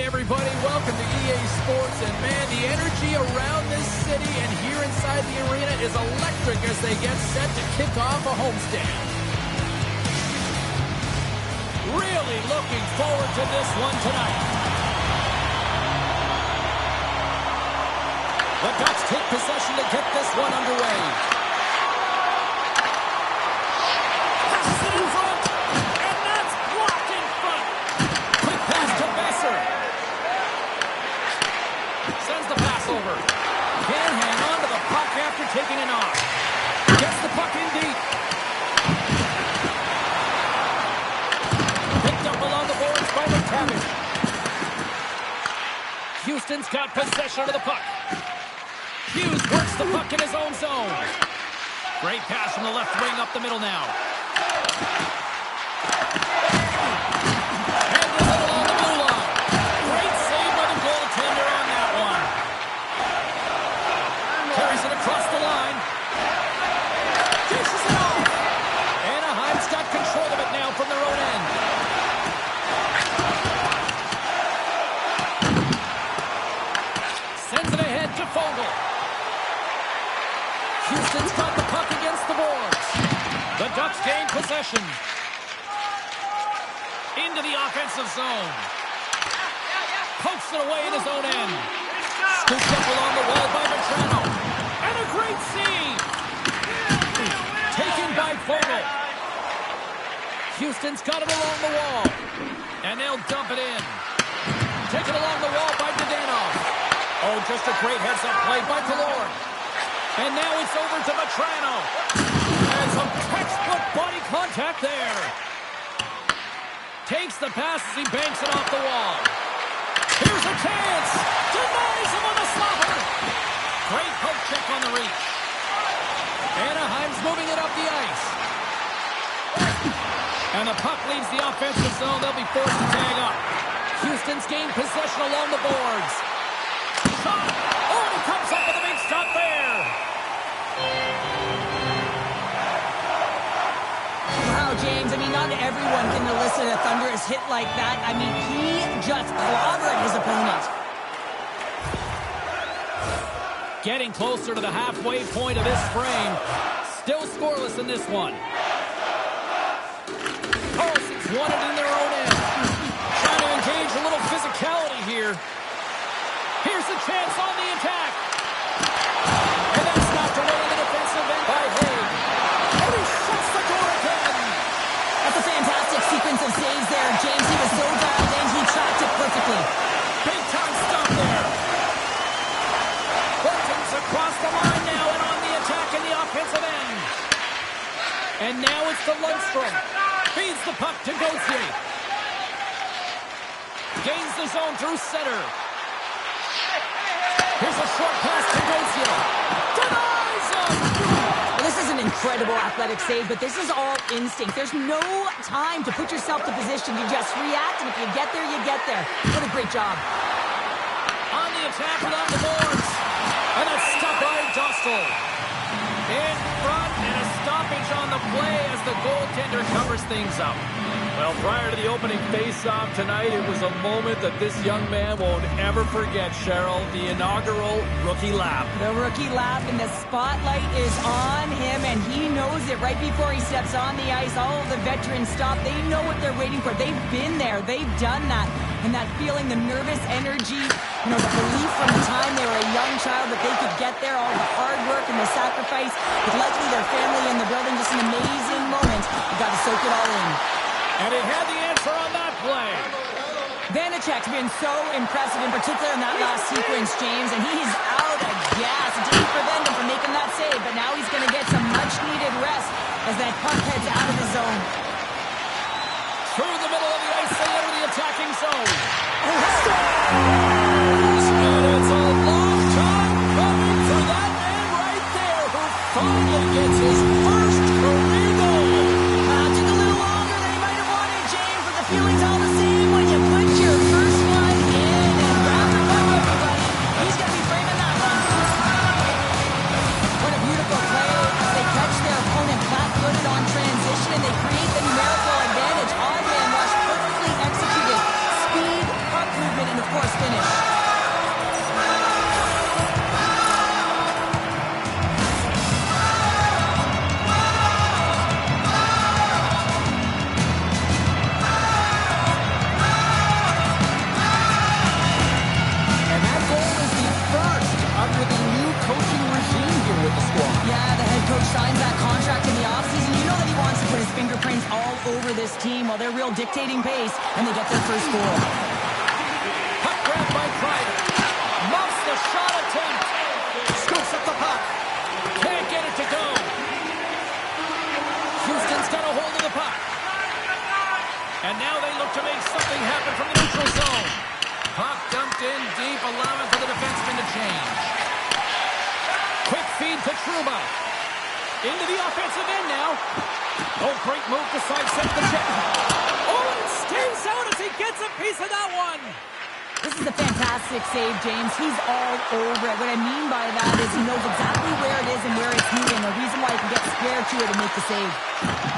everybody. Welcome to EA Sports. And, man, the energy around this city and here inside the arena is electric as they get set to kick off a homestand. Really looking forward to this one tonight. The Ducks take possession to get this one underway. Passes it in front, and that's blocked in front. Quick pass to Besser. Sends the pass over. Can't hang on to the puck after taking it off. Gets the puck in deep. Picked up along the boards by McTavish. Houston's got possession of the puck. Hughes works the puck in his own zone. Great pass from the left wing up the middle now. And the middle on the blue line. Great save by the goaltender on that one. Carries it across the line. Dishes it off. Anaheim's got control of it now from their own end. Sends it ahead to Fogle. Houston's got the puck against the boards. The Ducks gain possession. Into the offensive zone. Pokes it away in his own end. Scooped up along the wall by Vetrano. And a great save. Taken by Fogle. Houston's got it along the wall. And they'll dump it in. Taken along the wall by Dadonov. Oh, just a great heads-up play by Killorn. And now it's over to Vetrano. And some textbook body contact there. Takes the pass as he banks it off the wall. Here's a chance. Denies him on the slobber. Great poke check on the reach. Anaheim's moving it up the ice. And the puck leaves the offensive zone. They'll be forced to tag up. Houston's gained possession along the boards. Shot. Oh, he comes up with a big stop there. Wow, James, I mean, not everyone can elicit a thunderous hit like that. I mean, he just clobbered his opponent. Getting closer to the halfway point of this frame. Still scoreless in this one. Carlson's won it in their own end. Trying to engage a little physicality here. Here's a chance on the attack. And that's knocked away in the defensive end by Haig. And he shuts the door again. That's a fantastic sequence of saves there, James. He was so dialed in, he tracked it perfectly. Big time stop there. Horton's across the line now and on the attack in the offensive end. And now it's to Lundstrom. Feeds the puck to Gauthier. Gains the zone through center. Here's a short pass to Gauthier. Denies him! Well, this is an incredible athletic save, but this is all instinct. There's no time to put yourself to position. You just react, and if you get there, you get there. What a great job. On the attack along the boards. And a stop by Dostal. In front, and a stoppage on the play as the goaltender covers things up. Well, prior to the opening face-off tonight, it was a moment that this young man won't ever forget, Cheryl. The inaugural rookie lap. The rookie lap, and the spotlight is on him, and he knows it right before he steps on the ice. All of the veterans stop. They know what they're waiting for. They've been there. They've done that. And that feeling, the nervous energy, you know, the belief from the time they were a young child that they could get there, all the hard work and the sacrifice, with likely their family in the building, just an amazing moment. You got to soak it all in. And it had the answer on that play. Vanacek's been so impressive, in particular in that last sequence, James, and he's out of gas. It didn't prevent him from making that save, but now he's going to get some much-needed rest as that puck heads out of the zone. Through the middle of the ice, they enter the attacking zone. And it's a long time coming for that man right there who finally gets his first career goal. Took a little longer than he might have wanted, James, but the feeling's all the same when you put your first one in and grab the puck, everybody. He's going to be framing that one. What a beautiful play as they catch their opponent flat-footed on transition and they create the numerical advantage. Odd man rush, perfectly executed. Speed, puck movement, and of course Montreal dictating pace, and they get their first goal. Puck grabbed by Kreider. Muffs the shot attempt. Scoops up the puck. Can't get it to go. Houston's got a hold of the puck. And now they look to make something happen from the neutral zone. Puck dumped in deep, allowing for the defenseman to change. Quick feed to Trouba. Into the offensive end now. Oh, great move to sidestep the check. Oh, and stays out as he gets a piece of that one. This is a fantastic save, James. He's all over it. What I mean by that is he knows exactly where it is and where it's moving. The reason why he can get square to it and make the save.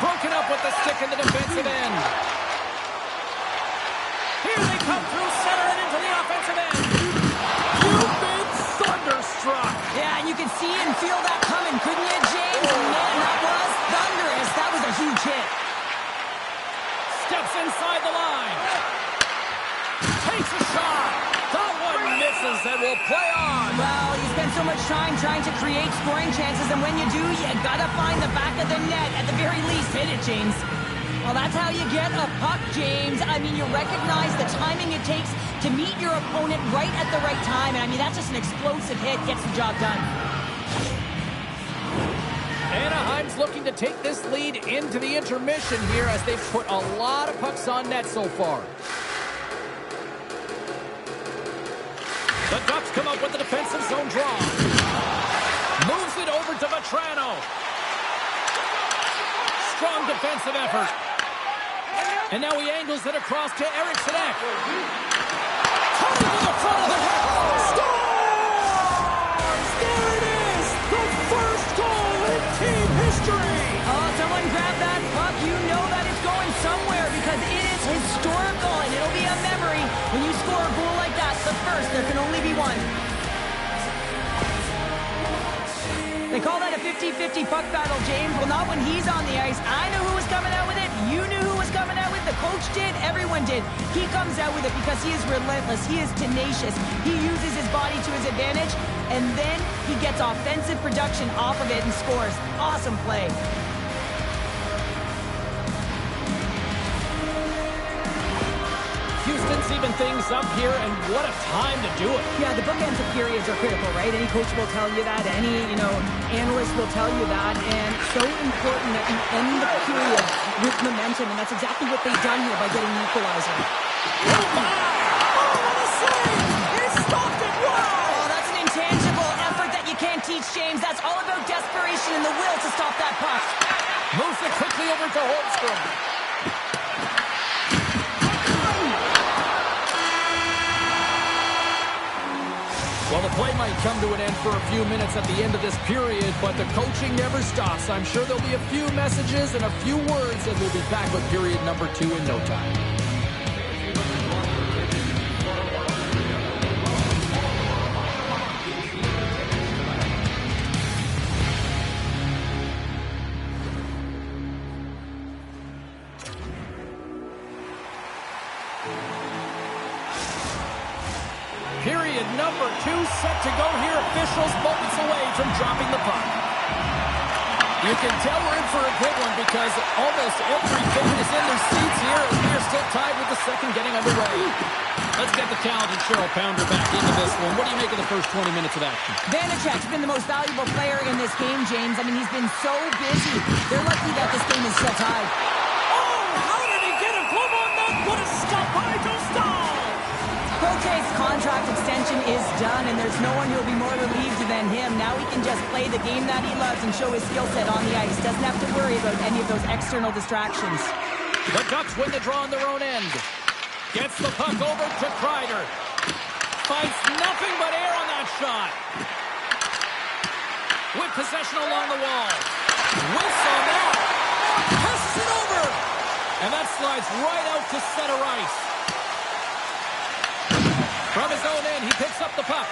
Broken up with the stick in the defensive end. Here they come through center and into the offensive end. You've been thunderstruck. Yeah, and you can see and feel that coming, couldn't you, James? Man, that was thunderous. That was a huge hit. Steps inside the line. Takes a shot. That one misses and will play on. Well, you spend so much time trying to create scoring chances, and when you do, you gotta find the back of the net. At the very least, hit it, James. Well, that's how you get a puck, James. I mean, you recognize the timing it takes to meet your opponent right at the right time. And, I mean, that's just an explosive hit. Gets the job done. Anaheim's looking to take this lead into the intermission here as they've put a lot of pucks on net so far. The Ducks come up with the defensive zone draw. Moves it over to Vetrano. Strong defensive effort. And now he angles it across to Eriksson. Coming to the front of the net. Scores! There it is! The first goal in team history! Oh, someone grab that puck. You know that it's going somewhere because it is historical and it'll be a memory. When you score a goal like that, the first, there can only be one. They call that a 50-50 puck battle, James. Well, not when he's on the ice. I knew who was coming out with it. You knew who was coming out with it. The coach did. Everyone did. He comes out with it because he is relentless. He is tenacious. He uses his body to his advantage, and then he gets offensive production off of it and scores. Awesome play. Houston's even things up here, and what a time to do it. Yeah, the bookends of periods are critical, right? Any coach will tell you that. Any, analyst will tell you that. And so important that you end the period with momentum, and that's exactly what they've done here by getting the equalizer. Oh, my! Oh, what a save! He stopped it! Wow! Oh, that's an intangible effort that you can't teach, James. That's all about desperation and the will to stop that puck. Moves it quickly over to Holmstrom. Well, the play might come to an end for a few minutes at the end of this period, but the coaching never stops. I'm sure there'll be a few messages and a few words, and we'll be back with period number 2 in no time. Period number 2 set to go here. Officials moments away from dropping the puck. You can tell we're in for a good one because almost every fan is in their seats here as we are still tied with the second getting underway. Let's get the talented Cheryl Pounder back into this one. What do you make of the first 20 minutes of action? Vanacek's been the most valuable player in this game, James. I mean, he's been so busy. They're lucky that this game is still tied. Oh, how did he get a glove on that? What a stop by Dostal! Koche's contract extension is done, and there's no one who'll be more relieved than him. Now he can just play the game that he loves and show his skill set on the ice. Doesn't have to worry about any of those external distractions. The Ducks win the draw on their own end. Gets the puck over to Kreider. Finds nothing but air on that shot. With possession along the wall. Whiffs on that. Passes it over. And that slides right out to center ice. From his own end, he picks up the puck.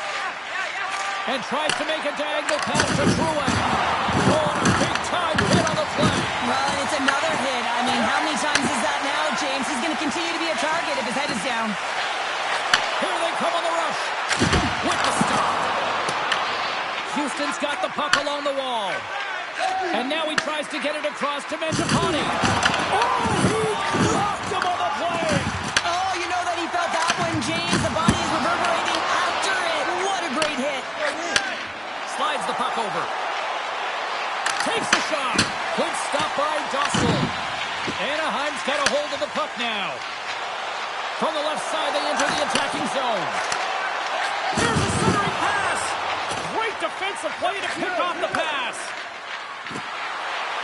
And tries to make a diagonal pass to Truex. Oh, and a big-time hit on the play. Well, and it's another hit. I mean, how many times is that now, James? He's going to continue to be a target if his head is down. Here they come on the rush. With the stop. Houston's got the puck along the wall. And now he tries to get it across to Mangiapane. Oh, he dropped him by Dostal. Anaheim's got a hold of the puck now. From the left side, they enter the attacking zone. Here's a centering pass. Great defensive play to pick off the pass.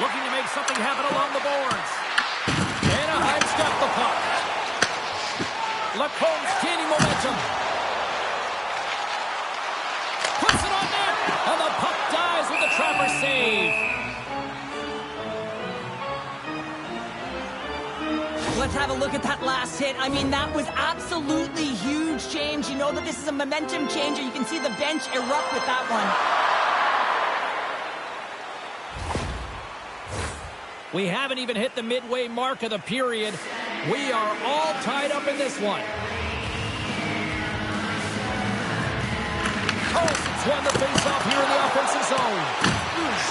Looking to make something happen along the boards. Anaheim's got the puck. Lacomb's gaining momentum. Puts it on net. And the puck dies with the trapper save. Let's have a look at that last hit. I mean, that was absolutely huge change. You know that this is a momentum changer. You can see the bench erupt with that one. We haven't even hit the midway mark of the period. We are all tied up in this one. Carlson's won the face-off here in the offensive zone.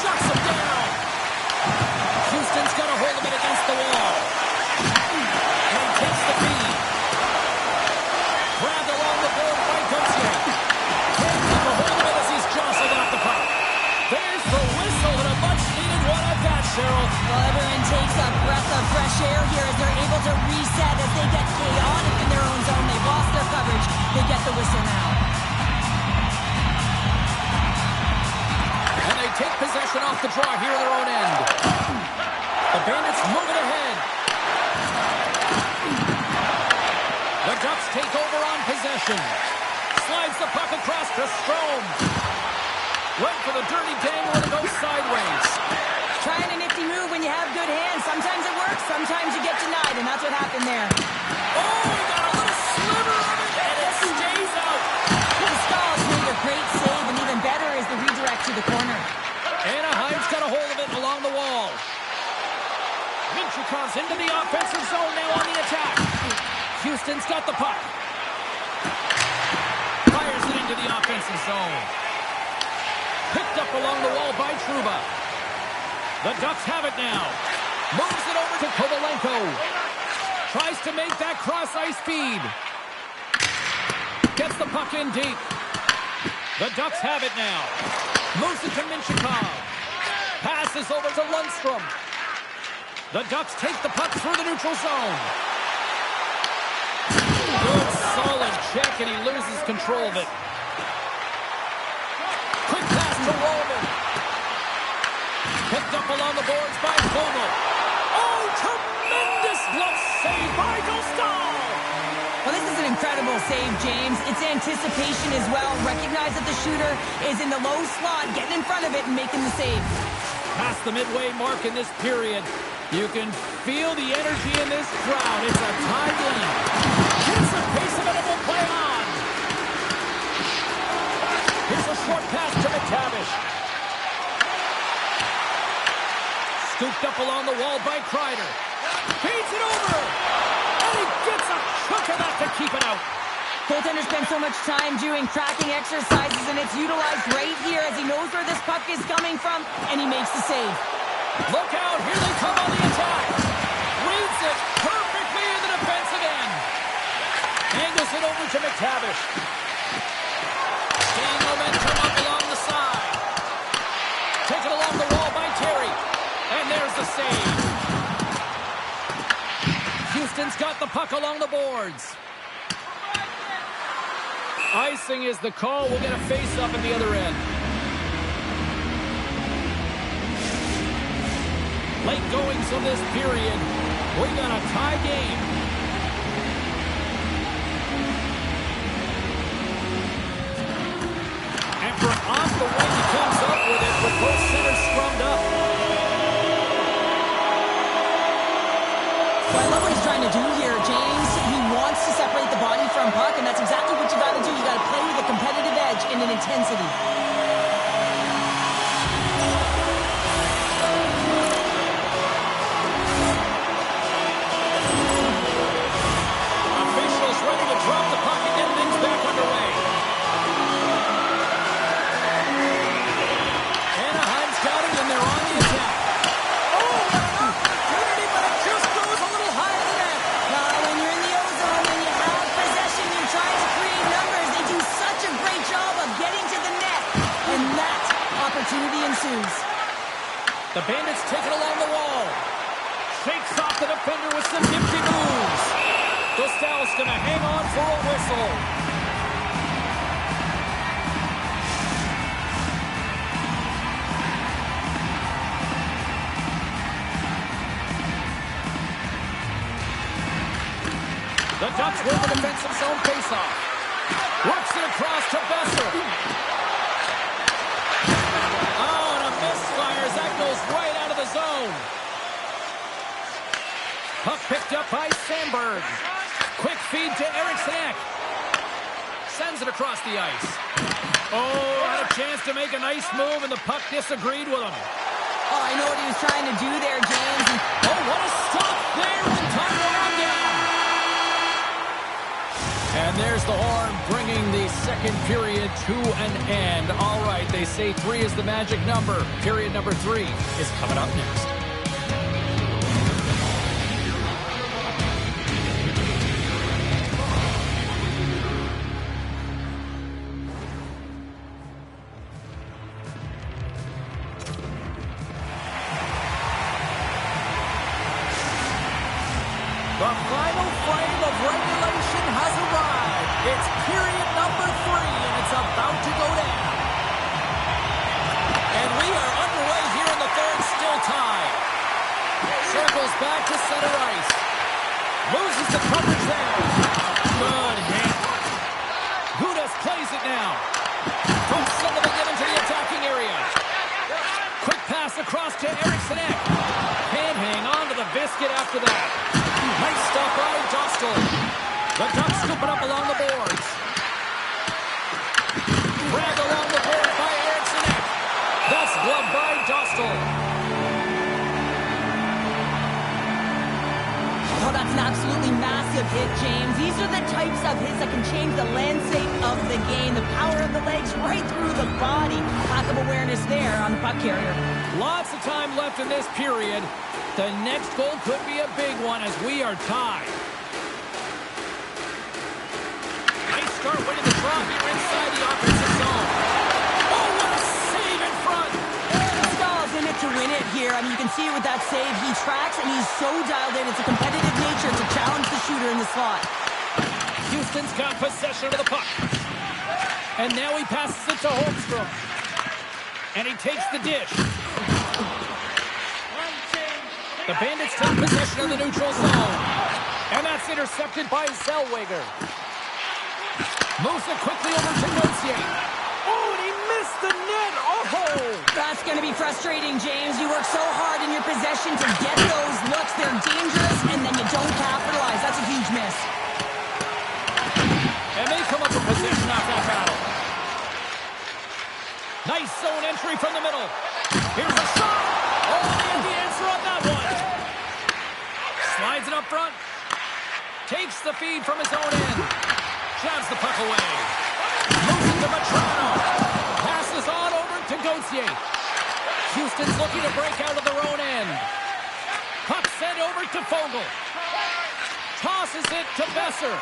Shuts him down. Houston's got a hold of it against the wall. And takes the feed. Grabbed along the board by Gauthier. Can't keep a hold of it as he's jostled off the puck. There's the whistle and a much-needed one at that, Cheryl. Well, everyone takes a breath of fresh air here as they're able to reset as they get chaotic in their own zone. They've lost their coverage. They get the whistle now. And they take possession off the draw here in their own end. The Bandits moving ahead. The Ducks take over on possession. Slides the puck across to Strome. Went for the dirty dangle and it goes sideways. Trying a nifty move when you have good hands. Sometimes it works, sometimes you get denied, and that's what happened there. Oh, he got a little sliver of it, and it stays out. Stahl's made a great save, and even better is the redirect to the corner. Anaheim's got a hold of it along the wall. Minchikov's into the offensive zone now on the attack. Houston's got the puck. Fires it into the offensive zone. Picked up along the wall by Trouba. The Ducks have it now. Moves it over to Kovalenko. Tries to make that cross-ice feed. Gets the puck in deep. The Ducks have it now. Moves it to Minchikov. Passes over to Lundstrom. The Ducks take the puck through the neutral zone. Good solid check, and he loses control of it. Quick pass to Roman. Picked up along the boards by Como. Oh, tremendous glove save by Dostal. Well, this is an incredible save, James. It's anticipation as well. Recognize that the shooter is in the low slot, getting in front of it and making the save. Past the midway mark in this period. You can feel the energy in this crowd. It's a tie game. Here's the pace of it and will play on. Here's a short pass to McTavish. Scooped up along the wall by Kreider. Feeds it over. And he gets a chunk of that to keep it out. Goaltender spends so much time doing tracking exercises, and it's utilized right here as he knows where this puck is coming from, and he makes the save. Look out. Here they come on the attack. Reads it perfectly in the defensive end. Angles it over to McTavish. Gain momentum up along the side. Taken along the wall by Terry. And there's the save. Houston's got the puck along the boards. Icing is the call. We'll get a face-up at the other end. Late goings of this period. We got a tie game. And from off the wing, he comes up with it with both centers scrummed up. Well, I love what he's trying to do here, James. He wants to separate the body from puck, and that's exactly what you got to do. You got to play with a competitive edge and an intensity. Officials ready to drop the puck and get things back underway. Anaheim's got it, and they're on the attack. Oh, what an opportunity, but it just goes a little high to the net. When you're in the ozone and you have possession, you're trying to create numbers. They do such a great job of getting to the net, and that opportunity ensues. The Bandits take it along the wall. just going to hang on for a whistle. The Ducks win the defensive zone faceoff. Works it across to Besser. Oh, and a misfire as that goes right out of the zone. Puck picked up by Sandberg. Quick feed to Eriksson. Sends it across the ice. Oh, had a chance to make a nice move, and the puck disagreed with him. Oh, I know what he was trying to do there, James. Oh, what a stop there, and time to run down. And there's the horn, bringing the second period to an end. All right, they say 3 is the magic number. Period number 3 is coming up next. The final frame of regulation has arrived. It's period number 3, and it's about to go down. And we are underway here in the third, still tied. Circles back to center ice. Loses the coverage there. Good hit. Gudas plays it now. From center to get into the attacking area. Quick pass across to Eriksson. Can't hang on to the biscuit after that. Nice stop by Dostal. The Ducks scoop it up along the boards. Drag along the board by Eriksson. That's gloved by Dostal. Oh, that's an absolutely massive hit, James. These are the types of hits that can change the landscape of the game. The power of the legs right through the body. Lack of awareness there on the puck carrier. Lots of time left in this period. The next goal could be a big one as we are tied. Nice start winning the draw here inside the offensive zone. Oh, what a save in front! Stahl's in it to win it here. I mean, you can see it with that save. He tracks and he's so dialed in. It's a competitive nature to challenge the shooter in the slot. Houston's got possession of the puck. And now he passes it to Holmstrom. And he takes the dish. The Bandits take possession of the neutral zone. And that's intercepted by Zellweger. Moves it quickly over to Gauthier. Oh, and he missed the net. Oh! That's going to be frustrating, James. You work so hard in your possession to get those looks. They're dangerous, and then you don't capitalize. That's a huge miss. And they come up with possession off that battle. Nice zone entry from the middle. Here's a shot. Oh, and the answer on that one. Slides it up front. Takes the feed from his own end. Jabs the puck away. Moves it to Vetrano. Passes on over to Gauthier. Houston's looking to break out of their own end. Puck sent over to Fogle. Tosses it to Besser.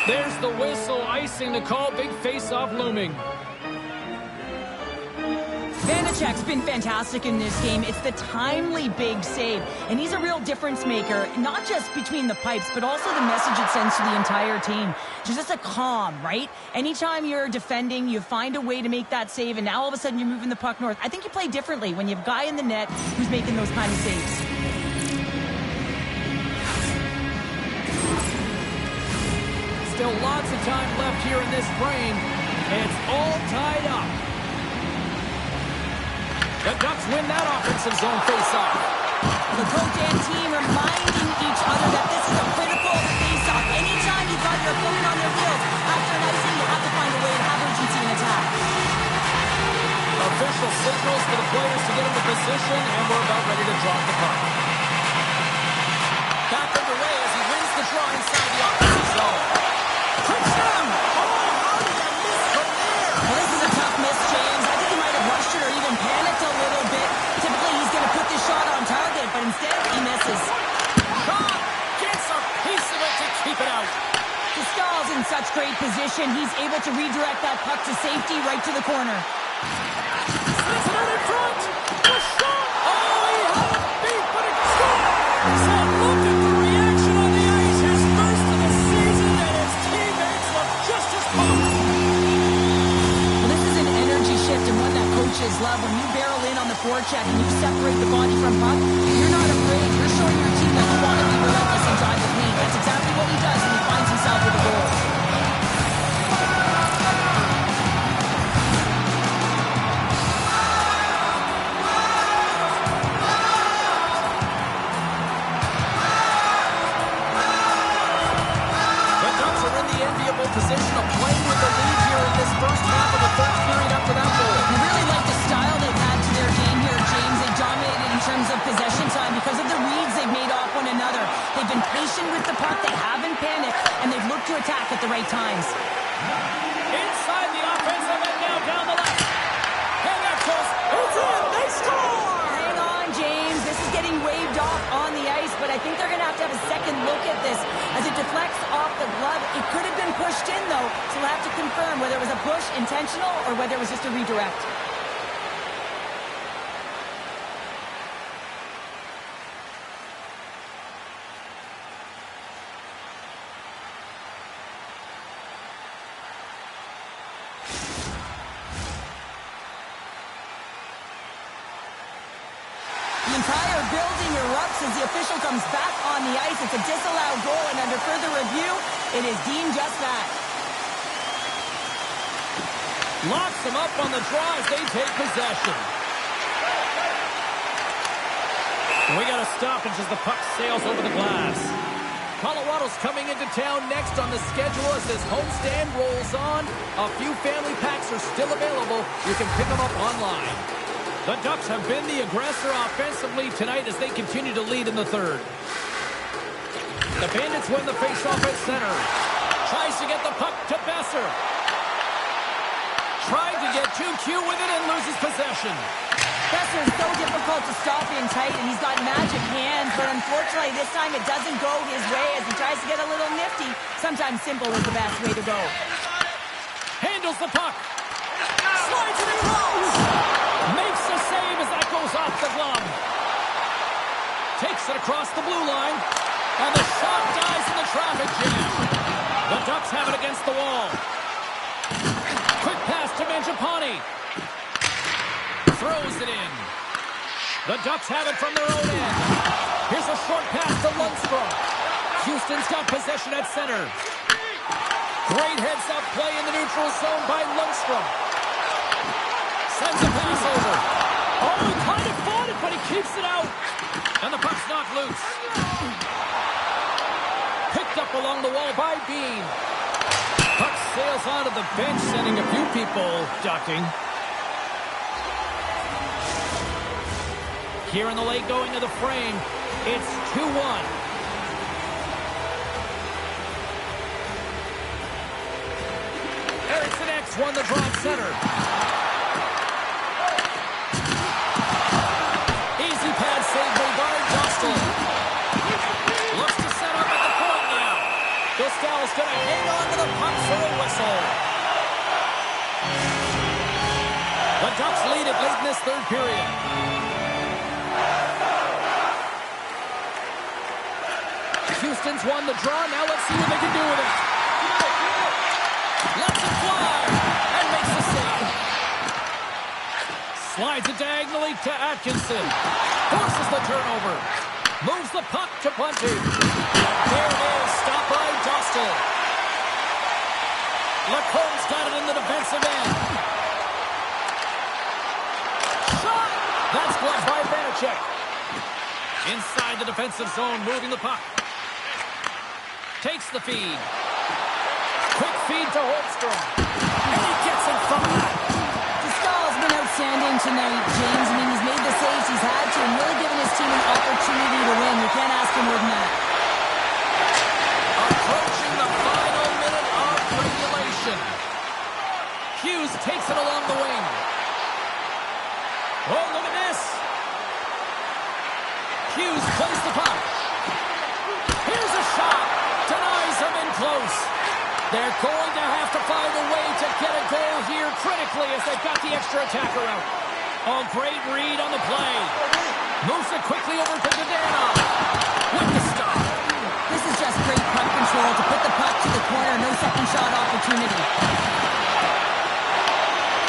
There's the whistle, icing the call. Big face-off looming. Vanacek's been fantastic in this game. It's the timely big save, and he's a real difference maker, not just between the pipes, but also the message it sends to the entire team. Just a calm, right? Anytime you're defending, you find a way to make that save, and now all of a sudden you're moving the puck north. I think you play differently when you have a guy in the net who's making those kind of saves. Still lots of time left here in this frame. It's all tied up. The Ducks win that offensive zone faceoff. The Cotan team reminding each other that this is a critical faceoff. Anytime you've got your opponent on their field, after an icing, you have to find a way to have urgency in attack. Official signals for the players to get into position, and we're about ready to drop the puck. Back underway as he wins the draw inside the offensive zone. Touchdown! Oh, how did that miss from there? Well, this is a tough miss, James. I think he might have rushed it or even panicked a little bit. Typically, he's going to put this shot on target, but instead, he misses. Shot! Gets a piece of it to keep it out. Stahl's in such great position. He's able to redirect that puck to safety right to the corner. Sends it out in front. The shot! Oh, he had it beat, but it scores! forecheck and you separate the body from puck, you're not afraid. You're showing your team that you want to be relentless and drive the paint. That's exactly what he does, and he finds himself with a goal. Position of playing with the lead here in this first half of the third period after that goal. I really like the style they've had to their game here, James. They dominated in terms of possession time because of the reads they've made off one another. They've been patient with the puck, they haven't panicked, and they've looked to attack at the right times. Inside the offensive end now down the left. And that goes, it's in, they score! Hang on, James. This is getting waved off on the ice, but I think they're going to have a second look at this as it deflects off the glove. It could have been pushed in, though, so we'll have to confirm whether it was a push intentional or whether it was just a redirect. The entire building erupts as the official comes back on the ice. It's a disallowed goal, and under further review, it is deemed just that. Locks them up on the draw as they take possession. We got a stoppage as the puck sails over the glass. Colorado's coming into town next on the schedule as this homestand rolls on. A few family packs are still available. You can pick them up online. The Ducks have been the aggressor offensively tonight as they continue to lead in the third. The Bandits win the faceoff at center. Tries to get the puck to Besser. Tried to get too cute with it and loses possession. Besser is so difficult to stop in tight, and he's got magic hands, but unfortunately this time it doesn't go his way as he tries to get a little nifty. Sometimes simple is the best way to go. Handles the puck. Slides it in close. Makes the save as that goes off the glove. Takes it across the blue line. And the shot dies in the traffic jam. The Ducks have it against the wall. Quick pass to Mangiapane. Throws it in. The Ducks have it from their own end. Here's a short pass to Lundstrom. Houston's got possession at center. Great heads-up play in the neutral zone by Lundstrom. Sends a pass over. Oh, he kind of fought it, but he keeps it out. And the puck's knocked loose. Picked up along the wall by Bean. Puck sails onto the bench, sending a few people ducking. Here in the late going to the frame, it's 2-1. Eriksson X won the draw center. Easy pad save by Dostal. Looks to set up at the point now. Dostal's going to hang on to the puck for a whistle. The Ducks lead it late in this third period. Houston's won the draw. Now let's see what they can do with it. Lets it fly and makes the save. Slides it diagonally to Atkinson. Forces the turnover. Moves the puck to Bunting. There it is. Stopped by Dostal. Lacomb's got it in the defensive end. Shot! That's blocked by Vanacek. Inside the defensive zone, moving the puck. Takes the feed. Quick feed to Holmstrom. And he gets in front of that. Dostal's been outstanding tonight, James. I mean, he's made the saves he's had to and really given his team an opportunity to win. You can't ask for more than that. Approaching the final minute of regulation. Hughes takes it along the wing. Oh, look at this. Hughes plays the puck. Here's a shot. Denies him in close. They're going to have to find a way to get a goal here critically as they've got the extra attacker out. Oh, great read on the play. Moves it quickly over to Dadonov. With the stop. This is just great puck control to put the puck to the corner. No second shot opportunity.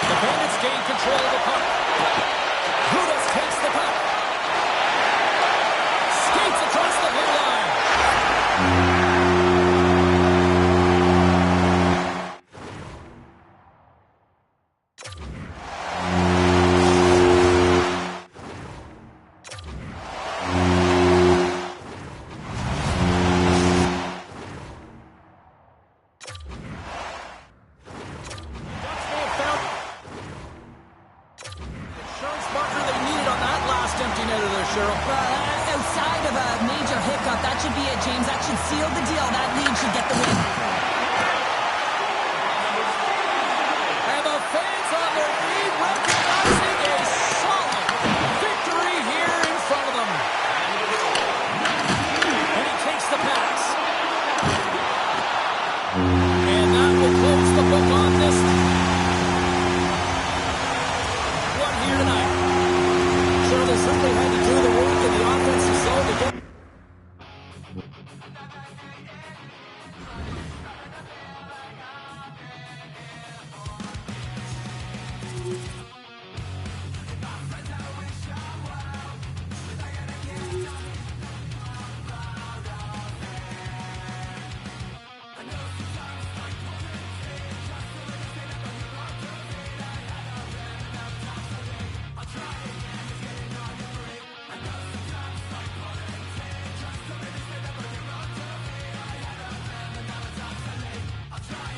The Bandits gain control of the puck. Hudas takes sealed the deal. That lead should get the win. And the fans on their feet recognizing a solid victory here in front of them. And he takes the pass. And that will close the book on this one here tonight. Sure, they simply had to do the work in the offensive zone to get. I'll try.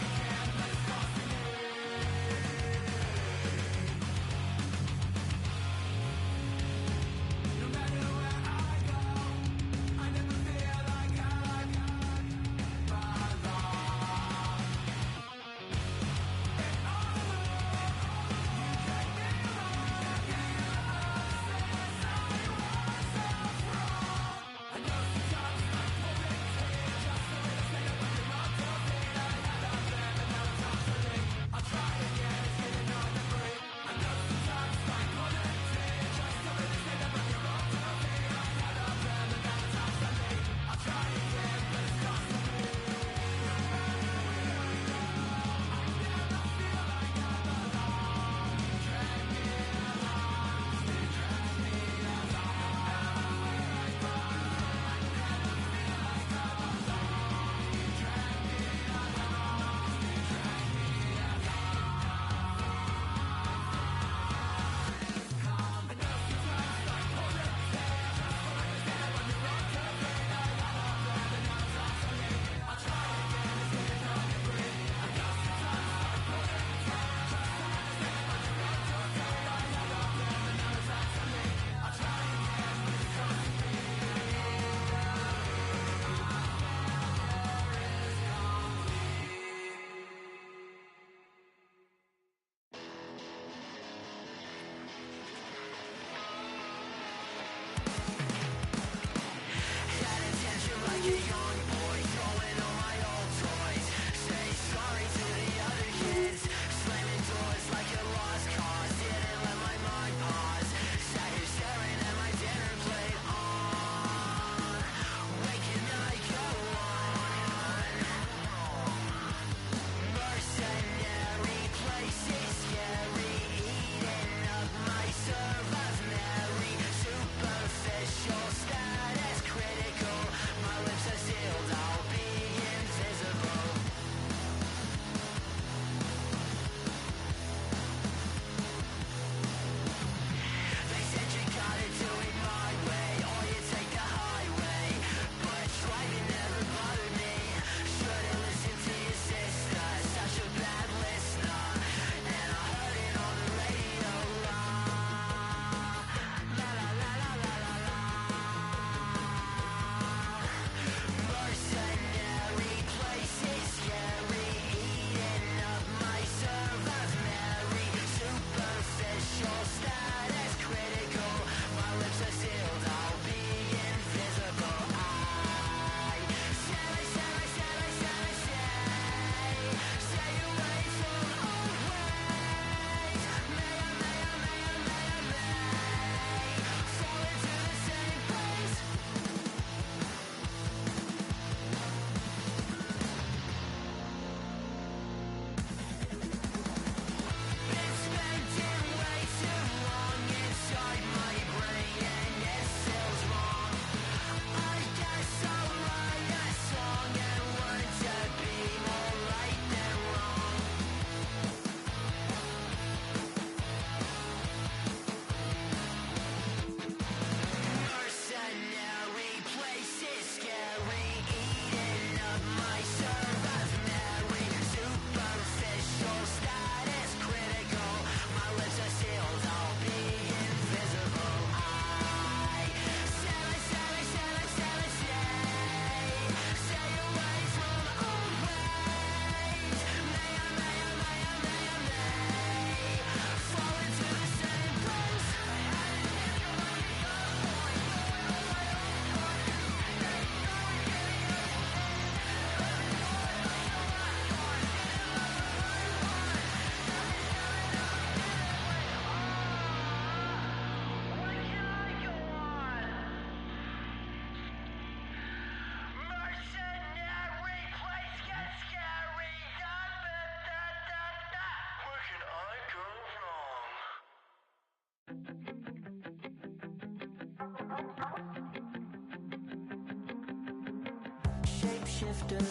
shapeshifter,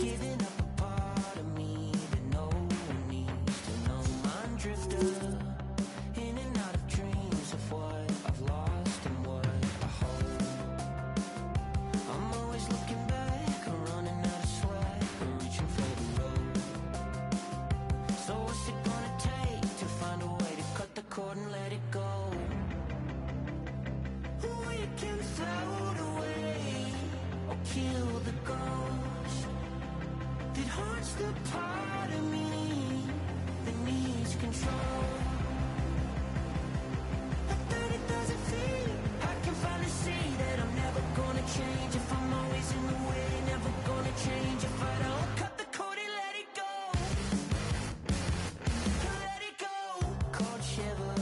giving up a part of me that no one needs to know. Mind drifter, in and out of dreams of what I've lost and what I hold. I'm always looking back, running out of slack, reaching for the road. So what's it gonna take to find a way to cut the cord and let it go? We can float away or kill the ghost that haunts the part of me that needs control. At 30,000 feet, I can finally see that I'm never gonna change if I'm always in the way. Never gonna change if I don't cut the cord and let it go. Let it go. Cold shiver,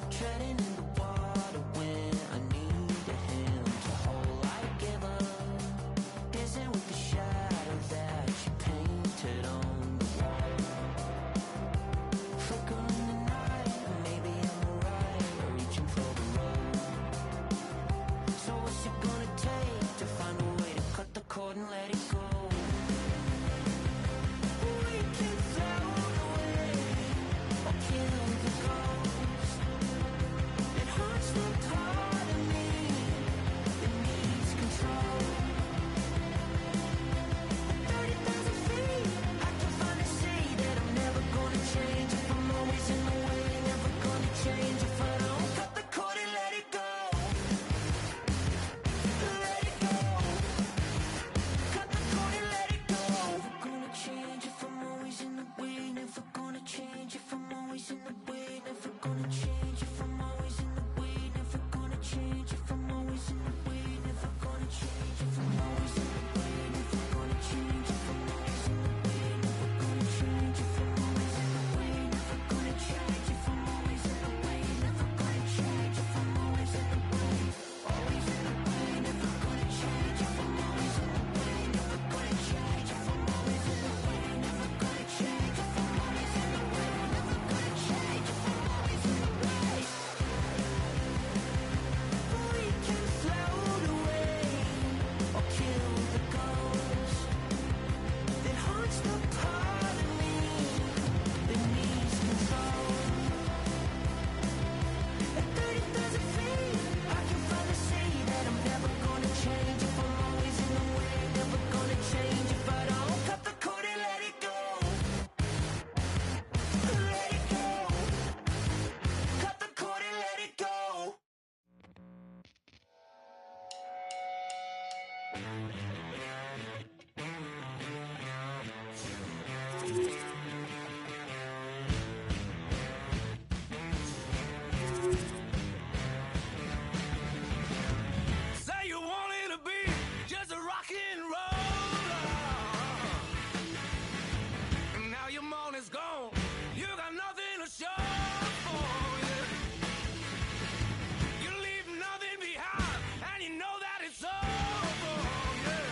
treading in the water when I need a hand to hold. I give up, dancing with the shadow that you painted on the wall. Flickering the night, maybe I'm right, reaching for the road. So what's it gonna take to find a way to cut the cord and let it go? We can float away or kill the ghost that haunts the part of me that needs control. At 30,000 feet, I can finally see that I'm never gonna change if I'm always in the way. Never gonna change if I don't cut the cord and let it go. Let it go. Cut the cord and let it go. Never gonna change if I'm always in the way. Never gonna change if I'm always in the way. Never gonna change if I'm always in the way. Never gonna change if I'm always in the way. Never gonna change if I'm always in the way. Never gonna change if I'm always in the way. Never gonna change if I'm always in the way. Never gonna change if I'm always in the way. Never gonna change if I'm always in the way. Always in the way. Never gonna change if I'm always in the way. Never gonna change if I'm always in the way. Never gonna change if I'm always in the way. Never gonna change if I'm always in the way. We can float away or kill the ghost that haunts the part of me that needs control. At 30,000 feet, I can finally see that I'm never gonna change if I'm always in the way. Never gonna change if I don't cut the cord and let it go. Let it go. Cut the cord and let it go. Say you wanted to be just a rock and roller. Now your money's gone. You got nothing to show for it. You leave nothing behind, and you know that it's over. Yeah.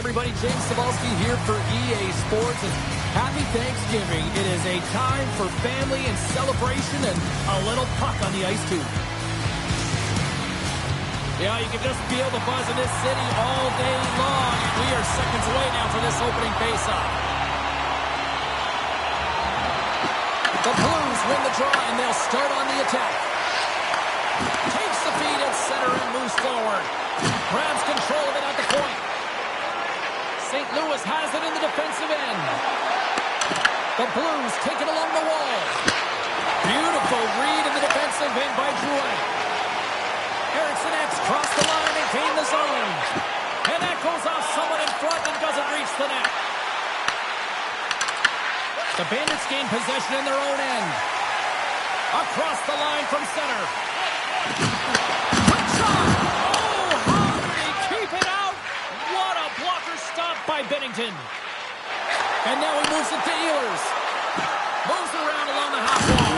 everybody, James Cebulski here for EA Sports. And happy Thanksgiving. It is a time for family and celebration and a little puck on the ice, too. Yeah, you can just feel the buzz in this city all day long. And we are seconds away now for this opening faceoff. The Blues win the draw, and they'll start on the attack. Takes the feed at center and moves forward. Grabs control of it at the point. St. Louis has it in the defensive end. The Blues take it along the wall. Beautiful read in the defensive end by Drouin. Eriksson X crossed the line and gained the zone. And that goes off someone in front and doesn't reach the net. The Bandits gain possession in their own end. Across the line from center. Quick shot! Oh, how did he keep it out? What a blocker stop by Bennington. And now he moves it to Ehlers. Moves around along the half wall.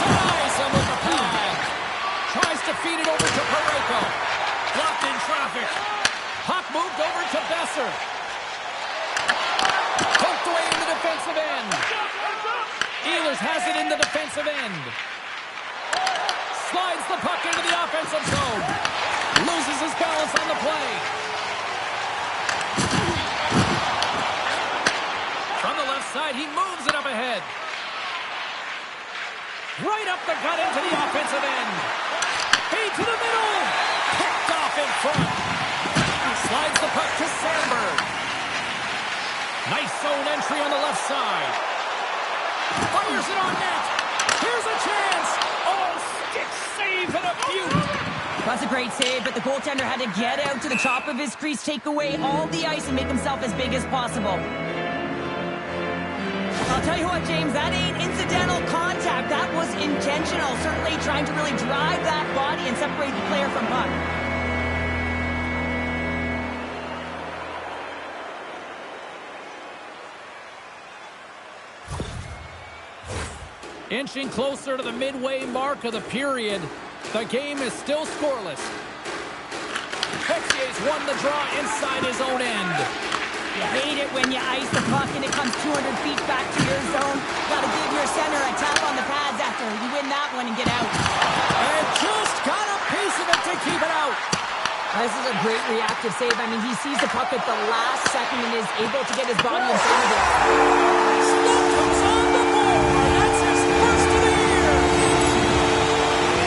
Denies him with the pad. Tries to feed it over to Parayko. Blocked in traffic. Puck moved over to Besser. Poked away in the defensive end. Ehlers has it in the defensive end. Slides the puck into the offensive zone. Loses his balance on the play. From the left side, he moves it up ahead. Right up the gut into the offensive end. Feed to the middle. Picked off in front. Slides the puck to Sandberg. Nice zone entry on the left side. Fires it on net. Here's a chance. Oh, stick save and a beauty. That's a great save, but the goaltender had to get out to the top of his crease, take away all the ice, and make himself as big as possible. I'll tell you what, James, that ain't incidental contact. That was intentional, certainly trying to really drive that body and separate the player from puck. Inching closer to the midway mark of the period. The game is still scoreless. Texier's won the draw inside his own end. You hate it when you ice the puck and it comes 200 feet back to your zone. Got to give your center a tap on the pads after you win that one and get out. And just got a piece of it to keep it out. This is a great reactive save. I mean, he sees the puck at the last second and is able to get his body in front of it. Slow comes on the board. That's his first of the year.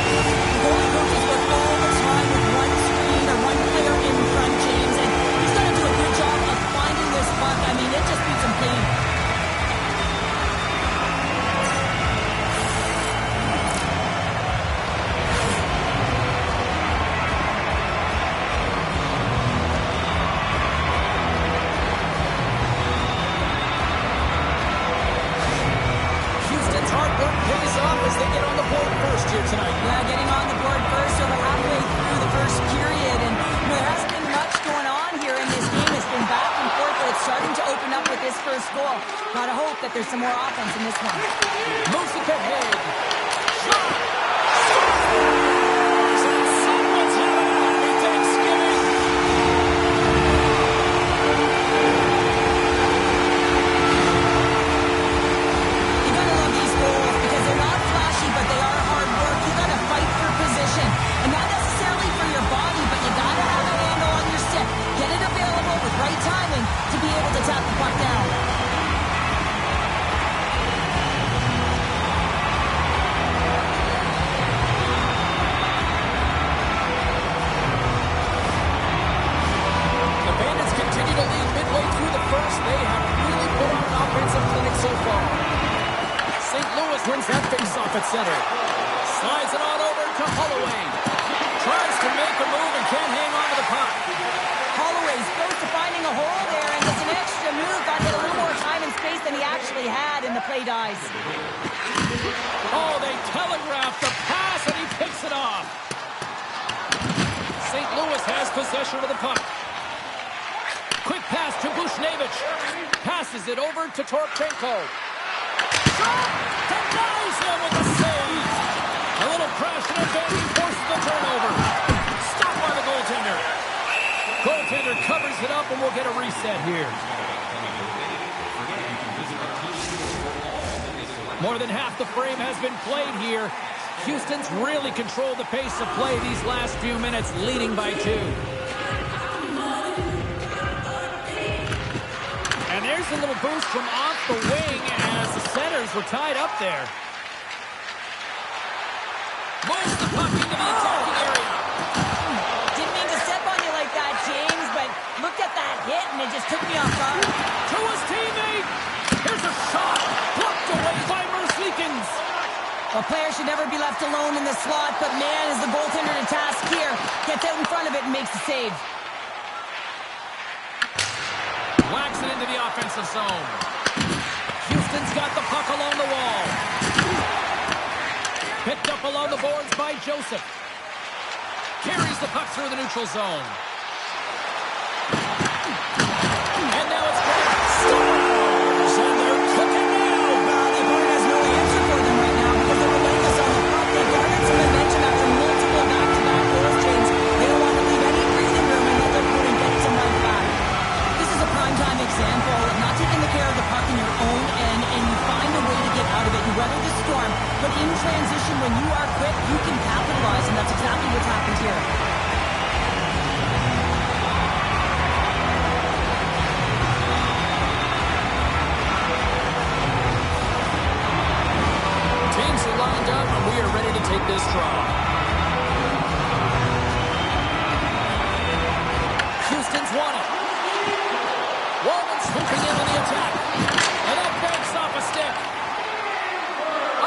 The goalie coaches work all the time with one screen or one player in front, James, and he's going to do a good job of finding this puck. I mean, it just beats him clean. Houston's hard work pays off as they get on the board first here tonight. Yeah, getting on the board first over halfway through the first period. And there hasn't been much going on here in this game. It's been back and forth, but it's starting to open up with this first goal. Gotta hope that there's some more offense in this one. Moves it ahead. Shot! Someone's having a happy Thanksgiving. You gotta love these goals because they're not flashy, but they are hard work. You gotta fight for position. And not necessarily for your body, but you gotta have a handle on your stick. Get it available with right timing to be able to tap the puck down. The Bandits continue to lead midway through the first. They have really put on an offensive clinic so far. St. Louis wins that face-off at center. Slides it on over to Holloway. Tries to make a move and can't hang on to the puck. Holloway's close to finding a hole there, and it's an extra move. Got to get a little more time and space than he actually had, and the play dies. Oh, they telegraphed the pass, and he picks it off. St. Louis has possession of the puck. Quick pass to Bushnevich. Passes it over to Torchenko. Shot! Denies him with a save. A little crash and a banging forces the turnover. Stopped by the goaltender. Goal goaltender covers it up, and we'll get a reset here. More than half the frame has been played here. Houston's really controlled the pace of play these last few minutes, leading by 2. And there's a little boost from off the wing as the centers were tied up there. Moves the puck into the attacking area. Didn't mean to step on you like that, James, but look at that hit, and it just took me off guard. To his teammate. Here's a shot. Blocked away by Merzlikins. A player should never be left alone in the slot, but man, is the goaltender to task here. Gets out in front of it and makes the save. Whacks it into the offensive zone. Houston's got the puck along the wall. Picked up along the boards by Joseph. Carries the puck through the neutral zone. And now it's Stars, and they're cooking now. Well, the opponent has no answer for them right now because they're relentless on the puck. They garnered some momentum after multiple back-to-back goals, James. They don't want to leave any breathing room and let their opponent get some right back. This is a prime-time example of not taking the care of the puck in your own end, and you find a way to get out of it. You weather the storm, but in transition, when you are quick, you can capitalize, and that's exactly what's happened here. Teams are lined up, and we are ready to take this draw. Houston's won it. Walman swooping in on the attack. And that banks off a stick.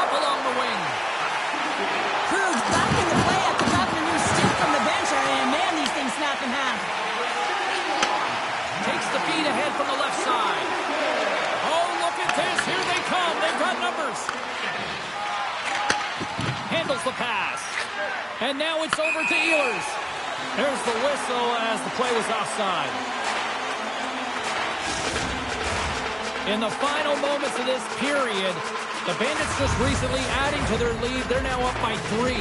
Up along the wing. Cruz back in the play after grabbing a new stick from the bench, and man, these things snap in half. Takes the feed ahead from the left side. Oh, look at this. Here they come. They've got numbers. Handles the pass. And now it's over to Ehlers. There's the whistle as the play was offside. In the final moments of this period, the Bandits just recently adding to their lead. They're now up by 3.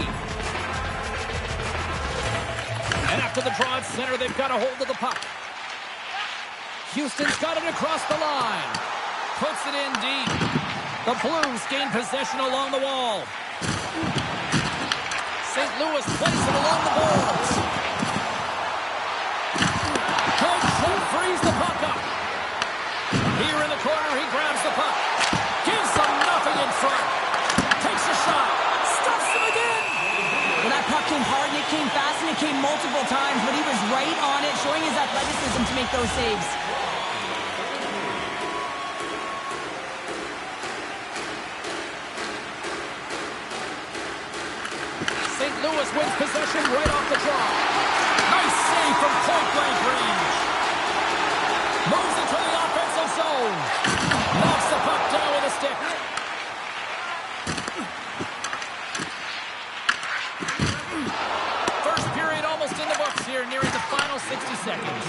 And after the draw at center, they've got a hold of the puck. Houston's got it across the line. Puts it in deep. The Blues gain possession along the wall. St. Louis plays it along the boards. Coach frees the puck up. Here in the corner, he grabs the puck. Gives them nothing in front. Takes a shot. Stuffs him again. Well, that puck came hard, and it came fast, and it came multiple times, but he was right on it, showing his athleticism to make those saves. St. Louis wins possession right off the draw. Nice save from point-blank range. Moves it to the offensive zone. Knocks the puck down with a stick. First period almost in the books here, nearing the final 60 seconds.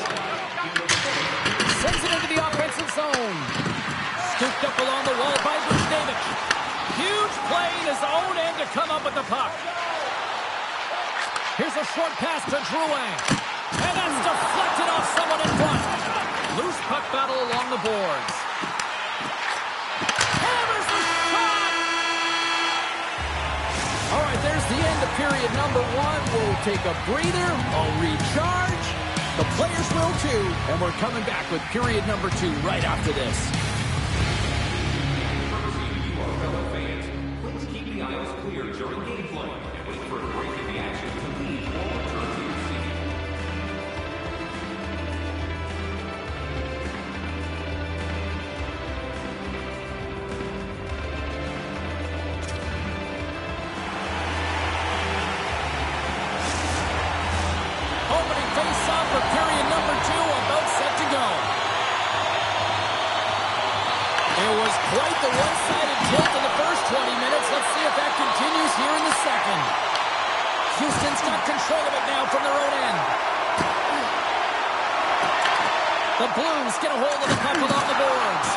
Sends it into the offensive zone. Scooped up along the wall by Buchnevich. Huge play in his own end to come up with the puck. Here's a short pass to Drouin. And that's deflected off someone in front. Loose puck battle along the boards. Hammers the shot! All right, there's the end of period number 1. We'll take a breather, I'll recharge. The players will too. And we're coming back with period number 2 right after this. Please keep the aisles clear during gameplay and wait for a break in the action to leave or return to your seat. Opening face-off for period number 2, about set to go. It was quite the one-sided tilt in the first 20 minutes. Let's see if that continues here in the second. Houston's got control of it now from their own end. The Blues get a hold of the puck along the boards.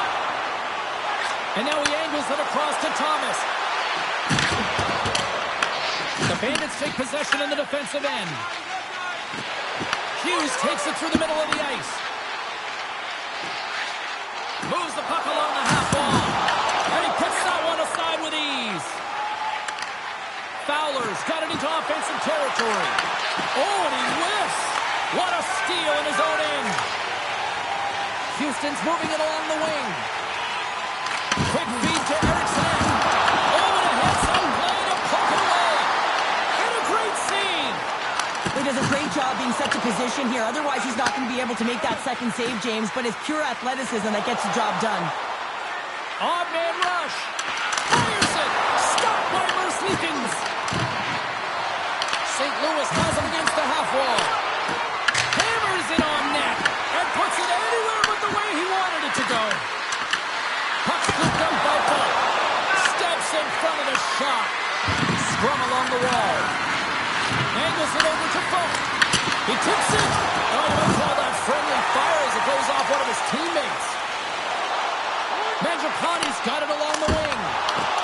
And now he angles it across to Thomas. The Bandits take possession in the defensive end. Hughes takes it through the middle of the ice. Moves the puck along the half wall. And he puts that one aside with ease. Fowler's got it into offensive territory. Oh, and he whiffs. What a steal in his own end. Houston's moving it along the wing. Quick feed to Eriksson. Oh, and a handsome play to poke it away. And a great scene. He does a great job being such a position here. Otherwise, he's not going to be able to make that second save, James. But it's pure athleticism that gets the job done. Odd man rush. Fires it. Stopped by Merzlikins. St. Louis has him against the half wall. Hammers it on net. And puts it anywhere but the way he wanted it to go. Puck scooped up by Polk. Steps in front of the shot. Scrum along the wall. Angles it over to Polk. He tips it. Oh, you might call that friendly fire as it goes off one of his teammates. Mangiapane's got it along the wing.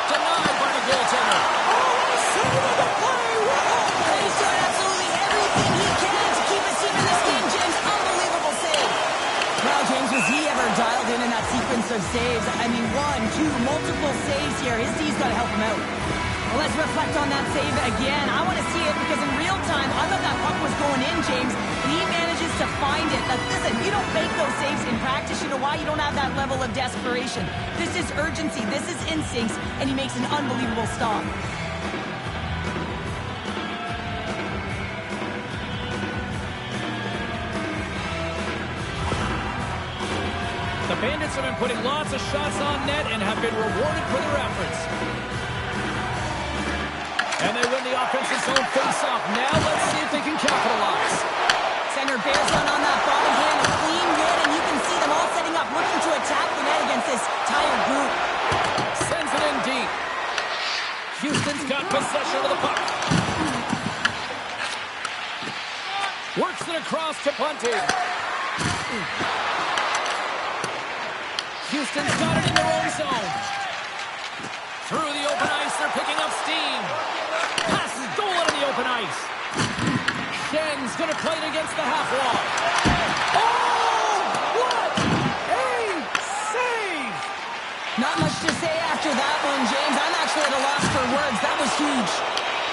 Denied by the goaltender. Oh, he's saving the play. Whoa! He's doing absolutely everything he can to keep his team in this game, James. Unbelievable save. Well, James, was he ever dialed in that sequence of saves? I mean, 1, 2, multiple saves here. His team's got to help him out. Well, let's reflect on that save again. I want to see it because in real time, I thought that puck was going in, James, and he manages to find it. Like, listen, you don't make those saves in practice. You know why? You don't have that level of desperation. This is urgency. This is instincts, and he makes an unbelievable stop. The Bandits have been putting lots of shots on net and have been rewarded for their efforts. And they win the offensive zone face-off. Now let's see if they can capitalize. Center bears down on that bottom hand, a clean win, and you can see them all setting up, looking to attack the net against this tired group. Sends it in deep. Houston's got possession of the puck. Works it across to Bunting. Houston's got it in their own zone. Through the open ice, they're picking up steam. Passes Dolan in the open ice. Schen's going to play it against the half wall. Oh, what a save! Not much to say after that one, James. I'm actually at a loss for words. That was huge.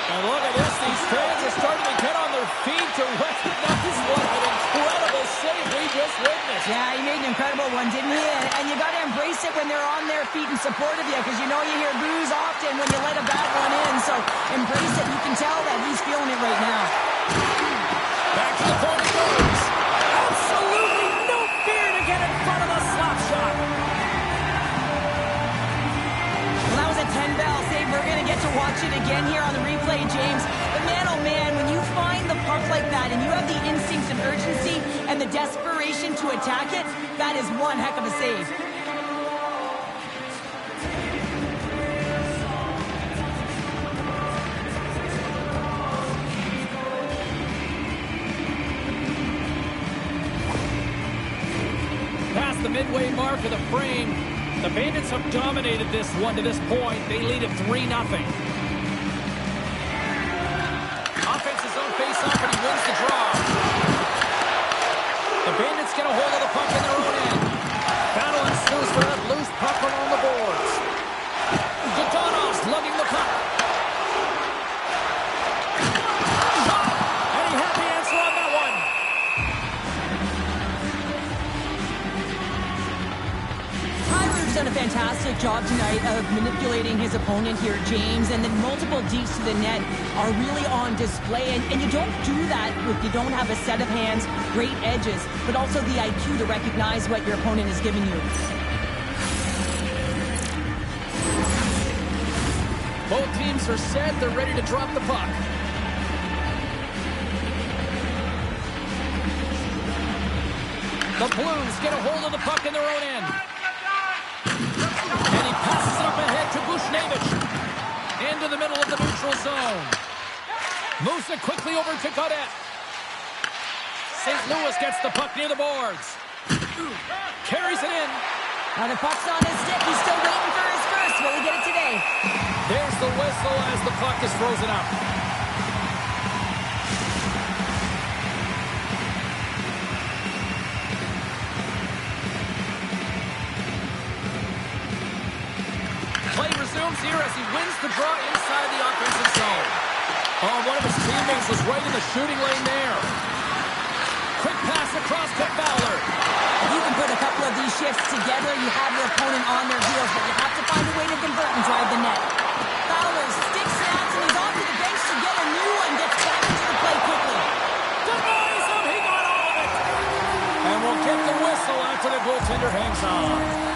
And look at this. These fans are starting to get on their feet to recognize what an incredible save we just witnessed. Yeah, he made an incredible one, didn't he? And you got to embrace it when they're on their feet in support of you, because you know you hear boos often when you let a bad one in. So embrace it. You can tell that he's feeling it right now. Back to the point it goes. Absolutely no fear to get in front of a slap shot. Well, that was a 10-bell save. We're going to get to watch it again here on the replay, James. But man, oh man, when you find the puck like that and you have the instincts and urgency and the desperation to attack it, that is one heck of a save. Past the midway mark of the frame, the Bandits have dominated this one to this point. They lead it 3-0. Offense is on face-off, and he wins the draw. The Bandits get a hold of the puck in their own end. Battle ensues for that loose puck along the boards. Dodonov's lugging the puck. Shot! And he had the answer on that one. Tyler's done a fantastic job tonight of manipulating his opponent here, James, and the multiple deets to the net are really on display, and you don't do that if you don't have a set of hands, great edges, but also the IQ to recognize what your opponent is giving you. Both teams are set. They're ready to drop the puck. The Blues get a hold of the puck in their own end. And he passes it up ahead to Bushnevich. Into the middle of the neutral zone. Moves it quickly over to Cadet. St. Louis gets the puck near the boards. Carries it in. Now the puck's on his stick. He's still waiting for his first. Will he get it today? There's the whistle as the puck is frozen up. zooms here as he wins the draw inside the offensive zone. Oh, one of his teammates was right in the shooting lane there. Quick pass across to Fowler. If you can put a couple of these shifts together, you have your opponent on their heels, but you have to find a way to convert and drive the net. Fowler stick snaps and he's onto the bench to get a new one. Gets back into the play quickly. Denies him. He got all of it. And we'll get the whistle after the goaltender hangs on.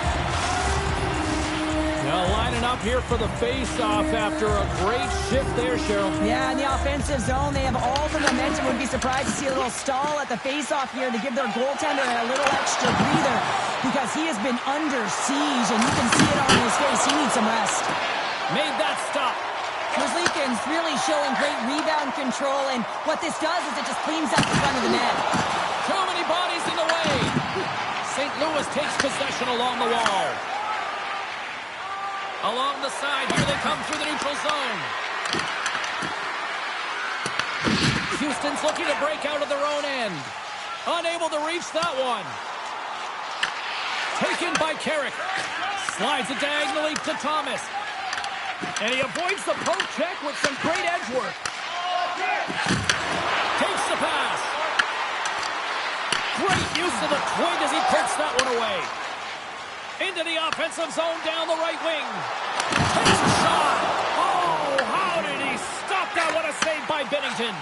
Now lining up here for the face-off after a great shift there, Cheryl. Yeah, in the offensive zone, they have all the momentum. Would be surprised to see a little stall at the face-off here to give their goaltender a little extra breather because he has been under siege, and you can see it on his face. He needs some rest. Made that stop. Merzlikins really showing great rebound control, and what this does is it just cleans up the front of the net. Too many bodies in the way. St. Louis takes possession along the wall. Along the side, here they come through the neutral zone. Houston's looking to break out of their own end. Unable to reach that one. Taken by Carrick. Slides it diagonally to Thomas. And he avoids the poke check with some great edge work. Takes the pass. Great use of the twig as he picks that one away. Into the offensive zone down the right wing. Takes a shot. Oh, how did he stop that? What a save by Bennington.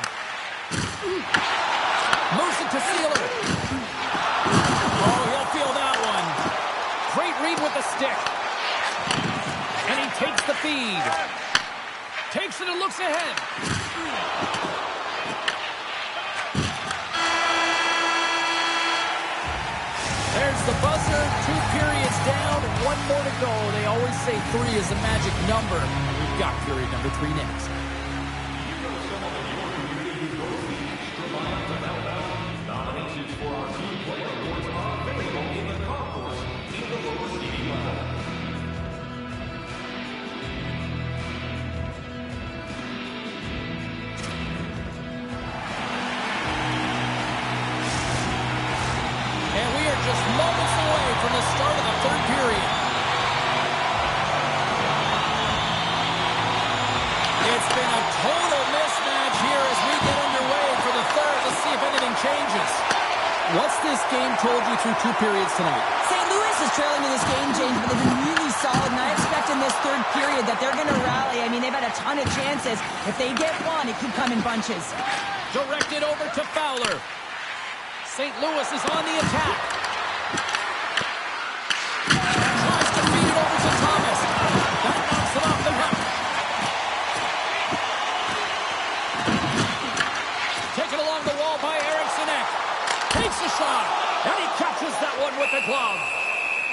Moves it to Sealer. Oh, he'll feel that one. Great read with the stick. And he takes the feed. Takes it and looks ahead. There's the buzzer. 2 periods down. 1 more to go. They always say 3 is the magic number. We've got period number 3 next. Nominations for our team player awards are available in the concourse in the lower seating level. And we are just moments away from the start of the 3rd period. It's been a total mismatch here as we get underway for the 3rd. Let's see if anything changes. What's this game told you through 2 periods tonight? St. Louis is trailing in this game, James, but they've been really solid, and I expect in this 3rd period that they're going to rally. I mean, they've had a ton of chances. If they get one, it could come in bunches. Directed over to Fowler. St. Louis is on the attack. Tries to feed it over to Thomas. That knocks it off the hook. Taken along the wall by Eriksson. Takes a shot, and he catches that one with the glove.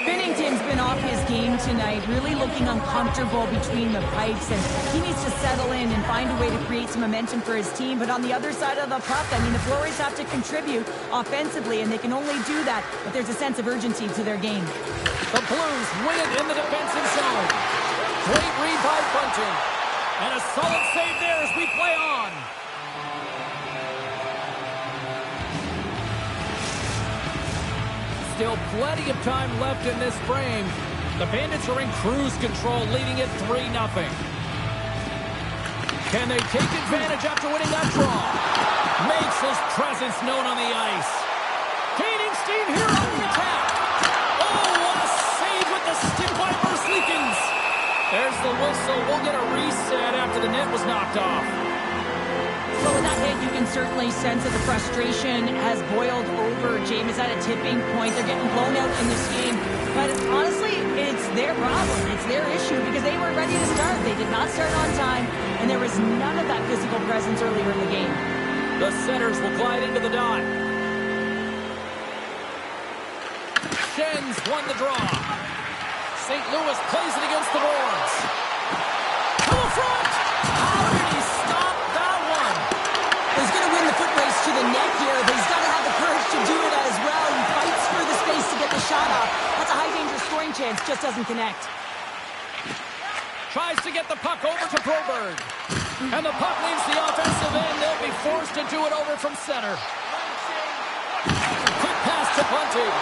Binnington's been off his game tonight, really looking uncomfortable between the pipes, and he needs to settle in and find a way to create some momentum for his team. But on the other side of the puck, I mean, the Flores have to contribute offensively, and they can only do that if there's a sense of urgency to their game. The Blues win it in the defensive zone. Great read by Bunting, and a solid save there as we play on. Still plenty of time left in this frame. The Bandits are in cruise control, leading it 3-0. Can they take advantage after winning that draw? Makes his presence known on the ice. Gaining steam here on the attack. Oh, what a save with the stick by Merzlikins. There's the whistle. We'll get a reset after the net was knocked off. So with that hit, you can certainly sense that the frustration has boiled over. James is at a tipping point. They're getting blown out in this game. But honestly, it's their problem. It's their issue because they weren't ready to start. They did not start on time, and there was none of that physical presence earlier in the game. The centers will glide into the dot. Schenns won the draw. St. Louis plays it against the boards. To the front! How did he stop that one? He's going to win the foot race to the net here, but he's got to have the courage to do it as well. He fights for the space to get the shot off. That's a high-danger scoring chance, just doesn't connect. Tries to get the puck over to Broberg. And the puck leaves the offensive end. They'll be forced to do it over from center. Quick pass to Bunting.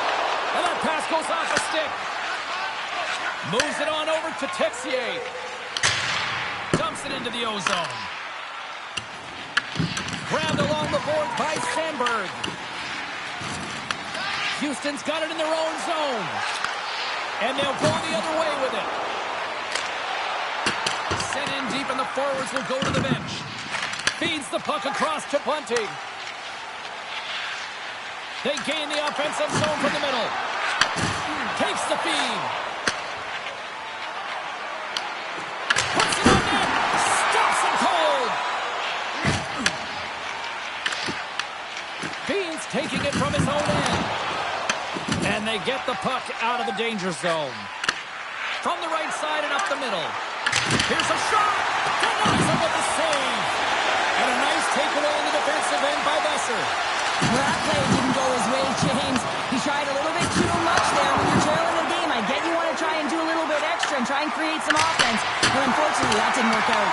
And that pass goes off a stick. Moves it on over to Texier. Dumps it into the O-zone. Grabbed along the board by Sandberg. Houston's got it in their own zone. And they'll go the other way with it. Sent in deep, and the forwards will go to the bench. Feeds the puck across to Bunting. They gain the offensive zone from the middle. Takes the feed. Puts it on net. Stops it cold. Beans taking it from his own end. And they get the puck out of the danger zone. From the right side and up the middle. Here's a shot. Denies him with the save. And a nice takeaway in the defensive end by Besser. Well, that play didn't go his way, James. He tried a little bit too much there. When you're trailing the game, I get you want to try and do a little bit extra and try and create some offense. But unfortunately, that didn't work out.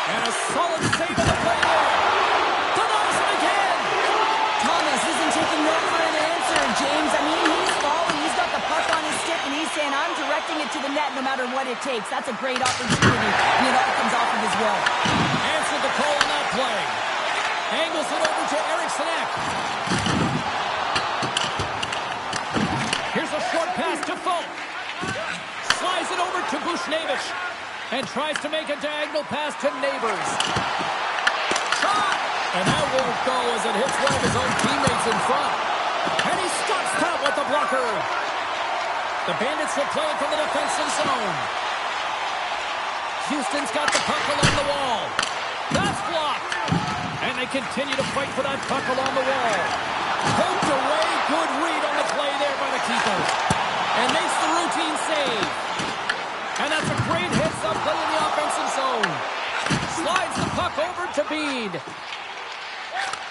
And a solid save on the play there. Denies him again. Thomas isn't taking no for an answer, James. I mean, he's falling. He's got the puck on his stick, and he's saying, I'm directing it to the net no matter what it takes. That's a great opportunity, and it all comes off of his will. Answered the call on that play. Angles it over to Eriksson. Here's a short pass to Folk. Slides it over to Bushnevich. And tries to make a diagonal pass to Neighbors. Shot! And that won't go as it hits one of his own teammates in front. And he stops that with the blocker. The Bandits will play it from the defensive zone. Houston's got the puck along the wall. That's blocked. And they continue to fight for that puck along the wall. Poked away. Good read on the play there by the keeper. And makes the routine save. And that's a great heads-up play in the offensive zone. Slides the puck over to Bede.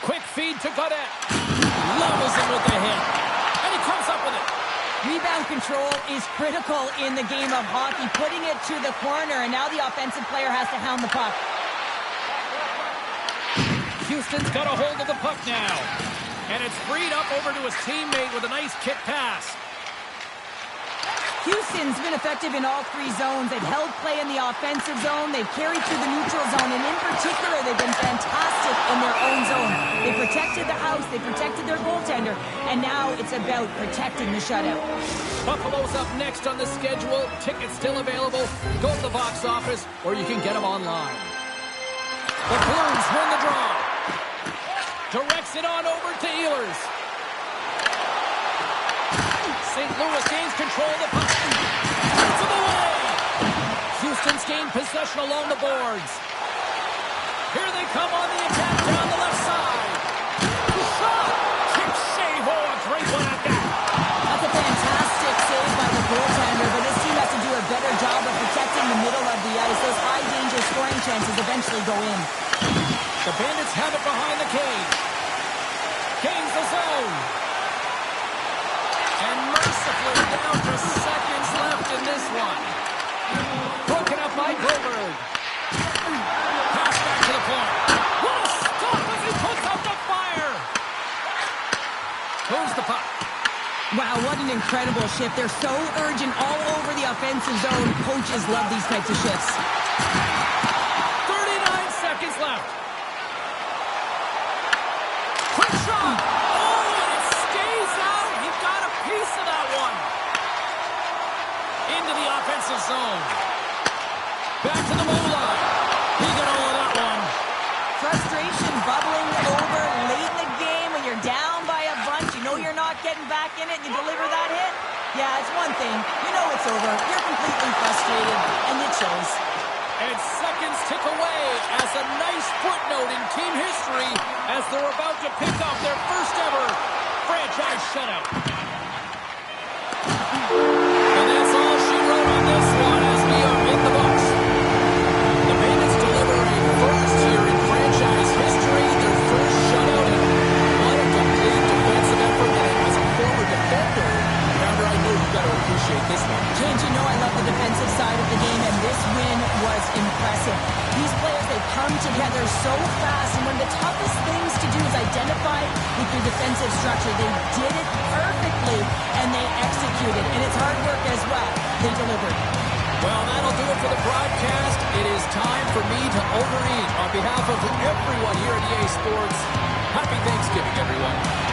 Quick feed to Godet. Levels him with the hit. And he comes up with it. Rebound control is critical in the game of hockey. Putting it to the corner, and now the offensive player has to hound the puck. Houston's got a hold of the puck now. And it's freed up over to his teammate with a nice kick pass. Houston's been effective in all three zones. They've held play in the offensive zone. They've carried through the neutral zone. And in particular, they've been fantastic in their own zone. They protected the house. They protected their goaltender. And now it's about protecting the shutout. Buffalo's up next on the schedule. Tickets still available. Go to the box office, or you can get them online. The Blues win the draw. Directs it on over to Ehlers. St. Louis gains control of the puck. Puts him away. Houston's gained possession along the boards. Here they come on the attack down the left side. Shot! Kick save. Oh, a great one at that. That's a fantastic save by the goaltender, but this team has to do a better job of protecting the middle of the ice. Those high-danger scoring chances eventually go in. The Bandits have it behind the cage. Gains the zone. And mercifully down to seconds left in this one. Broken up by Goldberg. Pass back to the point. What a stop as he puts out the fire. Moves the puck. Wow, what an incredible shift. They're so urgent all over the offensive zone. Coaches love these types of shifts. 39 seconds left. Quick shot. Oh, and it stays out. He got a piece of that one. Into the offensive zone. Back to the goal line. He got all of that one. Frustration bubbling over late in the game when you're down by a bunch. You know you're not getting back in it. You deliver that hit. Yeah, it's one thing. You know it's over. You're completely frustrated, and it shows. And seconds tick away as a nice footnote in team history as they're about to pick up their first ever franchise shutout. And that's all she wrote on this one as we are in the books. The Bandits deliver a first here in franchise history, their first shutout, and what a complete defensive effort. And as a former defender, remember, I knew you got to appreciate this one. James, you know I love the defensive side of the game, and this win was impressive. These players, they come together so fast, and one of the toughest things to do is identify with your defensive structure. They did it perfectly, and they executed, and it's hard work as well. They delivered. Well, that'll do it for the broadcast. It is time for me to overeat. On behalf of everyone here at EA Sports, happy Thanksgiving, everyone.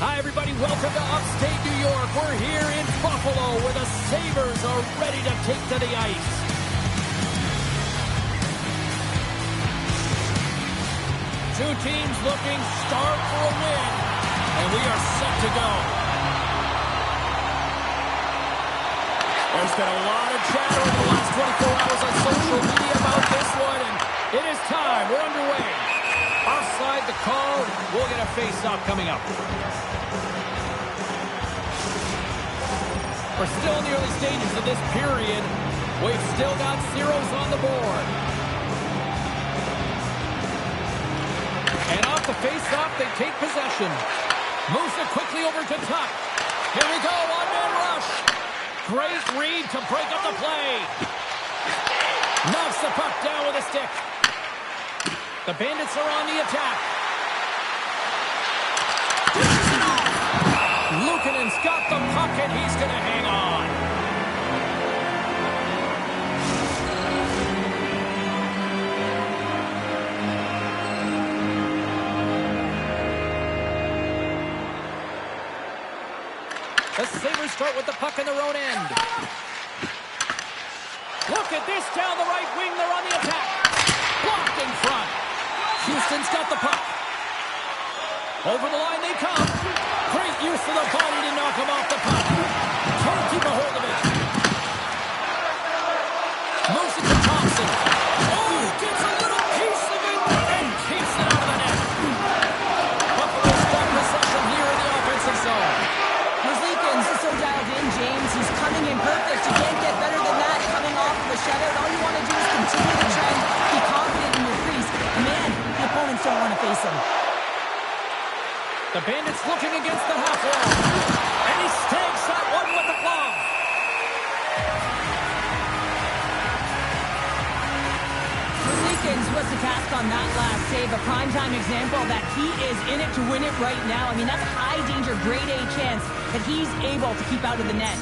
Hi, everybody. Welcome to upstate New York. We're here in Buffalo where the Sabres are ready to take to the ice. Two teams looking starved for a win, and we are set to go. There's been a lot of chatter over the last 24 hours on social media about this one, and it is time. We're underway. Offside the call. We'll get a face-off coming up. We're still in the early stages of this period. We've still got zeros on the board. And off the face-off, they take possession. Moves it quickly over to Tuck. Here we go, one-man rush. Great read to break up the play. Knocks the puck down with a stick. The Bandits are on the attack. Luukkonen's got the puck, and he's going to hang on. The Sabres start with the puck in their own end. Look at this down the right wing. They're on the attack. Blocked in front. Houston's got the puck. Over the line they come. Great use of the body to knock him off the puck. Can't keep a hold of it. Moves it to Thompson. Oh, gets a little piece of it and keeps it out of the net. Buffalo's got possession here in the offensive zone. Merzlikins is so dialed in, James. He's coming in perfect. You can't get better than that. Coming off of a shutout, all you want to do is continue the trend. Be confident in your crease. And man, the opponents don't want to face him. The Bandits looking against the half wall. And he snags that one with the glove. Merzlikins was the task on that last save. A primetime example that he is in it to win it right now. I mean, that's a high danger, grade A chance that he's able to keep out of the net.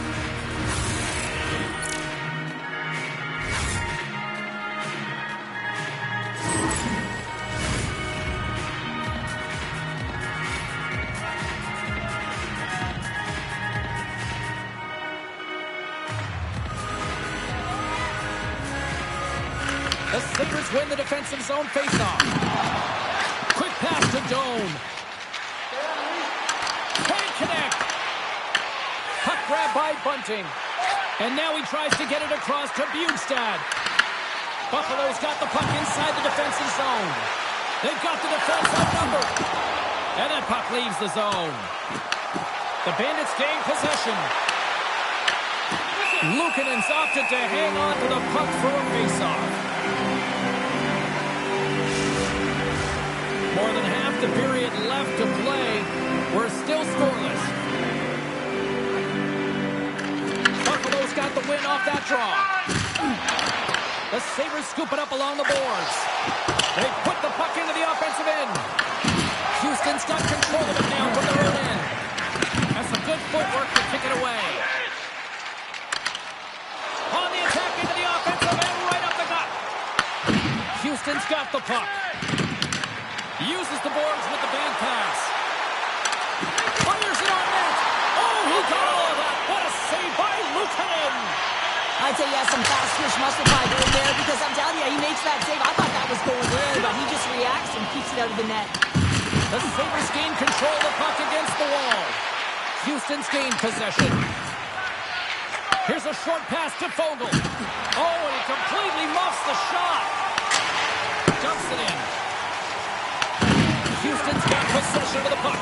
The Sabres win the defensive zone faceoff. Quick pass to Doan. Can't connect. Puck grab by Bunting. And now he tries to get it across to Bjugstad. Buffalo's got the puck inside the defensive zone. They've got the defense outnumbered. And that puck leaves the zone. The Bandits gain possession. Luukkonen's opted to hang on to the puck for a faceoff. More than half the period left to play. We're still scoreless. Buffalo's got the win off that draw. The Sabres scoop it up along the boards. They put the puck into the offensive end. Houston's got control of it now from their own end. That's some good footwork to kick it away. On the attack into the offensive end, right up the gut. Houston's got the puck. Uses the boards with the band pass. Fires it on net. Oh, he got all of that. What a save by Luukkonen. I'd say he has some fast twitch muscle fiber in there because I'm telling you, he makes that save. I thought that was going in, but he just reacts and keeps it out of the net. The Sabres gain control of the puck against the wall. Houston's gained possession. Here's a short pass to Foegele. Oh, and he completely muffs the shot. Dumps it in. Houston's got possession of the puck.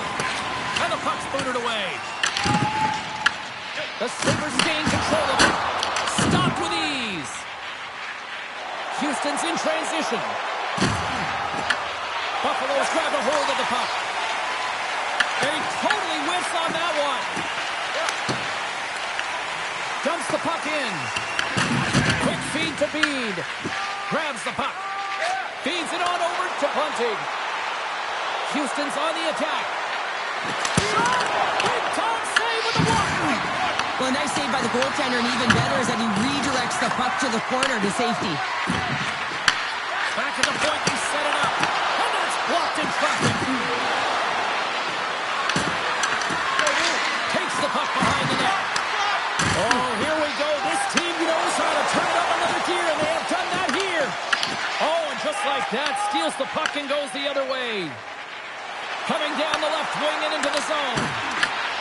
And the puck's booted away. The Sabres gain control of it. Stopped with ease. Houston's in transition. Buffalo's grabbed a hold of the puck. And he totally whiffs on that one. Dumps the puck in. Quick feed to Bede. Grabs the puck. Feeds it on over to Bunting. Houston's on the attack. Shot! Big time save with the block! Well, a nice save by the goaltender, and even better is that he redirects the puck to the corner to safety. Back at the point, he set it up. And that's blocked in traffic. Takes the puck behind the net. Oh, here we go. This team knows how to turn up another gear, and they have done that here. Oh, and just like that, steals the puck and goes the other way. Coming down the left wing and into the zone.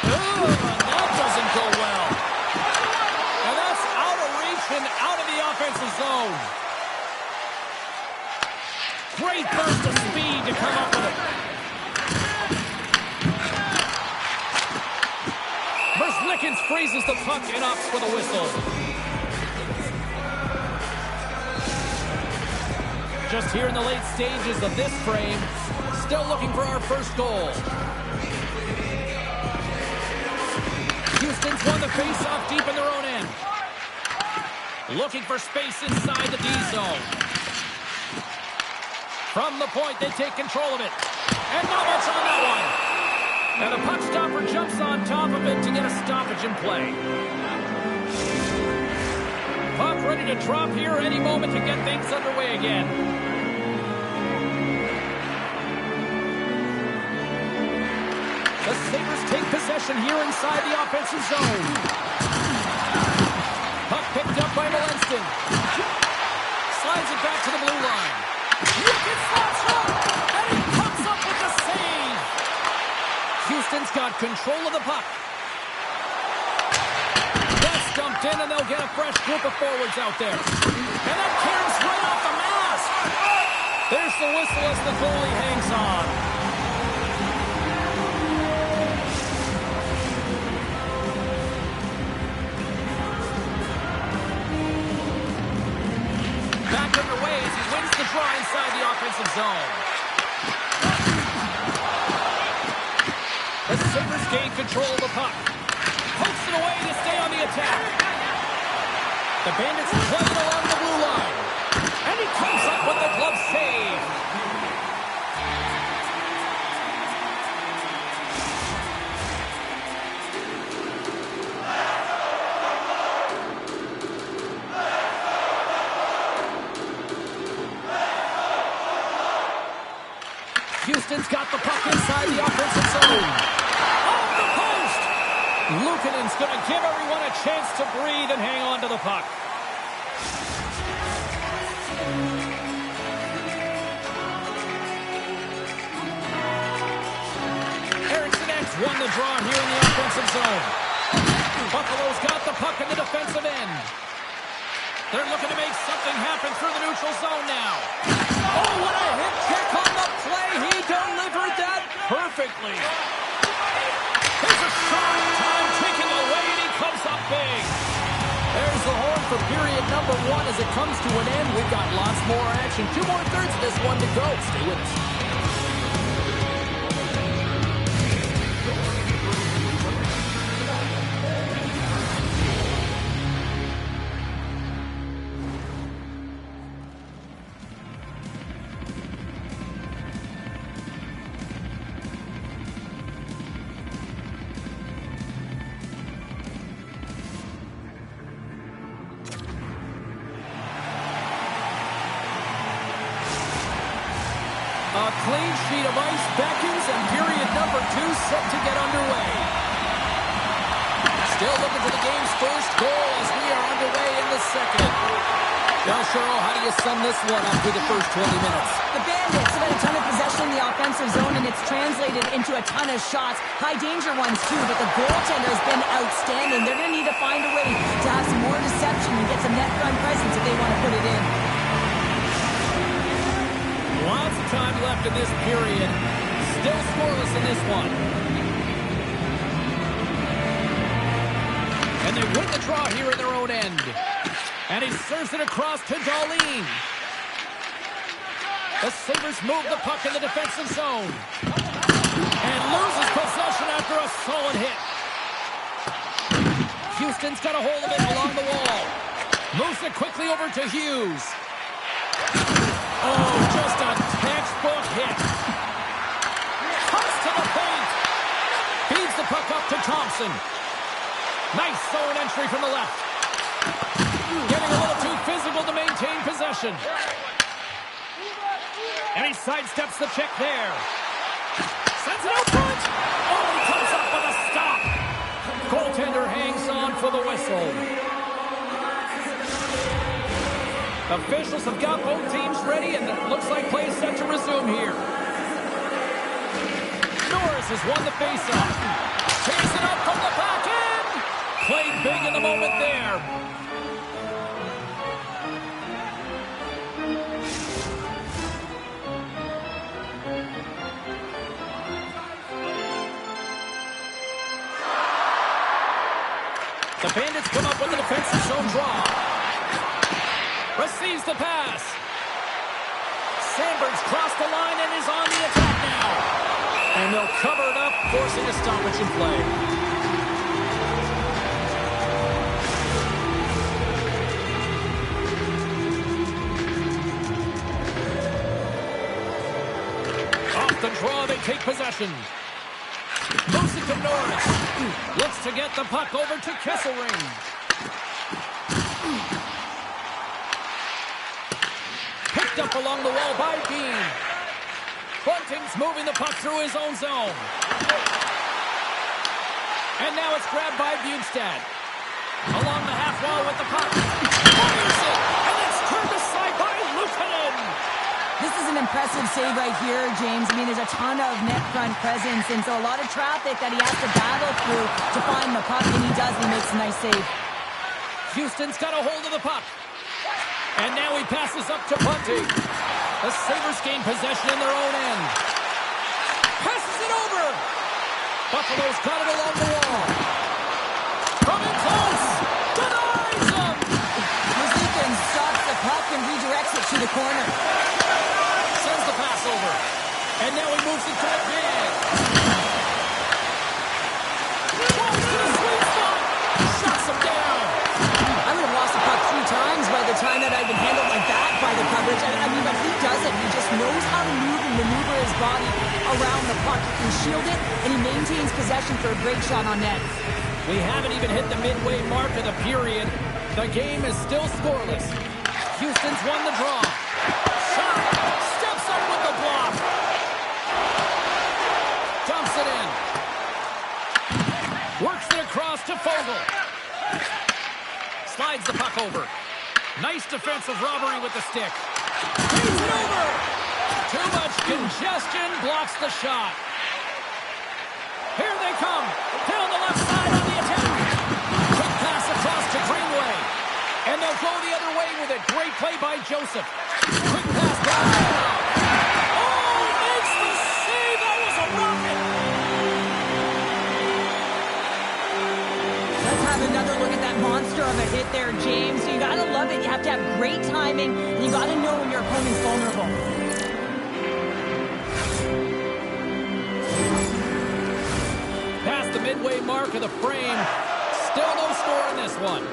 Ooh, and that doesn't go well. And that's zone. Great burst of speed to come up with it. Merzlikins freezes the puck and opts for the whistle. Just here in the late stages of this frame, still looking for our first goal. Houston's won the face-off deep in their own end. Looking for space inside the D zone. From the point, they take control of it. And not much on that one. And the puck stopper jumps on top of it to get a stoppage in play. Puck ready to drop here any moment to get things underway again. The Sabres take possession here inside the offensive zone. Puck picked up by Malenston. Slides it back to the blue line. Lukin slots up, and he comes up with the save. Houston's got control of the puck. That's dumped in, and they'll get a fresh group of forwards out there. And that carries right off the mask. There's the whistle as the goalie hangs on. Inside the offensive zone. The Sabres gain control of the puck. Pokes it away to stay on the attack. The Bandits play it along the blue line. And he comes up with the glove save. Houston's got the puck inside the offensive zone. Off the post! Lukinen's going to give everyone a chance to breathe and hang on to the puck. Eriksson X won the draw here in the offensive zone. Buffalo's got the puck in the defensive end. They're looking to make something happen through the neutral zone now. Oh, what a hit kick on the play. He delivered that perfectly. There's a shot. Time ticking away, and he comes up big. There's the horn for period number 1 as it comes to an end. We've got lots more action. 2 more thirds of this one to go. Stay with us. A clean sheet of ice beckons, and period number 2 set to get underway. Still looking for the game's first goal as we are underway in the second. Now, Cheryl, how do you sum this one up through the first 20 minutes? The Bandits have had a ton of possession in the offensive zone, and it's translated into a ton of shots. High-danger ones, too, but the goaltender has been outstanding. They're going to need to find a way to have some more deception and get some net front presence if they want to put it in. Lots of time left in this period. Still scoreless in this one. And they win the draw here in their own end. And he serves it across to Dahlin. The Sabres move the puck in the defensive zone. And loses possession after a solid hit. Houston's got a hold of it along the wall. Moves it quickly over to Hughes. Oh, just a textbook hit. Comes to the paint. Feeds the puck up to Thompson. Nice zone entry from the left. Getting a little too physical to maintain possession. And he sidesteps the check there. Sends it out front. Oh, he comes up with a stop. Goaltender hangs on for the whistle. Officials have got both teams ready, and it looks like play is set to resume here. Norris has won the faceoff. Takes it up from the back end. Played big in the moment there. The Bandits come up with a defensive zone draw. Receives the pass. Sandberg's crossed the line and is on the attack now. And they'll cover it up, forcing a stoppage in play. Off the draw, they take possession. Moves it to Norris. Looks to get the puck over to Kesselring. Picked up along the wall by Bean. Bunting's moving the puck through his own zone. And now it's grabbed by Bjugstad. Along the half wall with the puck. Fires it, and it's turned aside by Luukkonen. This is an impressive save right here, James. I mean, there's a ton of net front presence, and so a lot of traffic that he has to battle through to find the puck, and he does. He makes a nice save. Houston's got a hold of the puck. And now he passes up to Bunting. The Sabres gain possession in their own end. Passes it over. Buffalo's got it along the wall. Coming close. Denies him. Muzikin stops the puck and redirects it to the corner. Sends the pass over. And now he moves it to a man. Walks to the sweet spot. Shuts him down. I would have lost the puck 3 times by the time that I'd been handled like that by the coverage. I mean, but he doesn't. He just knows how to move and maneuver his body around the puck. He can shield it, and he maintains possession for a great shot on net. We haven't even hit the midway mark of the period. The game is still scoreless. Houston's won the draw. Shot. Steps up with the block. Dumps it in. Works it across to Fogle. Slides the puck over. Nice defensive robbery with the stick. Takes it over. Too much congestion blocks the shot. Here they come. Down the left side on the attack. Quick pass across to Greenway. And they'll go the other way with it. Great play by Joseph. Quick pass back. Oh, makes the save. That was a rocket. Let's have another look at that monster of a hit there, James. So you got to love it. You have to have great timing, and you got to know when your opponent's vulnerable. Past the midway mark of the frame. Still no score in this one.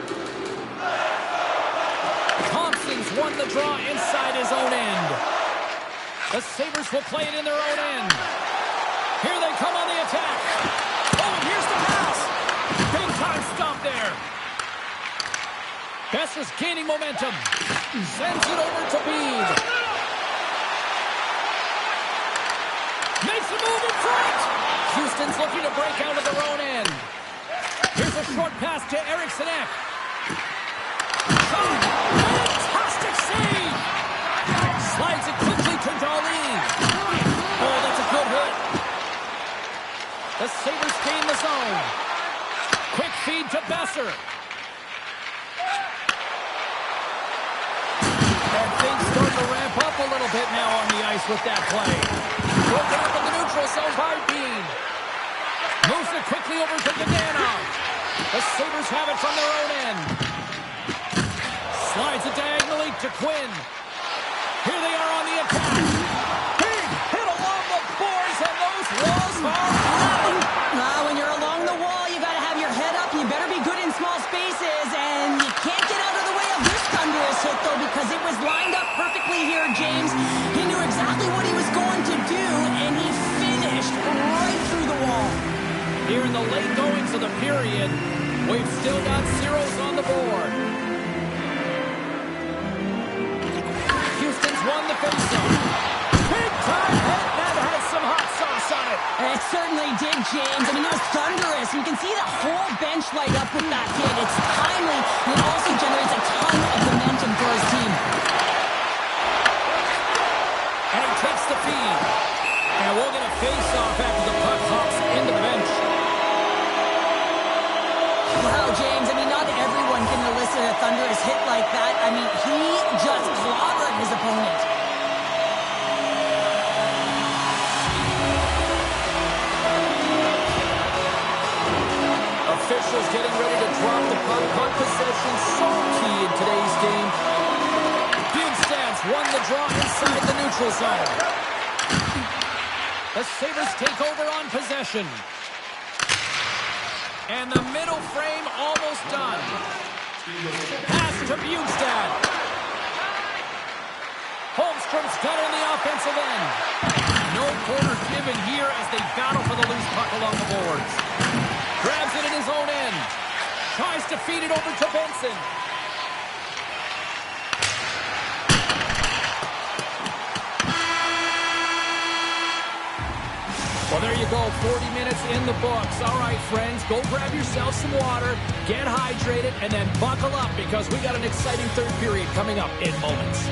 Thompson's won the draw inside his own end. The Sabres will play it in their own end. Here they come on the attack. Oh, and here's the pass. Big time stop there. Besser's gaining momentum. Sends it over to Bede. Makes a move in front. Houston's looking to break out of their own end. Here's a short pass to Eriksson Ek. Fantastic save. Slides it quickly to Darlene. Oh, that's a good hit. The Sabres gain the zone. Quick feed to Besser. And things start to ramp up a little bit now on the ice with that play. Broken up in the neutral zone by Bean. Moves it quickly over to Dadonov. The Sabres have it from their own end. Slides it diagonally to Quinn. Here they are on the attack. Big hit along the boards, and those walls are nothing. When you're along the wall, you got to have your head up. You better be good in small spaces, and you can't get out of the way of this thunderous hit, though, because it was lined up perfectly here, James. He knew exactly what he was going to do, and he finished right through the wall. Here in the late goings of the period, we've still got zeros on the board. Houston's won the faceoff. Big time hit that has some hot sauce on it. It certainly did, James. I mean, it was thunderous. You can see the whole bench light up with that hit. It's timely, and it also generates a ton of momentum for his team. And he takes the feed. And we'll get a face-off after the puck hops into the bench. Wow, James, I mean, not everyone can elicit a thunderous hit like that. I mean, he just clobbered his opponent. Officials getting ready to drop the draw inside the neutral zone. The Sabres take over on possession. And the middle frame almost done. Pass to Bjugstad. Holmstrom's got on the offensive end. No quarter given here as they battle for the loose puck along the boards. Grabs it in his own end. Tries to feed it over to Benson. Well, there you go, 40 minutes in the books. All right, friends, go grab yourself some water, get hydrated, and then buckle up because we got an exciting third period coming up in moments.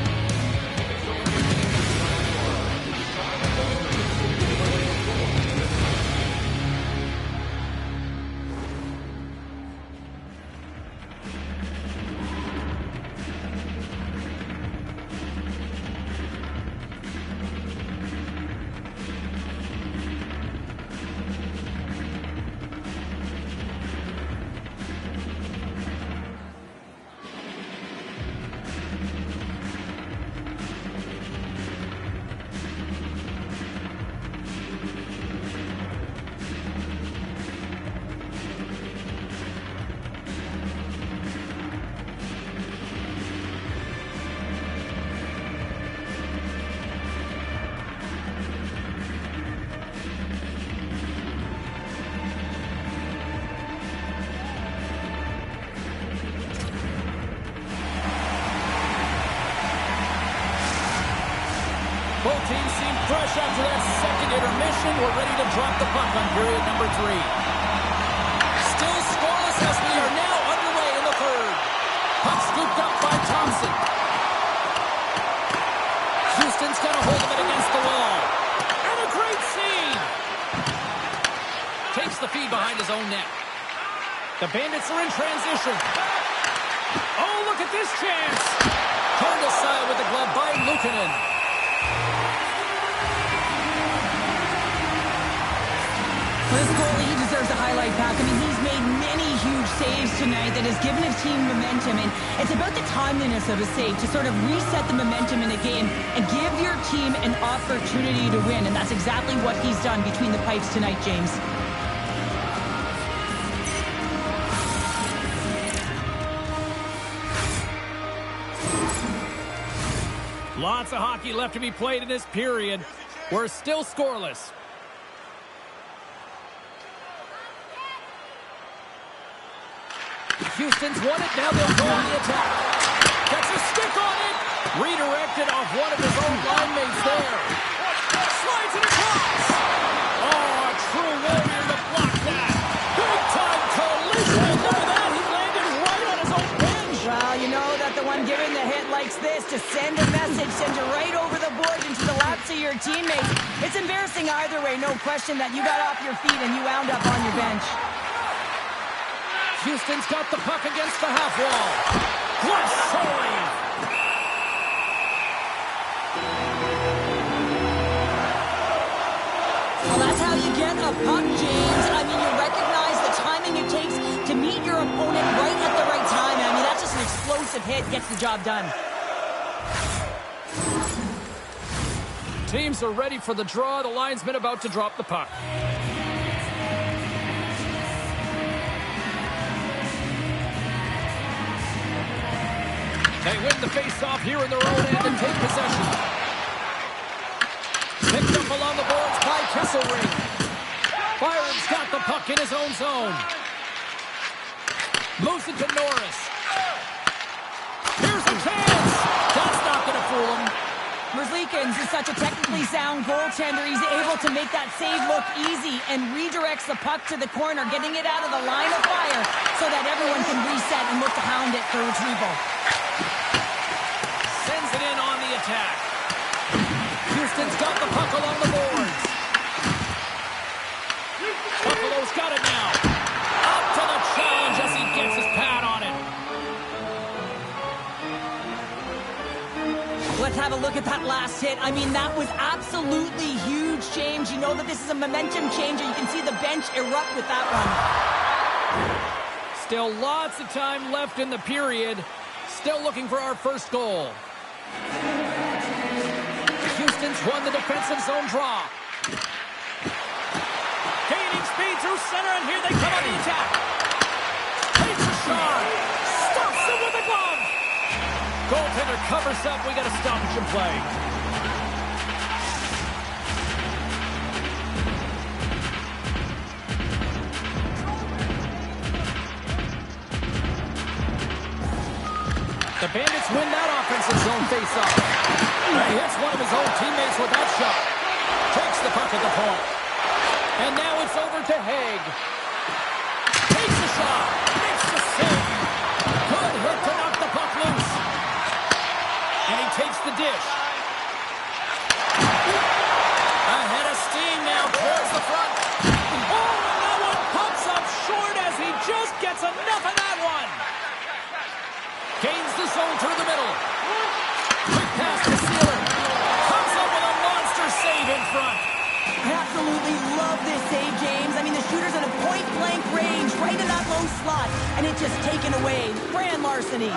Both teams seem fresh after that second intermission. We're ready to drop the puck on period number 3. Still scoreless as we are now underway in the third. Puck scooped up by Thompson. Houston's got a hold of it against the wall. And a great save. Takes the feed behind his own net. The Bandits are in transition. Oh, look at this chance. Turned aside with the glove by Luukkonen. This goalie, he deserves a highlight pack. I mean, he's made many huge saves tonight that has given his team momentum. And it's about the timeliness of a save to sort of reset the momentum in a game and give your team an opportunity to win. And that's exactly what he's done between the pipes tonight, James. Lots of hockey left to be played in this period. We're still scoreless. Houston's won it. Now they'll go on the attack. Gets a stick on it. Redirected off one of his own line mates there. Slides it across. Oh, a true warrior to block that. Big time collision. And look at that. He landed right on his own bench. Well, you know that the one giving the hit likes this. To send a message, send you right over the board into the laps of your teammates. It's embarrassing either way. No question that you got off your feet and you wound up on your bench. Houston's got the puck against the half wall. What save! Well, that's how you get a puck, James. I mean, you recognize the timing it takes to meet your opponent right at the right time. I mean, that's just an explosive hit. Gets the job done. Teams are ready for the draw. The linesman about to drop the puck. They win the face-off here in their own end and take possession. Picked up along the boards by Kesselring. Byron's got the puck in his own zone. Moves it to Norris. Here's a chance. That's not going to fool him. Merzlikins is such a technically sound goaltender. He's able to make that save look easy and redirects the puck to the corner, getting it out of the line of fire so that everyone can reset and look to hound it for retrieval. Sends it in on the attack. Houston's got the puck along the boards. Buffalo's got it now. Up to the challenge as he gets his pad on it. Let's have a look at that last hit. I mean, that was absolutely huge, James. You know that this is a momentum changer. You can see the bench erupt with that one. Still lots of time left in the period. Still looking for our first goal. Houston's won the defensive zone draw. Gaining speed through center, and here they come on the attack. Takes a shot. Stops him with a glove. Goaltender covers up. We got a stoppage in play. The Bandits win that offensive zone faceoff. He hits one of his own teammates with that shot. Takes the puck at the point. And now it's over to Haig. Takes a shot. Makes the save. Good hit to knock the puck loose. And he takes the dish. Ahead of steam now towards the front. Oh, and that one pops up short as he just gets enough of that one. Gains the zone through the middle. Quick pass to Sealer. Comes up with a monster save in front. I absolutely love this save, James. I mean, the shooter's at a point-blank range, right in that low slot, and it's just taken away. Brand larceny.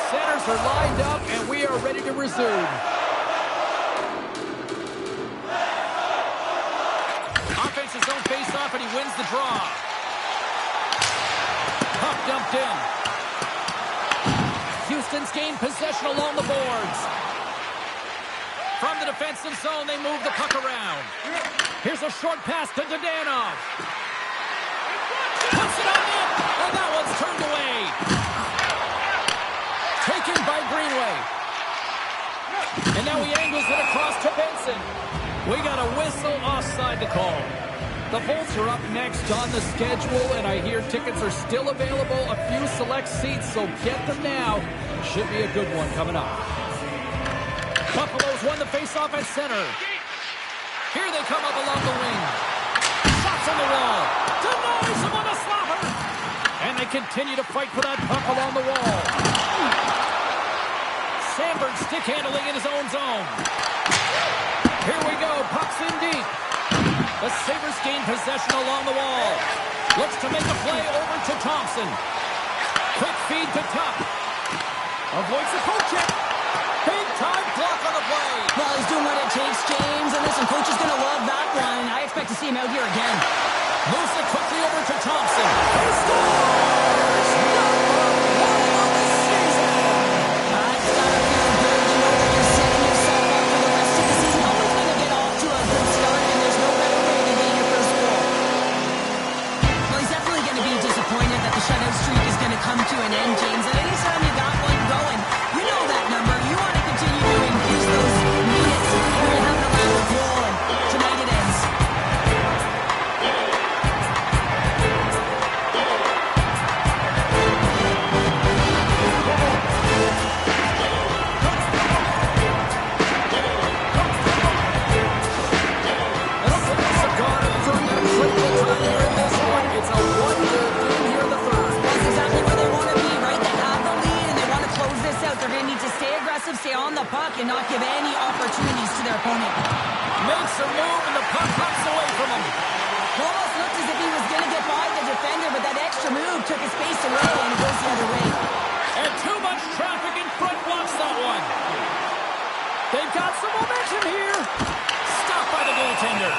Centers are lined up, and we are ready to resume. Offensive zone face-off, and he wins the draw. Puck dumped in. Houston's gained possession along the boards. From the defensive zone, they move the puck around. Here's a short pass to Dadonov. Puts it on in, and that one's turned away. Taken by Greenway. And now he angles it across to Benson. We got a whistle offside to call. The Bolts are up next on the schedule, and I hear tickets are still available, a few select seats, so get them now. Should be a good one coming up. Buffalo's won the faceoff at center. Here they come up along the wing. Shots on the wall. Denies him on a slapper. And they continue to fight for that puck along the wall. Sandberg stick handling in his own zone. Here we go. Puck's in deep. The Sabres gain possession along the wall. Looks to make a play over to Thompson. Quick feed to Tuck. Avoids the poke check. Big time block on the play. Well, he's doing what it takes, James. And listen, coach is going to love that one. I expect to see him out here again. Moves it quickly over to Thompson. He scores! Number 1 of the season! That's gotta feel good to know that you're setting yourself up for the rest of the season. Always going to get off to a good start, and there's no better way than getting your first goal. Well, he's definitely going to be disappointed that the shutout streak is going to come to an end, James. And anytime you got one going, you know that number. You want to continue to increase those minutes. You're going to have an allowed goal, and tonight it ends. It's a one-goal game here in the third. That's exactly where they want to be, right? They have the lead, and they want to close this out. They're going to need to stay aggressive, stay on the puck, and not give any opportunities to their opponent. Makes a move, and the puck hops away from him. It almost looked as if he was going to get by the defender, but that extra move took his space away, and it goes the other way. And too much traffic in front blocks that one. They've got some momentum here. Stopped by the goaltender.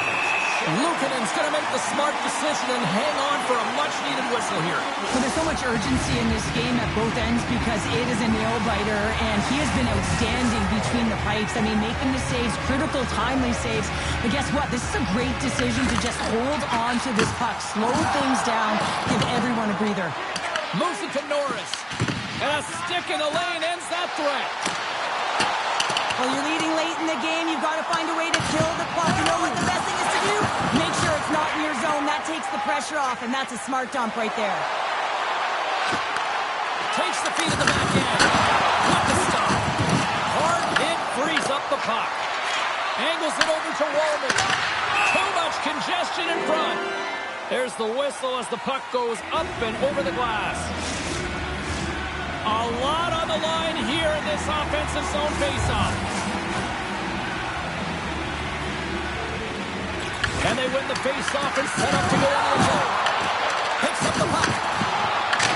Luukkonen's going to make the smart decision and hang on for a much-needed whistle here. Well, there's so much urgency in this game at both ends because it is a nail-biter, and he has been outstanding between the pipes. I mean, making the saves, critical, timely saves. But guess what? This is a great decision to just hold on to this puck, slow things down, give everyone a breather. Moves it to Norris. And a stick in the lane ends that threat. Well, you're leading late in the game. You've got to find a way to kill the puck. You know what the best thing is to do? Make sure it's not in your zone. That takes the pressure off, and that's a smart dump right there. Takes the feed of the backhand. What the stop. Hard hit frees up the puck. Angles it over to Wallman. Too much congestion in front. There's the whistle as the puck goes up and over the glass. A lot on the line here in this offensive zone faceoff. And they win the faceoff and set up to go on the zone. Picks up the puck.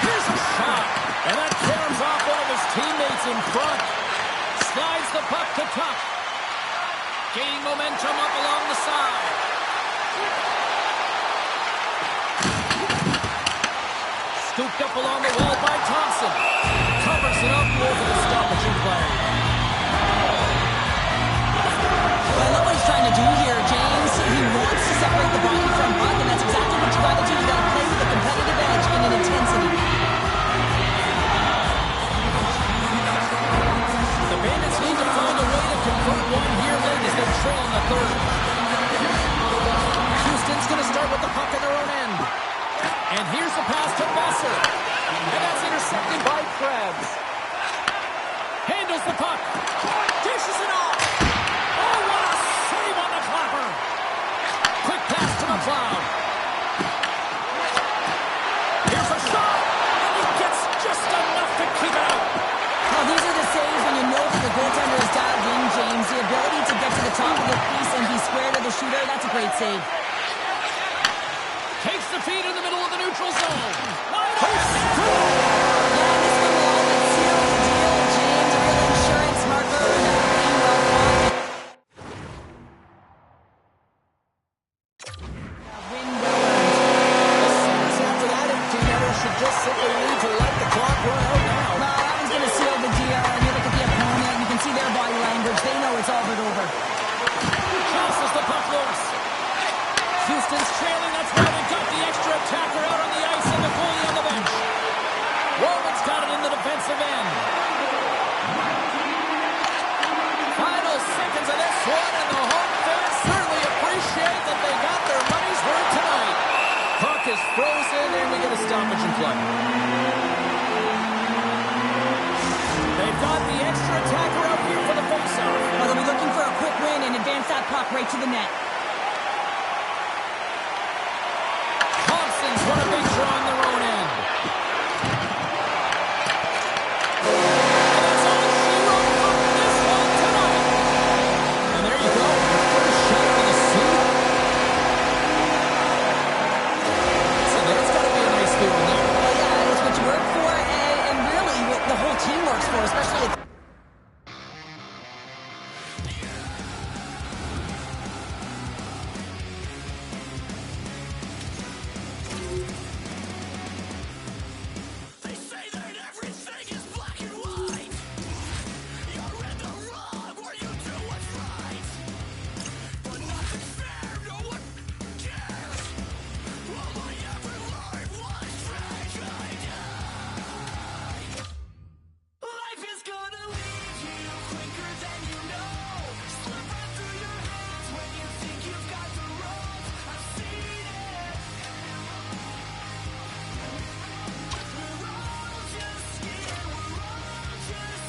Here's a shot. And that caroms off one of his teammates in front. Slides the puck to Tuck. momentum up along the side. Scooped up along the wall by Thompson. Covers it up over the stoppage in play. Well, I love what he's trying to do here, James. He wants to separate the body from puck, and that's exactly what you got to do. You got to play with a competitive edge and an intensity. The Bandits need to find a way to convert one here late as they trail in the third. Houston's going to start with the puck in their own end. And here's the pass to Besser. And that's intercepted by Krebs. Handles the puck. Dishes it off. Oh, what a save on the clapper. Quick pass to McLeod. Here's a shot. And he gets just enough to keep it out. Well, these are the saves when you know that the goaltender is dialed in, James. The ability to get to the top of the piece and be square to the shooter, that's a great save. Takes the feed in the middle of the neutral zone. Wide Yeah, this one will all but seal the deal, James. A real insurance marker. Another game well fought. Win well earned. The Sabres after that empty netter should just simply need to let the clock run out now. Well, that one's going to seal the deal. And you look at the opponent, you can see their body language. They know it's all but over. Tosses the puck loose. Houston's trailing. That's why they've got the extra attacker out on the ice and the goalie on the bench. Roman's got it in the defensive end. Final seconds of this one, and the home fans certainly appreciate that they got their money's worth tonight. Puck is frozen, and we get a stoppage in play. They've got the extra attacker out here for the faceoff. Well, they'll be looking for a quick win and advance that puck right to the net. Thompson's won a big draw on their own end. And that's all she wrote for this one tonight. And there you go. First shot on the seat. So there's got to be a nice feeling there. Well, yeah, it's what you work for, and really what the whole team works for, especially at They say that everything is black and white. You're in the wrong or you do what's right. But nothing's fair, no one cares. All I ever learned was tragedy. Life is gonna lead you quicker than you know. Slip right through your hands when you think you've got the rope. I've seen it. We're all just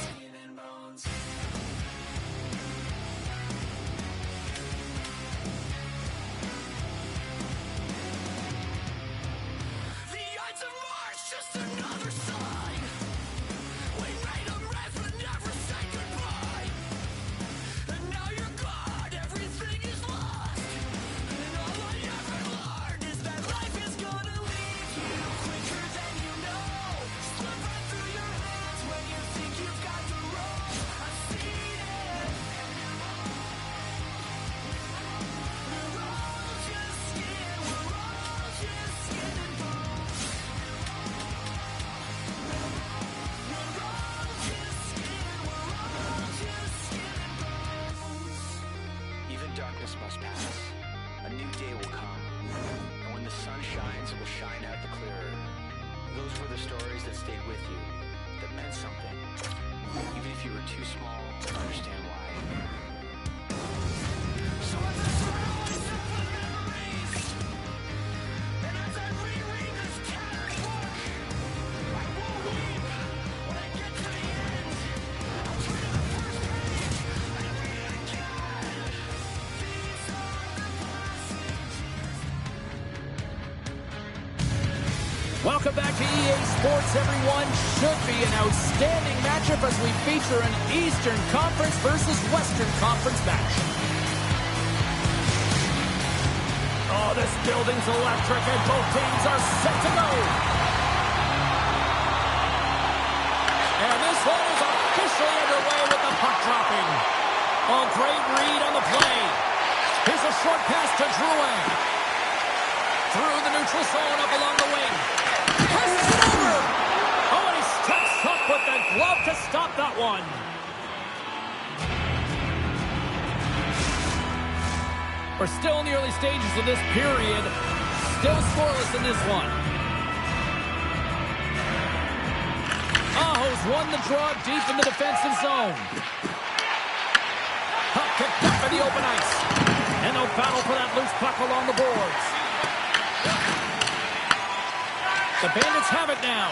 skin and bones. The Ides of March, just another sign. We made them rest but never say goodbye. And now you're gone, everything is lost. And all I ever learned is that life is gonna leave you quicker than you know. Slip right through your hands when you think you've got the rope. I've seen it. We're all just skin and bones. Even darkness must pass. A new day will come. And when the sun shines, it will shine out the clearer. Those were the stories that stayed with you, that meant something. Even if you were too small to understand why. So as I throw myself with memories, and as I reread this tattered book, I won't weep when I get to the end. I'll turn to the first page and read it again. These are the passages. Welcome back to EA Sports, everyone. Should be an outstanding matchup as we feature an Eastern Conference versus Western Conference match. Oh, this building's electric and both teams are set to go. And this one is officially underway with the puck dropping. Oh, great read on the play. Here's a short pass to Drouin. Through the neutral zone, up along the wing. Passes it over. Oh, and he steps up with the glove to stop that one. We're still in the early stages of this period. Still scoreless in this one. Aho's won the draw deep in the defensive zone. Puck kicked up in the open ice. And they'll battle for that loose puck along the boards. The Bandits have it now.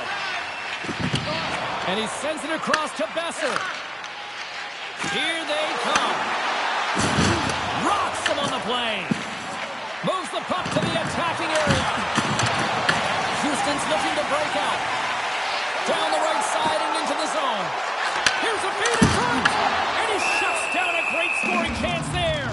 And he sends it across to Besser. Here they come. Rocks him on the play. Moves the puck to the attacking area. Houston's looking to break out. Down the right side and into the zone. Here's a feed in front. And he shuts down a great scoring chance there.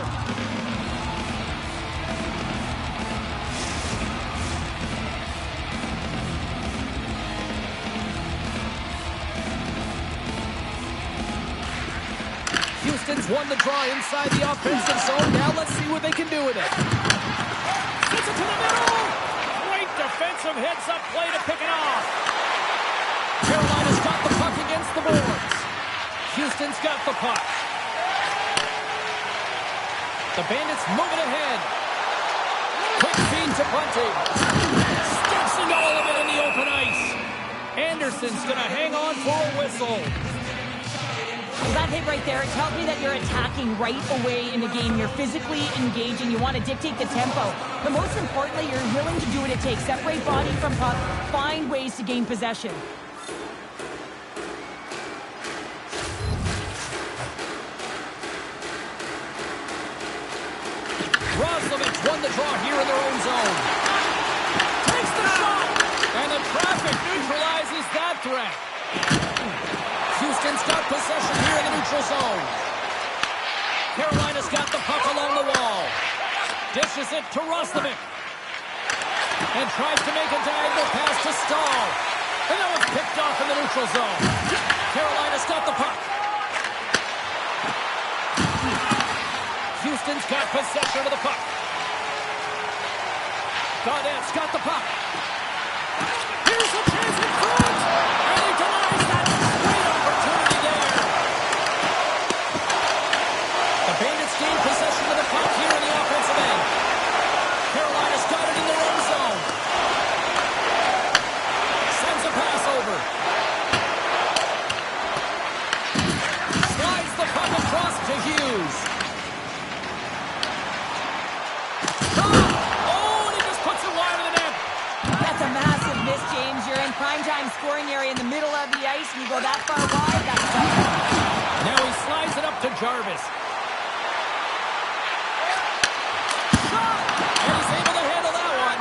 Houston's won the draw inside the offensive zone. Now let's see what they can do with it. Gets it to the middle. Great defensive heads-up play to pick it off. Carolina's got the puck against the boards. Houston's got the puck. The Bandits moving ahead. Quick feed to Bunting. Stitching all of it in the open ice. Anderson's going to hang on for a whistle. Well, that hit right there, it tells me that you're attacking right away in the game. You're physically engaging. You want to dictate the tempo. But most importantly, you're willing to do what it takes. Separate body from puck. Find ways to gain possession. Roslovich won the draw here in their own zone. Takes the shot. And the traffic neutralizes that threat. Houston's got possession here in the neutral zone. Carolina's got the puck along the wall. Dishes it to Roslovic. And tries to make a diagonal pass to Stahl. And that was picked off in the neutral zone. Carolina's got the puck. Houston's got possession of the puck. Gaudette's got the puck. Here's a chance in front. And he denies that. Opportunity there. The Bandits gain possession of the puck here in the offensive end. Carolina's got it in their own zone. Sends a pass over. Slides the puck across to Hughes. Oh, and he just puts it wide of the net. That's a massive miss, James. You're in primetime scoring area in the middle of the ice, and you go that far wide, that's tough. Now he slides it up to Jarvis. Shot! And he's able to handle that one.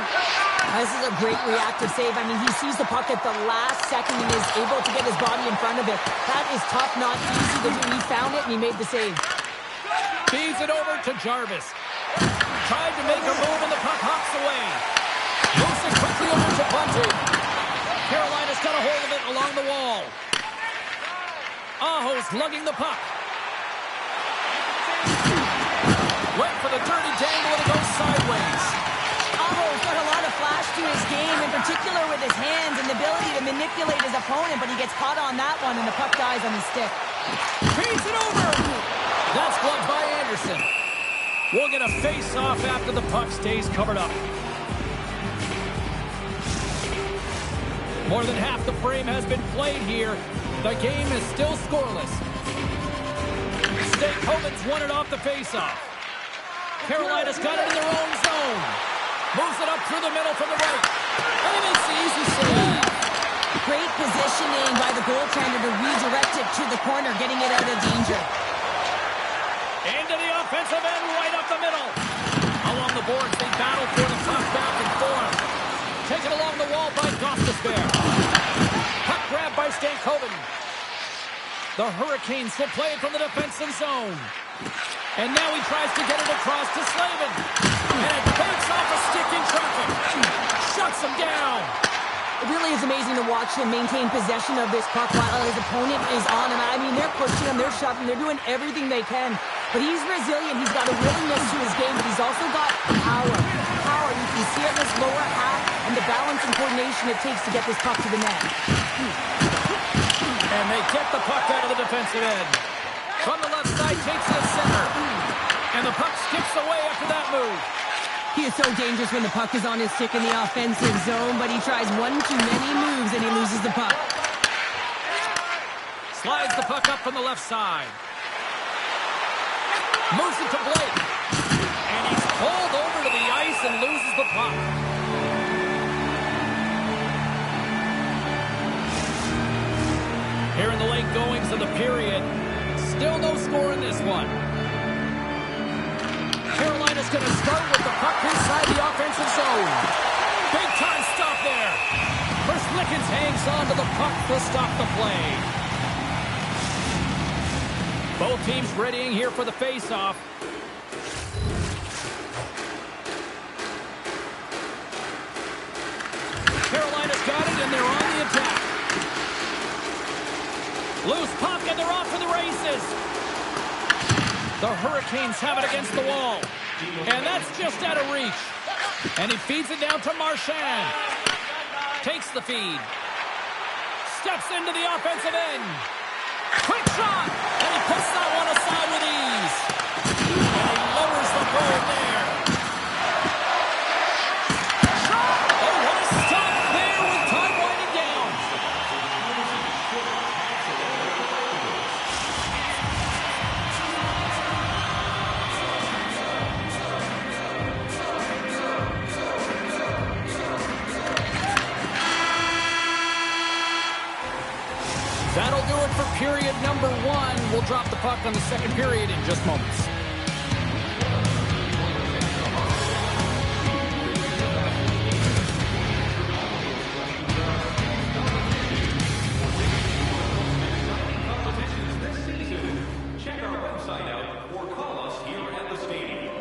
This is a great reactive save. I mean, he sees the puck at the last second and is able to get his body in front of it. That is tough, not easy to do. He found it, and he made the save. Feeds it over to Jarvis. Tried to make a move, and the puck hops away. Moves it quickly over to Bunting. Carolina's got a hold of it along the wall. Aho's lugging the puck. Went for the dirty dangle, and it goes sideways. Aho's got a lot of flash to his game, in particular with his hands and the ability to manipulate his opponent, but he gets caught on that one, and the puck dies on his stick. Feeds it over. That's blocked by Anderson. We'll get a face-off after the puck stays covered up. More than half the frame has been played here. The game is still scoreless. Stankoven's won it off the face-off. Carolina's got it in their own zone. Moves it up through the middle from the right. And he makes the easy save. Great positioning by the goaltender to redirect it to the corner, getting it out of danger. Into the offensive end, right up the middle. Along the boards, they battle for the puck back and forth. Taken along the wall by Gostisbehere. Puck grab by Stankoven. The Hurricanes will play it from the defensive zone. And now he tries to get it across to Slavin. And it breaks off a stick in traffic. Shuts him down. It really is amazing to watch him maintain possession of this puck while his opponent is on him. I mean, they're pushing him, they're shoving, they're doing everything they can. But he's resilient. He's got a willingness to his game, but he's also got power. Power. You can see it in this lower half and the balance and coordination it takes to get this puck to the net. And they get the puck out of the defensive end. From the left side, takes it to center. And the puck skips away after that move. He is so dangerous when the puck is on his stick in the offensive zone, but he tries one too many moves and he loses the puck. Slides the puck up from the left side. Moves it to Blake. And he's pulled over to the ice and loses the puck. Here in the late goings of the period, still no score in this one. Carolina's going to start with the puck inside the offensive zone. Big time stop there. First Lickens hangs on to the puck to stop the play. Both teams readying here for the face-off. Carolina's got it, and they're on the attack. Loose puck, and they're off for the races. The Hurricanes have it against the wall. And that's just out of reach. And he feeds it down to Marchand. Takes the feed. Steps into the offensive end. Quick shot! And he puts that one aside with ease. And he lowers the goal there. Shot! Oh, what a stop there with time winding down. That'll do it for period number one. We'll drop the puck on the second period in just moments. Check our website out or call us here at the stadium.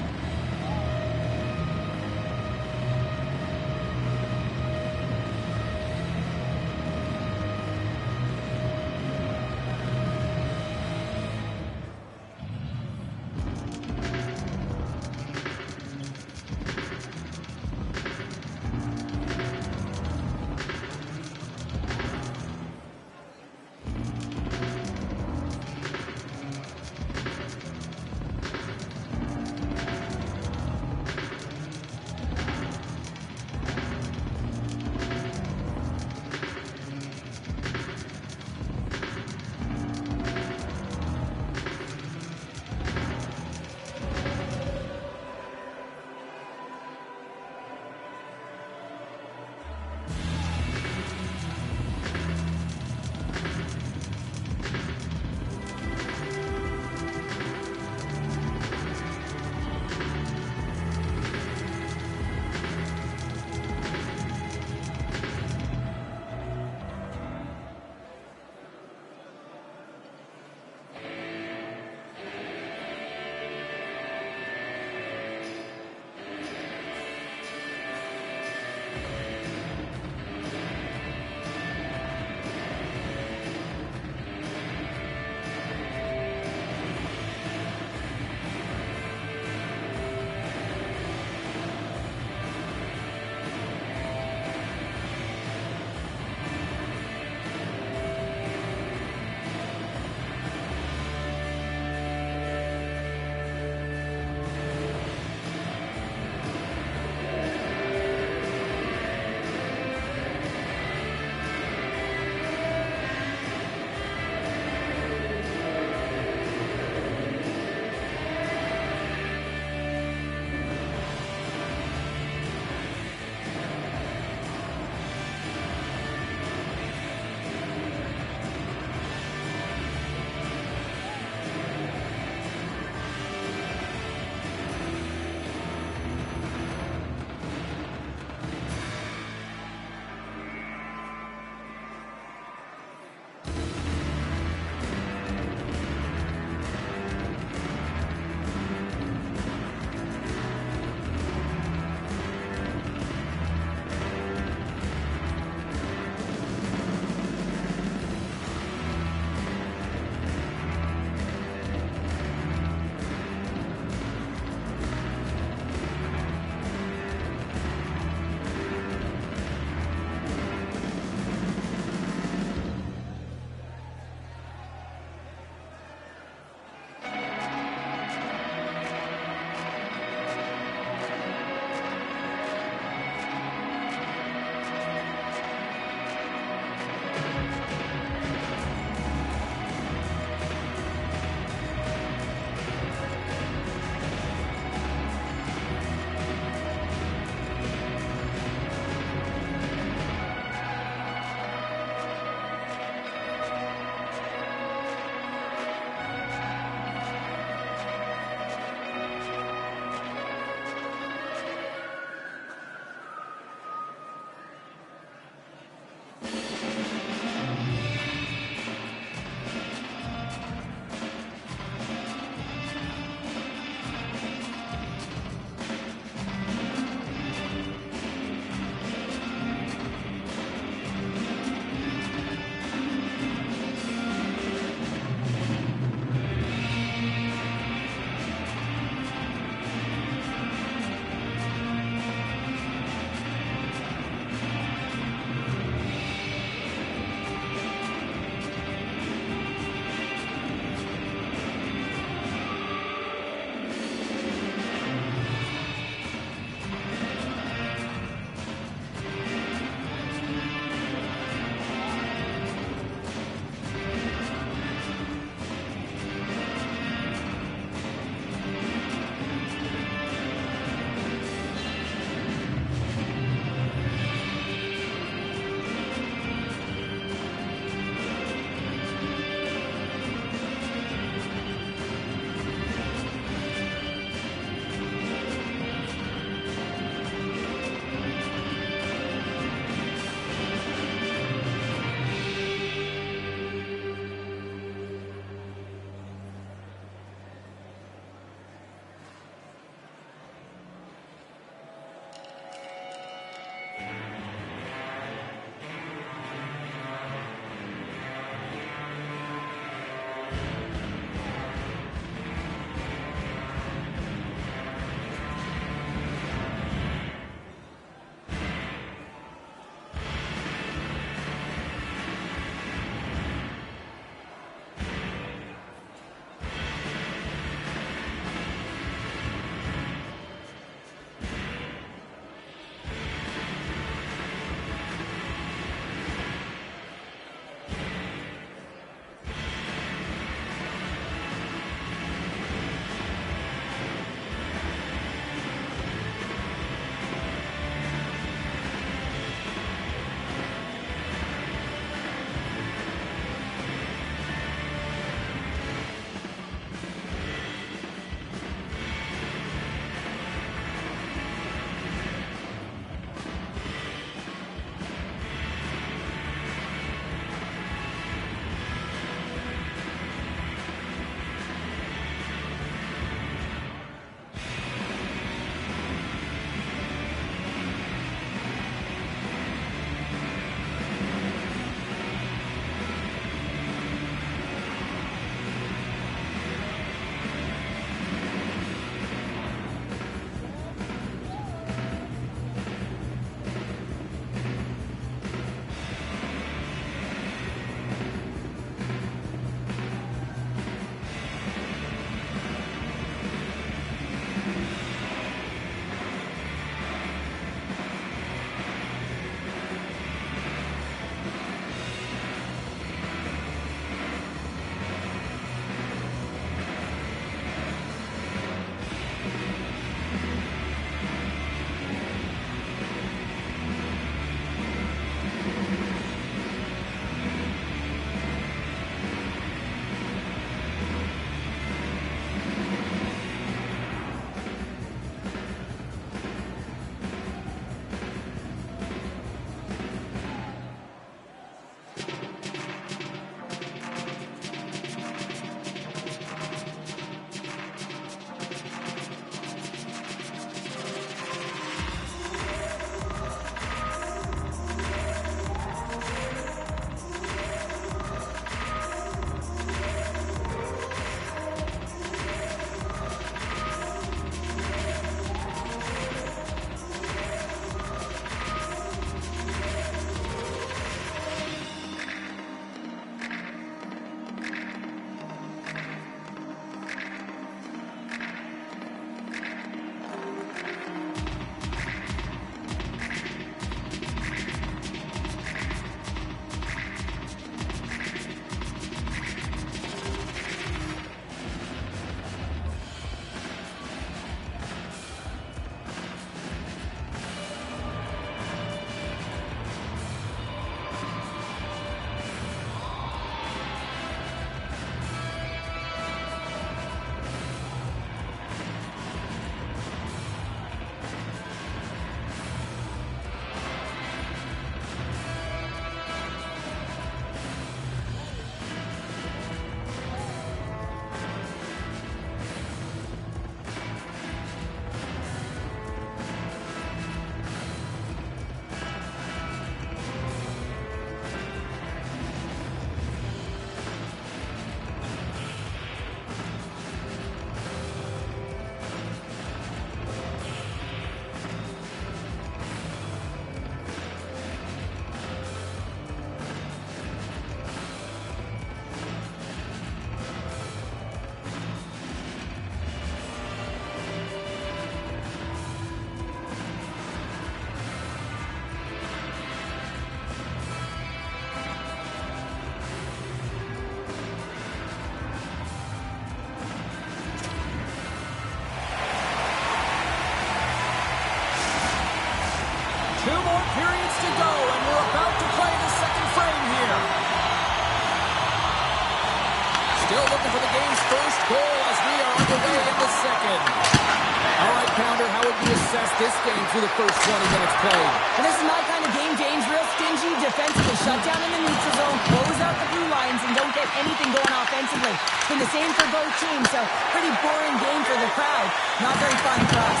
Still looking for the game's first goal as we are underway in the second. All right, Pounder, how would you assess this game through the first 20 minutes played? And this is my kind of game, James. Real stingy, defensively shut down in the neutral zone, close out the blue lines, and don't get anything going offensively. It's been the same for both teams, so pretty boring game for the crowd. Not very fun for us.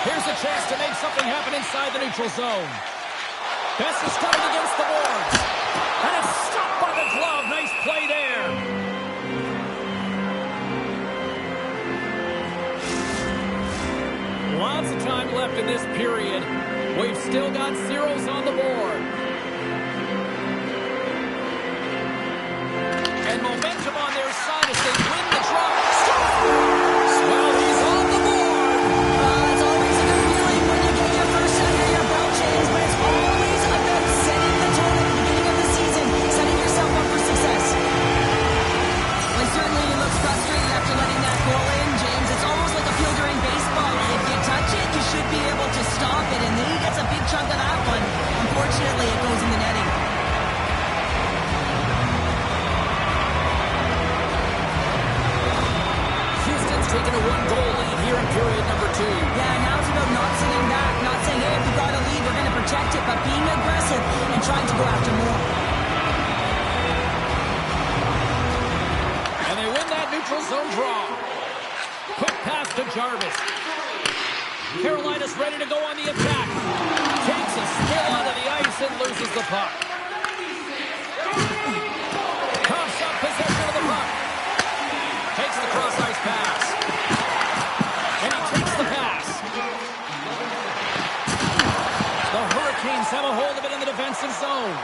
Here's a chance to make something happen inside the neutral zone. Best is coming against the boards. And it's stopped by the glove. Nice play there. Lots of time left in this period. We've still got zeros on the board. And momentum on their side as they win the draw. Well, he's on the board. It's always a good feeling when you get your first under your belt, James, but it's always about setting the tone at the beginning of the season, setting yourself up for success. Well, certainly he looks frustrated after letting that goal in, James. It's almost like a field during baseball. If you touch it, you should be able to stop it, and then he gets a big chunk of that one. Unfortunately, it goes in the netting. Houston's taken a one-goal lead here in period number 2. Yeah, now it's about not sitting back, not saying, hey, if we got a lead, we're going to protect it, but being aggressive and trying to go after more. And they win that neutral zone draw. Quick pass to Jarvis. Carolina's ready to go on the attack. Takes a spill onto the ice and loses the puck. Coughs up possession of the puck. Takes the cross-ice pass. And he takes the pass. The Hurricanes have a hold of it in the defensive zone.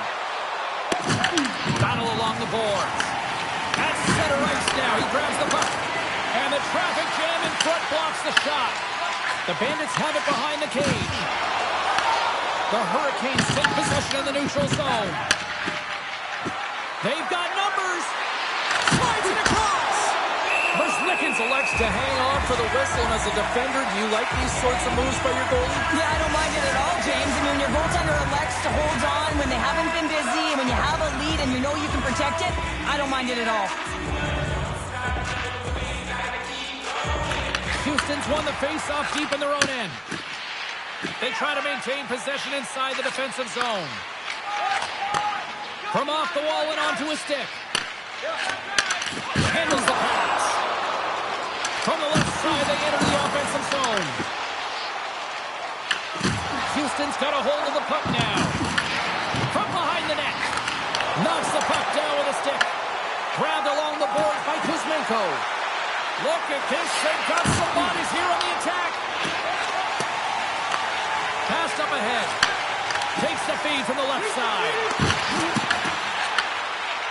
Battle along the boards. At center ice now. He grabs the puck. And the traffic jam in front blocks the shot. The Bandits have it behind the cage. The Hurricanes take possession of the neutral zone. They've got numbers. Slides it across. Merzlikins elects to hang on for the whistle. And as a defender, do you like these sorts of moves by your goalie? Yeah, I don't mind it at all, James. I mean, your goaltender elects to hold on when they haven't been busy, and when you have a lead and you know you can protect it, I don't mind it at all. Houston's won the face-off deep in their own end. They try to maintain possession inside the defensive zone. From off the wall and onto a stick. Handles the pass. From the left side, they enter the offensive zone. Houston's got a hold of the puck now. From behind the net. Knocks the puck down with a stick. Grabbed along the boards by Kuzmenko. Look at this. They've got some bodies here on the attack. Passed up ahead. Takes the feed from the left side.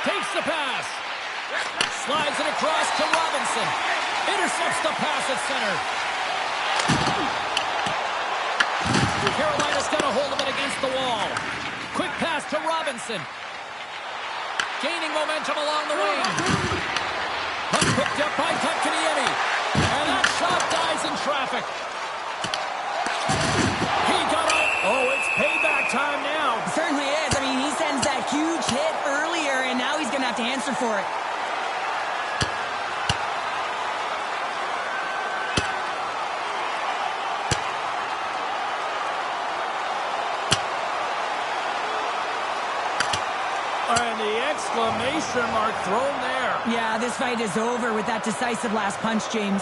Takes the pass. Slides it across to Robinson. Intercepts the pass at center. Carolina's got a hold of it against the wall. Quick pass to Robinson. Gaining momentum along the wing. Puck picked up by Kotkaniemi. And that shot dies in traffic. He got up. Oh, it's payback time now. It certainly is. I mean, he sends that huge hit earlier, and now he's going to have to answer for it. And the exclamation mark thrown there. Yeah, this fight is over with that decisive last punch, James.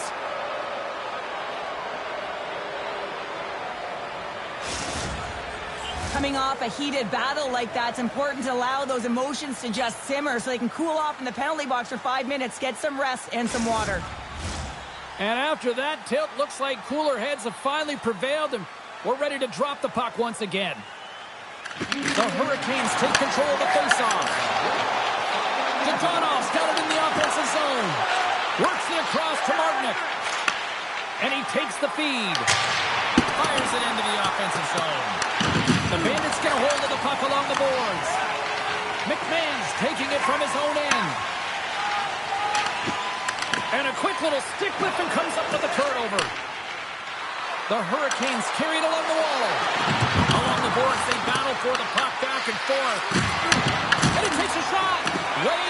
Coming off a heated battle like that, it's important to allow those emotions to just simmer so they can cool off in the penalty box for 5 minutes, get some rest and some water. And after that tilt, looks like cooler heads have finally prevailed, and we're ready to drop the puck once again. The Hurricanes take control of the faceoff. Dodonov's got it in the offensive zone. Works it across to Martinick. And he takes the feed. Fires it into the offensive zone. The Bandits get a hold of the puck along the boards. McMahon's taking it from his own end. And a quick little stick lift and comes up with a turnover. The Hurricanes carry it along the wall. Along the boards, they battle for the puck back and forth. And he takes a shot. Way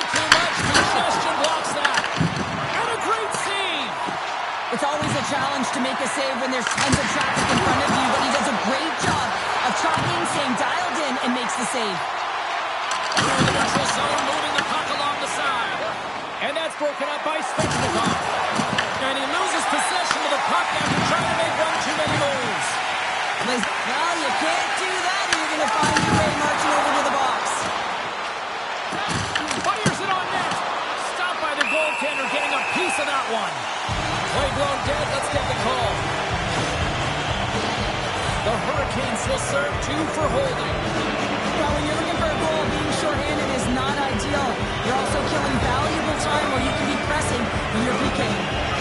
to make a save when there's tons of traffic in front of you, but he does a great job of tracking, staying dialed in, and makes the save. Through the neutral zone, moving the puck along the side. And that's broken up by Svechnikov. And he loses possession of the puck after trying to make one too many moves. Well, you can't do that. You're going to find your way marching over to the box. Fires it on net. Stopped by the goaltender, getting a piece of that one. Play blown dead. Let's get the call. The Hurricanes will serve 2 for holding. Well, when you're looking for a goal, being shorthanded is not ideal. You're also killing valuable time where you can be pressing when you're PKing.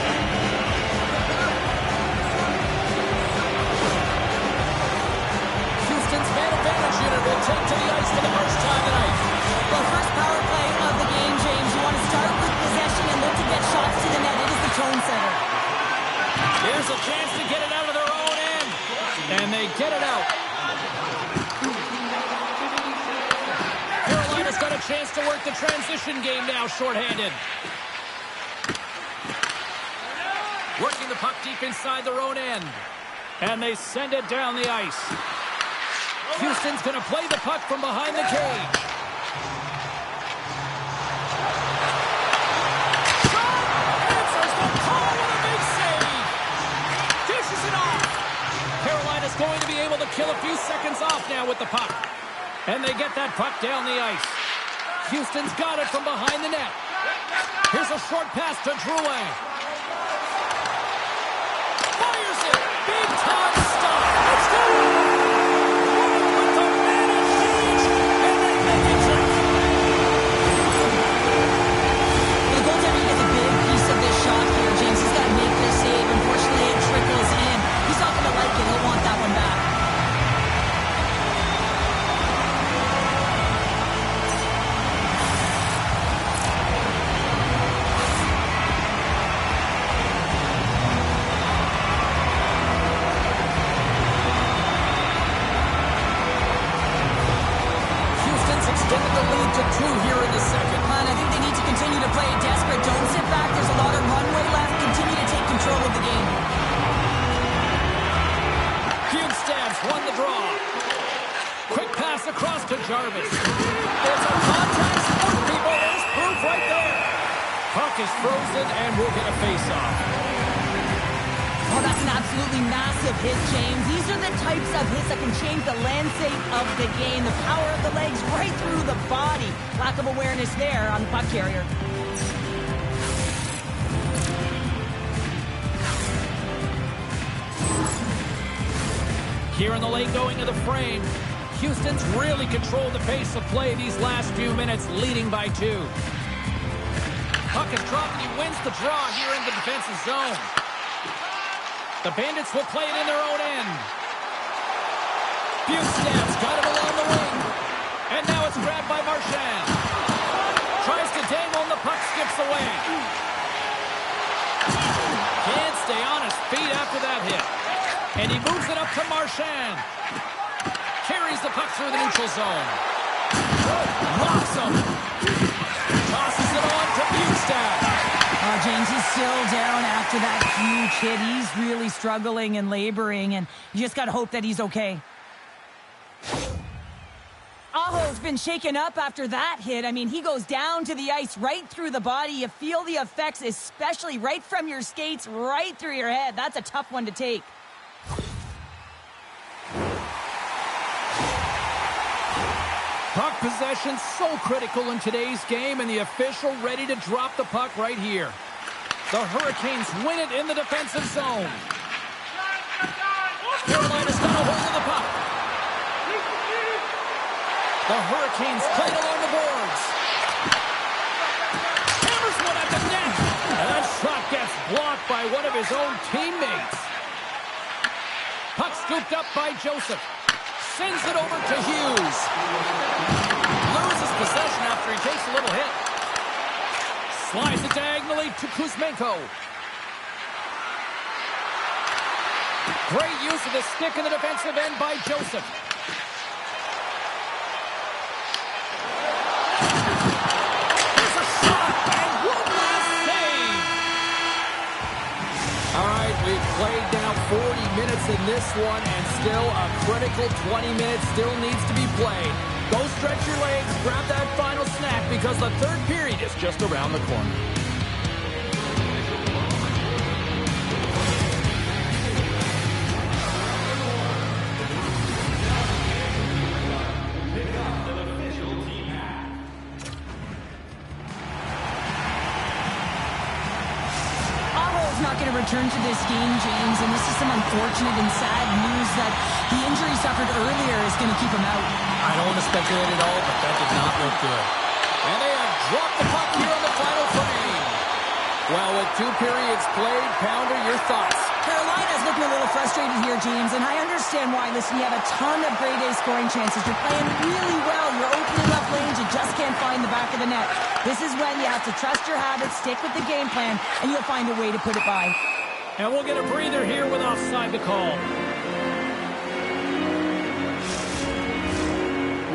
Man advantage unit will take to the ice for the first time tonight. Well, first power play of the game, James. You want to start with possession and look to get shots to the net. It is the tone setter. Here's a chance to get it out of their own end. And they get it out. Carolina's got a chance to work the transition game now, shorthanded. Working the puck deep inside their own end. And they send it down the ice. Houston's going to play the puck from behind the cage. Shot! Answers the call with a big save. Dishes it off. Carolina's going to be able to kill a few seconds off now with the puck. And they get that puck down the ice. Houston's got it from behind the net. Here's a short pass to Drouin. Fires it. Big time stop. Let's go. He'll want that one back. Houston's extended the lead to 2 here in the second. And I think they need to continue to play desperate. Don't sit back. There's a lot of runway left. Continue to take control of the game. Stabs won the draw. Quick pass across to Jarvis. It's a contact sport, people. There's proof right there. Puck is frozen and we'll get a face-off. Oh, that's an absolutely massive hit, James. These are the types of hits that can change the landscape of the game. The power of the legs right through the body. Lack of awareness there on the puck carrier. Here in the lane going to the frame. Houston's really controlled the pace of play these last few minutes, leading by 2. Puck is dropped and he wins the draw here in the defensive zone. The Bandits will play it in their own end. Bukestad's got it along the wing. And now it's grabbed by Marchand. Tries to dangle and the puck skips away. Can't stay on his feet after that hit. And he moves it up to Marchand. Carries the puck through the neutral zone. Locks him. Tosses it on to Bukestad. James, he's still down after that huge hit. He's really struggling and laboring, and you just got to hope that he's okay. Aho's been shaken up after that hit. I mean, he goes down to the ice right through the body. You feel the effects, especially right from your skates, right through your head. That's a tough one to take. Puck possession so critical in today's game, and the official ready to drop the puck right here. The Hurricanes win it in the defensive zone. Carolina's got a hold of the puck. The Hurricanes played along the boards. Hammers one at the net. And that shot gets blocked by one of his own teammates. Puck scooped up by Joseph. Sends it over to Hughes. Loses possession after he takes a little hit. Slides it diagonally to Kuzmenko. Great use of the stick in the defensive end by Joseph. There's a shot, and one last save. All right, we've played points in this one, and still a critical 20 minutes still needs to be played. Go stretch your legs, grab that final snack, because the third period is just around the corner. Not going to return to this game, James, and this is some unfortunate and sad news that the injury suffered earlier is going to keep him out. I don't want to speculate at all, but that did not look good. And they have dropped the puck here on the final frame. Well, with 2 periods played, Pounder, your thoughts? Carolina's looking a little frustrated here, James, and I understand why. Listen, you have a ton of grade A scoring chances. You're playing really well. You're opening up lanes. You just can't find the back of the net. This is when you have to trust your habits, stick with the game plan, and you'll find a way to put it by. And we'll get a breather here with offside the call.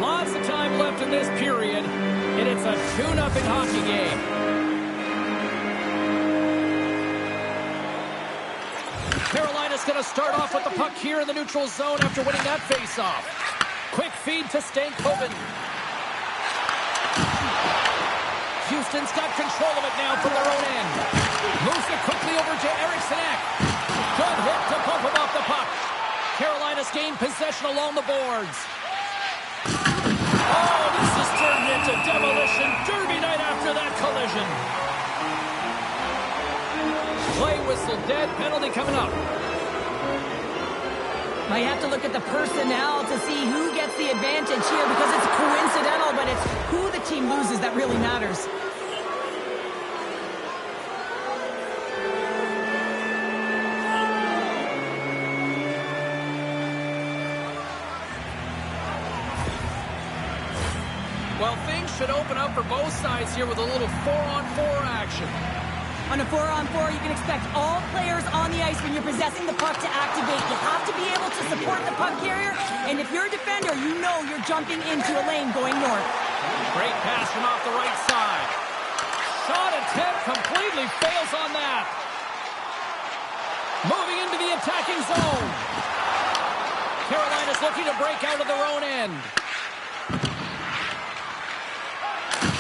Lots of time left in this period, and it's a 2-0 hockey game. Carolina's going to start off with the puck here in the neutral zone after winning that faceoff. Quick feed to Stankoven. Houston's got control of it now from their own end. Moves it quickly over to Eriksson Ek. Good hit to bump him off the puck. Carolina's gained possession along the boards. Oh, this is turned into demolition derby night after that collision. Play whistle dead, penalty coming up. Now you have to look at the personnel to see who gets the advantage here, because it's coincidental, but it's who the team loses that really matters. Well, things should open up for both sides here with a little 4-on-4 action. On a 4-on-4, you can expect all players on the ice when you're possessing the puck to activate. You have to be able to support the puck carrier, and if you're a defender, you know you're jumping into a lane going north. Great pass from off the right side. Shot attempt completely fails on that. Moving into the attacking zone. Carolina's looking to break out of their own end.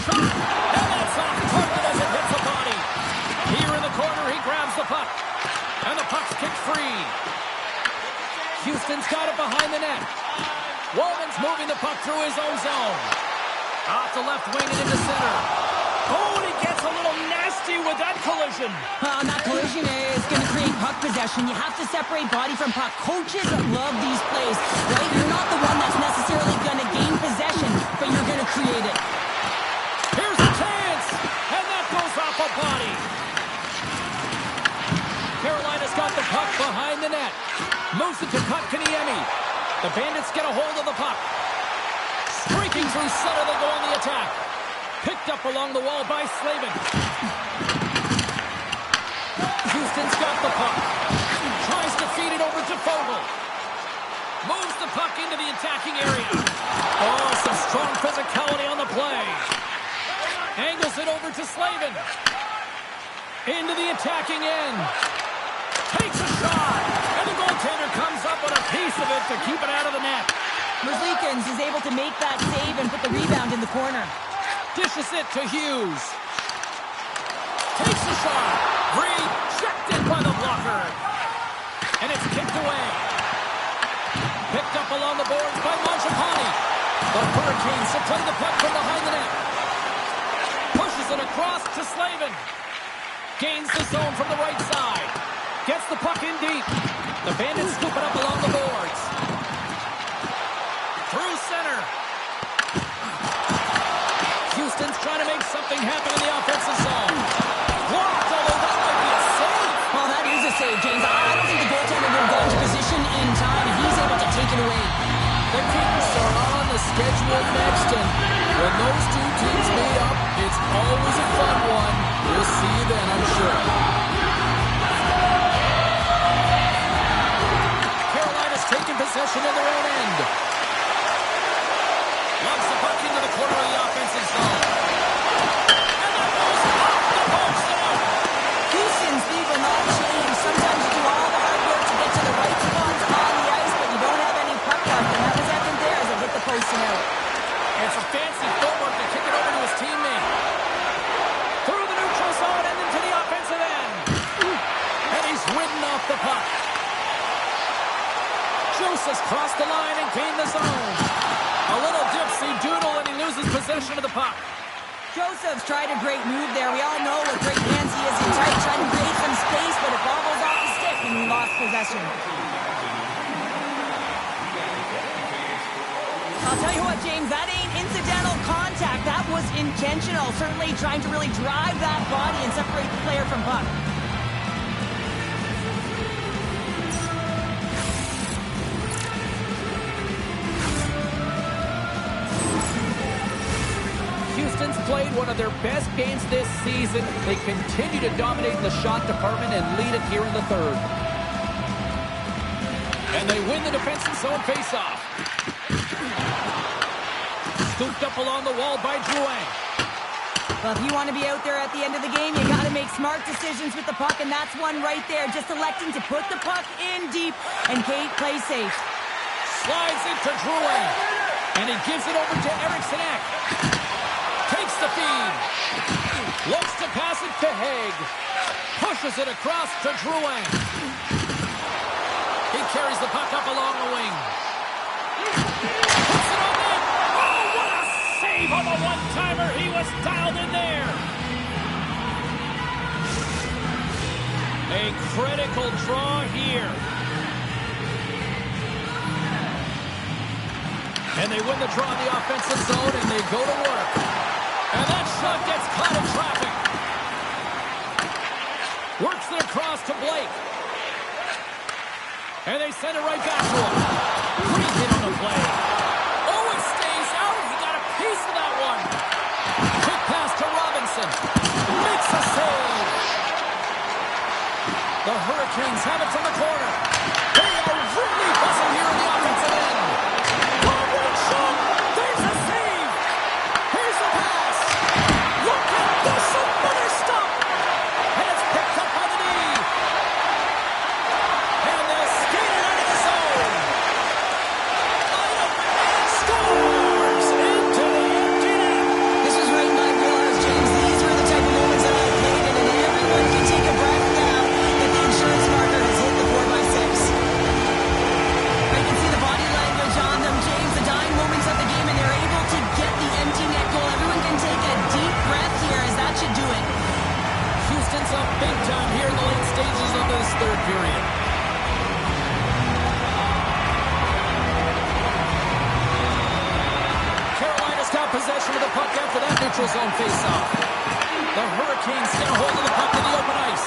Shot, and that's off target as it hits the body. Here in the corner, he grabs the puck. And the puck's kicked free. Houston's got it behind the net. Walman's moving the puck through his own zone. Off the left wing and into center. Oh, and he gets a little nasty with that collision. And that collision is going to create puck possession. You have to separate body from puck. Coaches love these plays, right? You're not the one that's necessarily going to gain possession, but you're going to create it. Here's a chance, and that goes off a body. Carolina's got the puck behind the net. Moves it to Kotkaniemi. The Bandits get a hold of the puck. Streaking through center, they go on the attack. Picked up along the wall by Slavin. Houston's got the puck. Tries to feed it over to Fogle. Moves the puck into the attacking area. Oh, some strong physicality on the play. Angles it over to Slavin. Into the attacking end. Takes a shot. And the goaltender comes up with a piece of it to keep it out of the net. Merzlikins is able to make that save and put the rebound in the corner. Dishes it to Hughes. Takes a shot. Rejected by the blocker. And it's kicked away. Picked up along the boards by Mangiapane. The Hurricanes supply the puck from behind the net. Pushes it across to Slavin. Gains the zone from the right side. Gets the puck in deep. The Bandits scoop it up along the boards. Through center. Houston's trying to make something happen in the offensive zone. Blocked, although that might be a save. Well, that is a save, James. I don't think the goaltender will go into position in time, and he's able to take it away. The Kings are on the schedule next, and when those two teams meet up, it's always a fun one. We'll see you then, I'm sure. Carolina's taking possession in their own end. Lobs the puck into the corner of the offensive zone. And that goes off the post out. Houston's lead will not change. Sometimes you do all the hard work to get to the right spots. It's a fancy footwork to kick it over to his teammate. Through the neutral zone and into the offensive end. And he's ridden off the puck. Joseph's crossed the line and gained the zone. A little dipsy-doodle and he loses possession of the puck. Joseph's tried a great move there. We all know what great hands he is in tight, trying to create some space, but it bobbles off the stick and he lost possession. I'll tell you what, James, that ain't incidental contact. That was intentional. Certainly trying to really drive that body and separate the player from puck. Houston's played one of their best games this season. They continue to dominate the shot department and lead it here in the third. And they win the defensive zone faceoff. Scooped up along the wall by Drouin. Well, if you want to be out there at the end of the game, you got to make smart decisions with the puck, and that's one right there. Just electing to put the puck in deep, and Kate plays safe. Slides it to Drouin. And he gives it over to Eriksson Ek. Takes the feed. Looks to pass it to Haig. Pushes it across to Drouin. He carries the puck up along the wing. Puts it on net. Oh, what a save on the one-timer. He was dialed in there. A critical draw here. And they win the draw in the offensive zone, and they go to work. And that shot gets caught in traffic. Works it across to Blake. And they send it right back to him. Great hit on the play. Oh, it stays out. He got a piece of that one. Quick pass to Robinson. Makes a save. The Hurricanes have it from the corner. They are really buzzing here in the offensive end. There's a save. Here's the pass. Look at this. Another stop. And it's picked up by the knee. And they'll skate it out of the zone. Scores into the empty net. This was right in my wheelhouse, James. These were the type of moments that I played in, and everyone can take a breath now that the insurance marker has hit the 4x6. I can see the body language on them, James. The dying moments of the game, and they're able to get the empty net goal. Everyone can take a deep breath here, as that should do it. Houston's up big time here in the late stages of this third period. Carolina's got possession of the puck after that neutral zone faceoff. The Hurricanes get a hold of the puck in the open ice.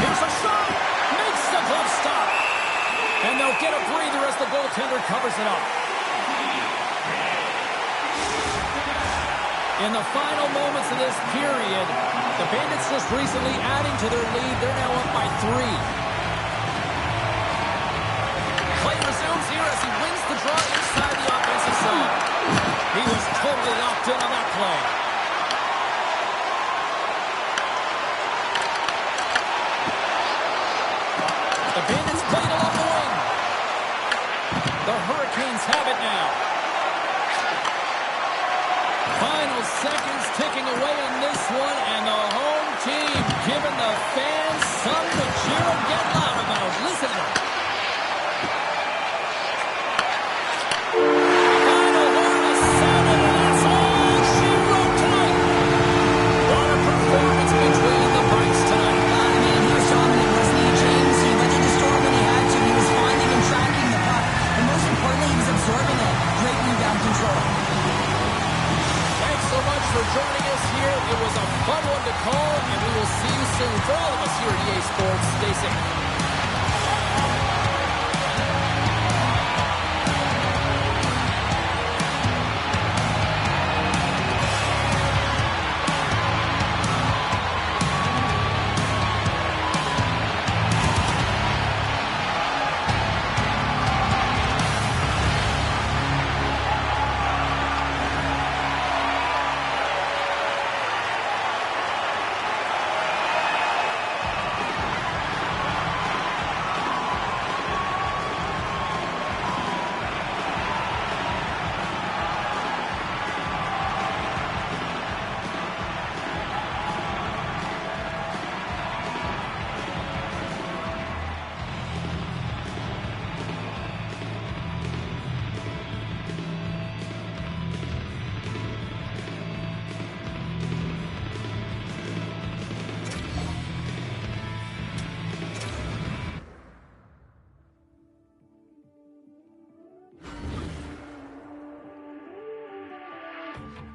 Here's a shot. Makes the glove stop. And they'll get a breather as the goaltender covers it up. In the final moments of this period, the Bandits just recently adding to their lead. They're now up by 3. Play resumes here as he wins the draw inside the offensive zone. He was totally locked in on that play. The Bandits played along the wing. The Hurricanes have it now. Final seconds ticking away in this one, and the home team giving the fans something to cheer and get loud about. Listen to them. Final word is sounded, and that's all she wrote tonight. What a performance between the Bikes tonight. Man, he was dominant, wasn't he, James? He went to the store when he had to. He was finding and tracking the puck. And most importantly, he was absorbing it. Great rebound control. Thanks so much for joining us here. It was a fun one to call, and we will see you soon. For all of us here at EA Sports, stay safe.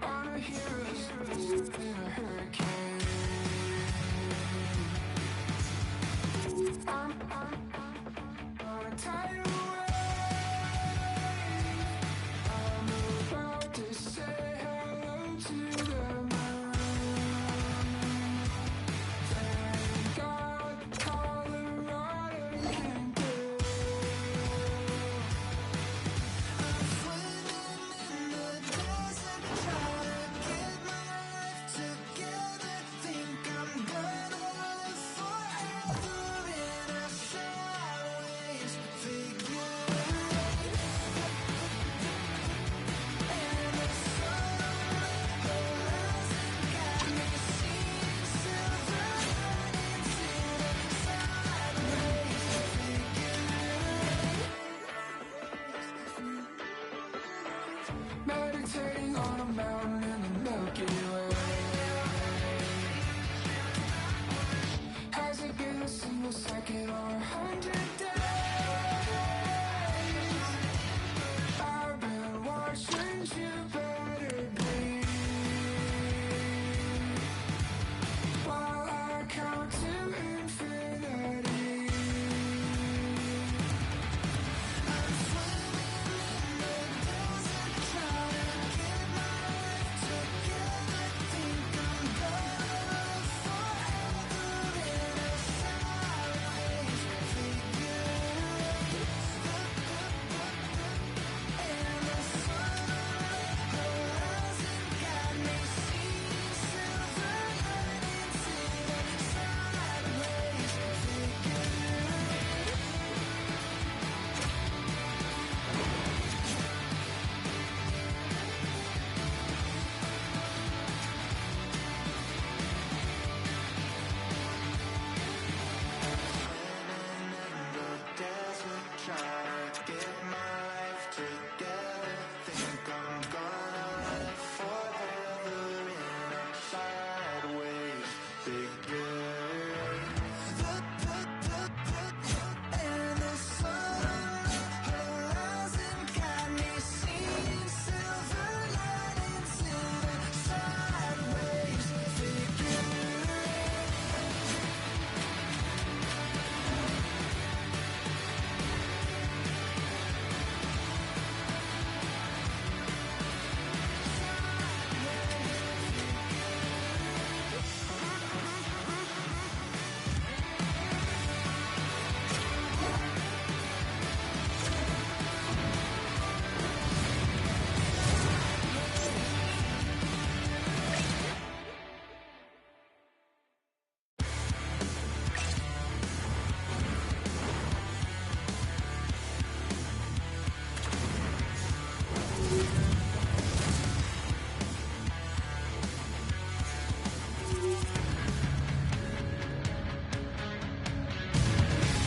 On a hero's in a hurricane. I'm on a tidal wave. I'm about to say hello to the moon. Thank God Colorado can do. I'm swimming in the desert, trying to get my life together. Think I'm gonna live forever in a sideways figure. And the sun horizon got me seeing silver linings in a sideways figure. Meditating on a mountain in the Milky Way. Has it been a single second or 100 days? I've been watching you better bleed while I count to infinity. I'm swimming in the desert, trying to get my life together. Think I'm gonna live forever in a sideways figure. And the sun horizon got me seeing silver linings in a sideways figure. Desert, trying to get my life together. Think I'm gonna live forever in a sideways figure. And the sun horizon got me seeing silver linings in a sideways figure.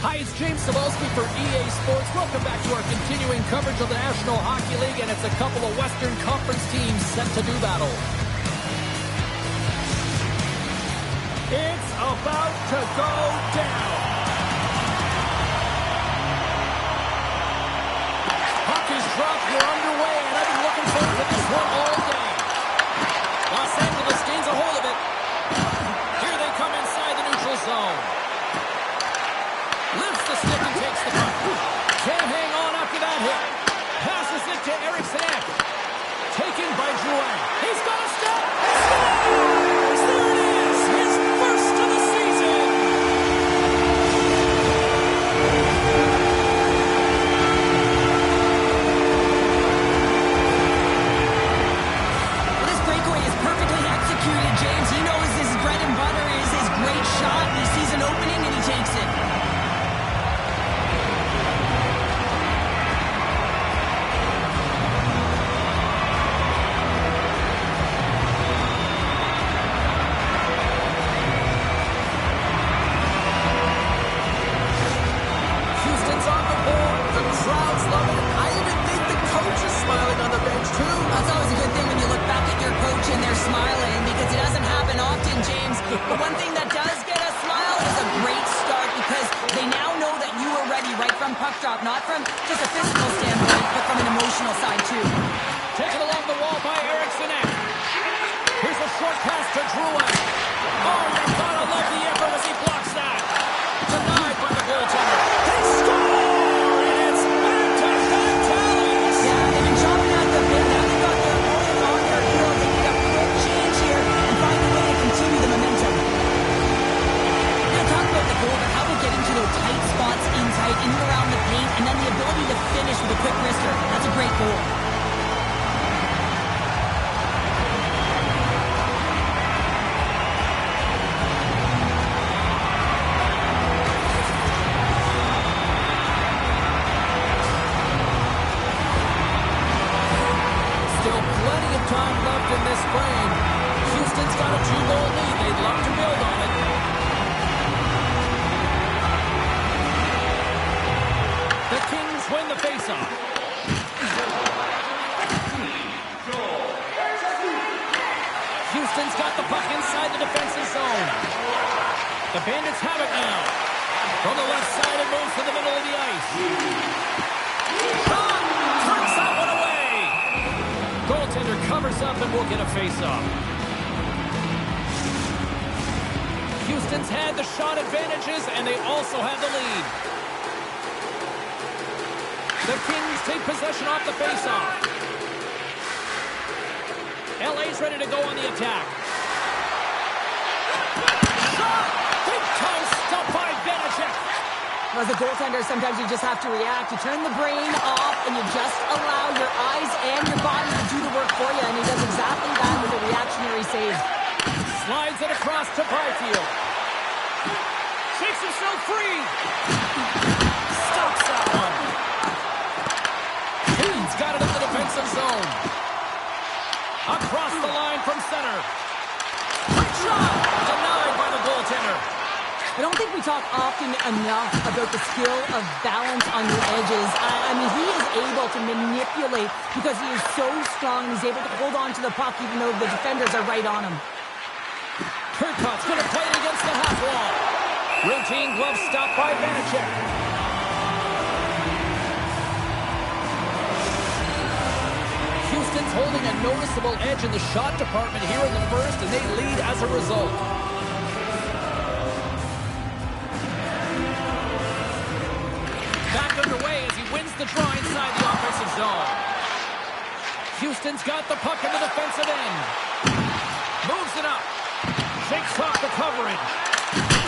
Hi, it's James Cebulski for EA Sports. Welcome back to our continuing coverage of the National Hockey League, and it's a couple of Western Conference teams set to do battle. It's about to go down. Puck is dropped, we're underway, and I've been looking forward to this one all day. Los Angeles gains a hold of it. Here they come inside the neutral zone. Lifts the stick and takes the puck. Can't hang on after that hit. Passes it to Eriksson. Taken by Drouin. He's got a step. Scores! There it is. His first of the season. This breakaway is perfectly executed, James. He knows his bread and butter is his great shot. He sees an opening and he takes it. time left in this frame. Houston's got a 2-goal lead. They'd love to build on it. The Kings win the faceoff. Houston's got the puck inside the defensive zone. The Bandits have it now. From the left side, it moves to the middle of the ice. Shot! Turns that one away! Goaltender covers up and will get a face-off. Houston's had the shot advantages, and they also have the lead. The Kings take possession off the face-off. LA's ready to go on the attack. Shot! Big time stop by Vanacek. As a goaltender, sometimes you just have to react. You turn the brain off and you just allow your eyes and your body to do the work for you. And he does exactly that with a reactionary save. Slides it across to Byfield. Shakes himself free. Stops that one. He's got it in the defensive zone. Across the line from center. Quick shot! Denied by the goaltender. I don't think we talk often enough about the skill of balance on your edges. I mean, he is able to manipulate because he is so strong and he's able to hold on to the puck even though the defenders are right on him. Turcotte's going to play it against the half wall. Routine glove stop by Vanacek. Houston's holding a noticeable edge in the shot department here in the first, and they lead as a result. Back underway as he wins the draw inside the offensive zone. Houston's got the puck in the defensive end. Moves it up. Shakes off the coverage.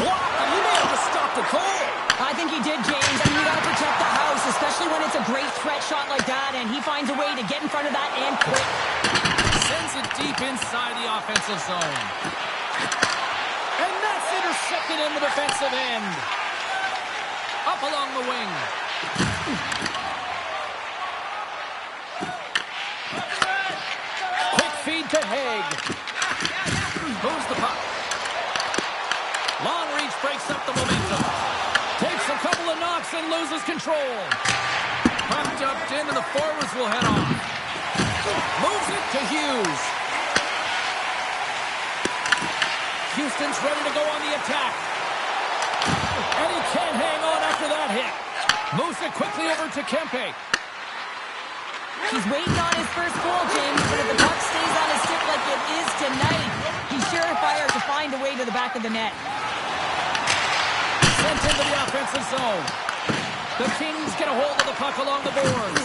Blocked, and he may have just stopped the goal. I think he did, James. I mean, you got to protect the house, especially when it's a great threat shot like that, and he finds a way to get in front of that and quick. Sends it deep inside the offensive zone. And that's intercepted in the defensive end. Up along the wing. Quick feed to Haig. Moves the puck. Long reach breaks up the momentum. Takes a couple of knocks and loses control. Pumped up in and the forwards will head off. Moves it to Hughes. Houston's ready to go on the attack. And he can't hang on after that hit. Moves it quickly over to Kempe. He's waiting on his first goal, James, but if the puck stays on his stick like it is tonight, he's surefire to find a way to the back of the net. Sent into the offensive zone. The Kings get a hold of the puck along the boards.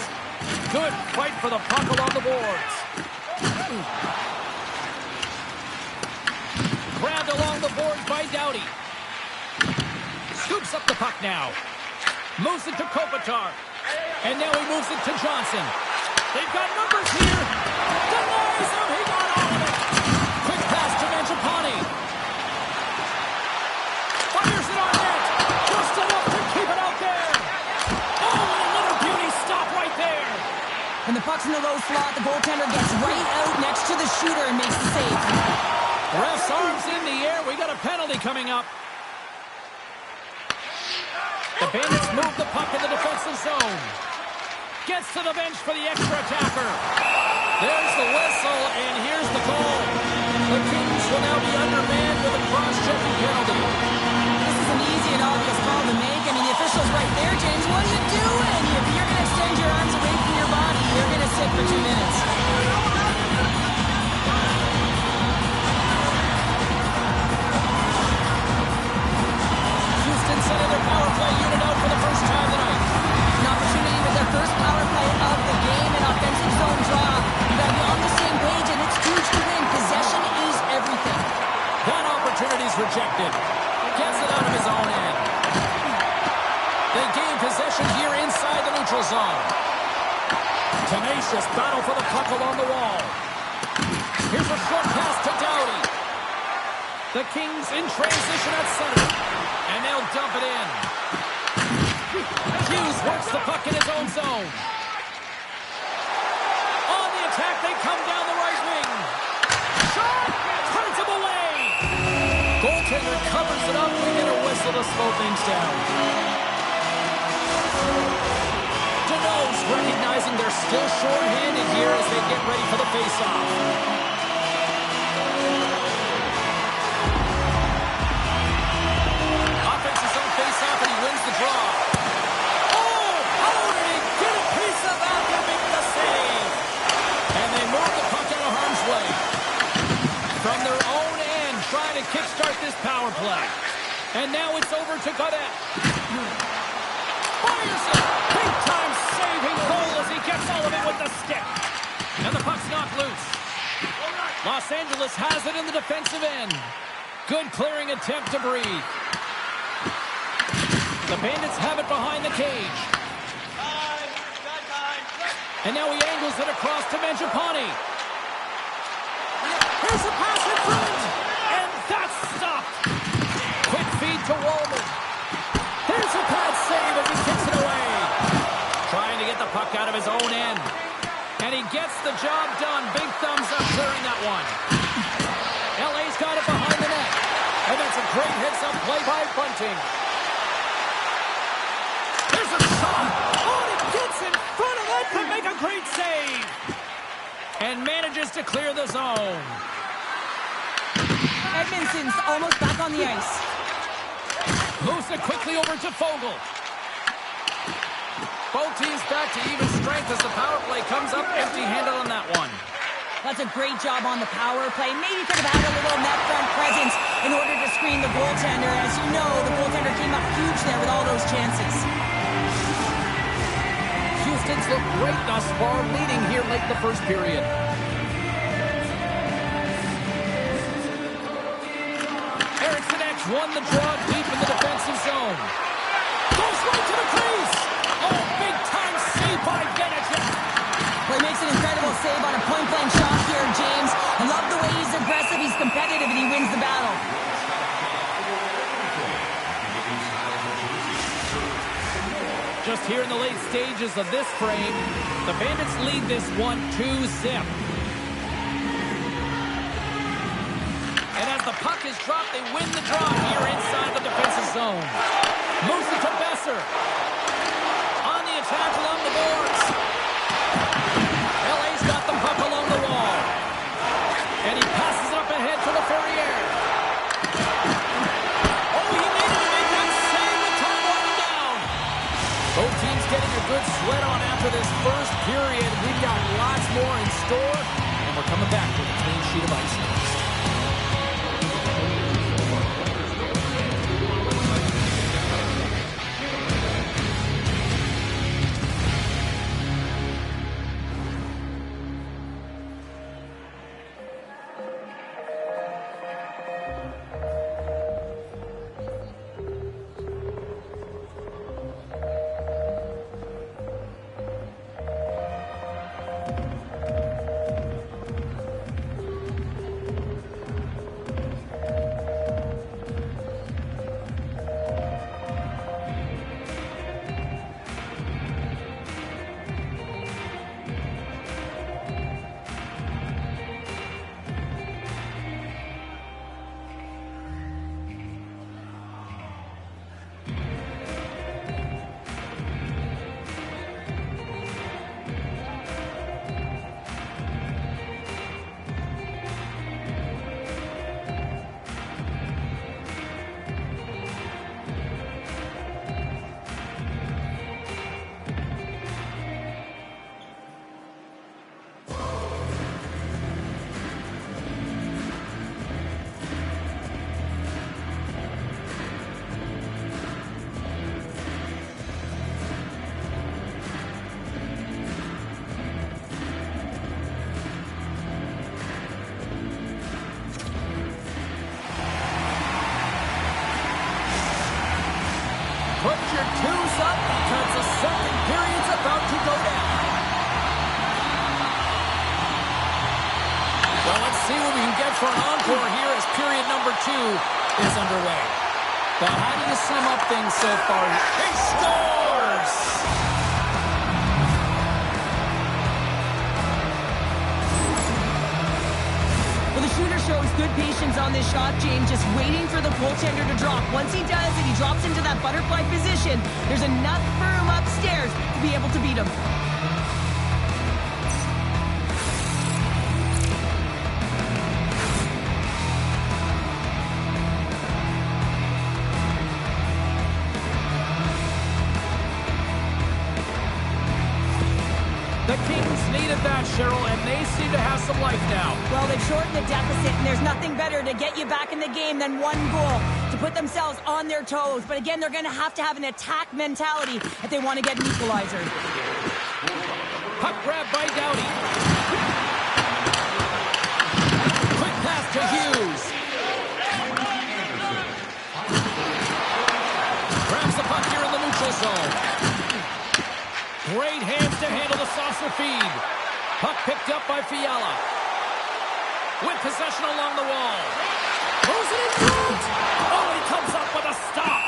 Good fight for the puck along the boards. Grabbed along the boards by Doughty. Scoops up the puck now. Moves it to Kopitar. And now he moves it to Johnson. They've got numbers here. Denies him. He got all of it. Quick pass to Mangiapane. Fires it on net. Just enough to keep it out there. Oh, another beauty stop right there. When the puck's in the low slot, the goaltender gets right out next to the shooter and makes the save. Ref's arms in the air. We got a penalty coming up. The Bandits move the puck in the defensive zone. Gets to the bench for the extra attacker. There's the whistle, and here's the goal. The Kings will now be undermanned with a cross-checking penalty. This is an easy and obvious call to make. I mean, the official's right there, James. What are you doing? If you're going to extend your arms away from your body, you're going to sit for 2 minutes. Houston sending their power play unit out for the first time tonight. An opportunity with their first power play of the game, an offensive zone draw. You got to be on the same page, and it's huge to win. Possession is everything. That opportunity's rejected. Gets it out of his own end. They gain possession here inside the neutral zone. Tenacious battle for the puck along the wall. Here's a short pass to Doughty. The Kings in transition at center. And they'll dump it in. Hughes works the puck in his own zone. On the attack, they come down the right wing. it up. We get a whistle to slow things down. Denos recognizing they're still short-handed here as they get ready for the face-off. Offense is on face-off, and he wins the draw. Oh! How did he get a piece of that to make the save? And they move the puck out of harm's way. From their own end, trying to kickstart this power play. And now it's over to Godet. Fires it! Big-time saving goal as he gets all of it with the stick. And the puck's knocked loose. Los Angeles has it in the defensive end. Good clearing attempt to breathe. The Bandits have it behind the cage. And now he angles it across to Mangiapane. Here's a pass in front. And that's stopped. Quick feed to Wallman. There's a bad save as he kicks it away. Trying to get the puck out of his own end. And he gets the job done. Big thumbs up clearing that one. LA's got it behind the net. And that's a great heads-up play by Bunting. There's a shot. Oh, and it gets in front of it to make a great save. And manages to clear the zone. Edmondson's almost back on the ice. Moves it quickly over to Fogle. Both teams back to even strength as the power play comes up empty-handed on that one. That's a great job on the power play. Maybe could have had a little net front presence in order to screen the goaltender. As you know, the goaltender came up huge there with all those chances. Houston's looked great thus far, leading here late the first period. Eriksson Ek won the draw deep in the defensive zone. Goes right to the crease. Oh, big-time save by Benedict. Well, he makes an incredible save on a point-blank shot here, James. I love the way he's aggressive, he's competitive, and he wins the battle. Just here in the late stages of this frame, the Bandits lead this one 2-0. And as the puck is dropped, they win the draw here inside the defensive zone. Moves it to Besser. On the attack along the boards. LA's got the puck along the wall. And he passes it up ahead to Laferriere. Oh, he made it to make that save with time running down. Both teams getting a good sweat on after this first period. We've got lots more in store. And we're coming back with a clean sheet of ice next. Put your twos up because the second period's about to go down. Well, let's see what we can get for an encore here as period number 2 is underway. But how do you sum up things so far? He scores! Well, the shooter shows good patience on this shot, James, just waiting for the goaltender to drop. Once he does and he drops into that butterfly position, there's enough room upstairs to be able to beat him. The Kings needed that, Cheryl, and they seem to have some life now. Well, they've shortened the deficit, and there's nothing better to get you back in the game than one goal to put themselves on their toes. But again, they're going to have an attack mentality if they want to get an equalizer. Puck grab by Doughty. Quick pass to Hughes. Grabs the puck here in the neutral zone. Great hands to handle the saucer feed. Puck picked up by Fiala. With possession along the wall. Throws it in front. Oh, he comes up with a stop.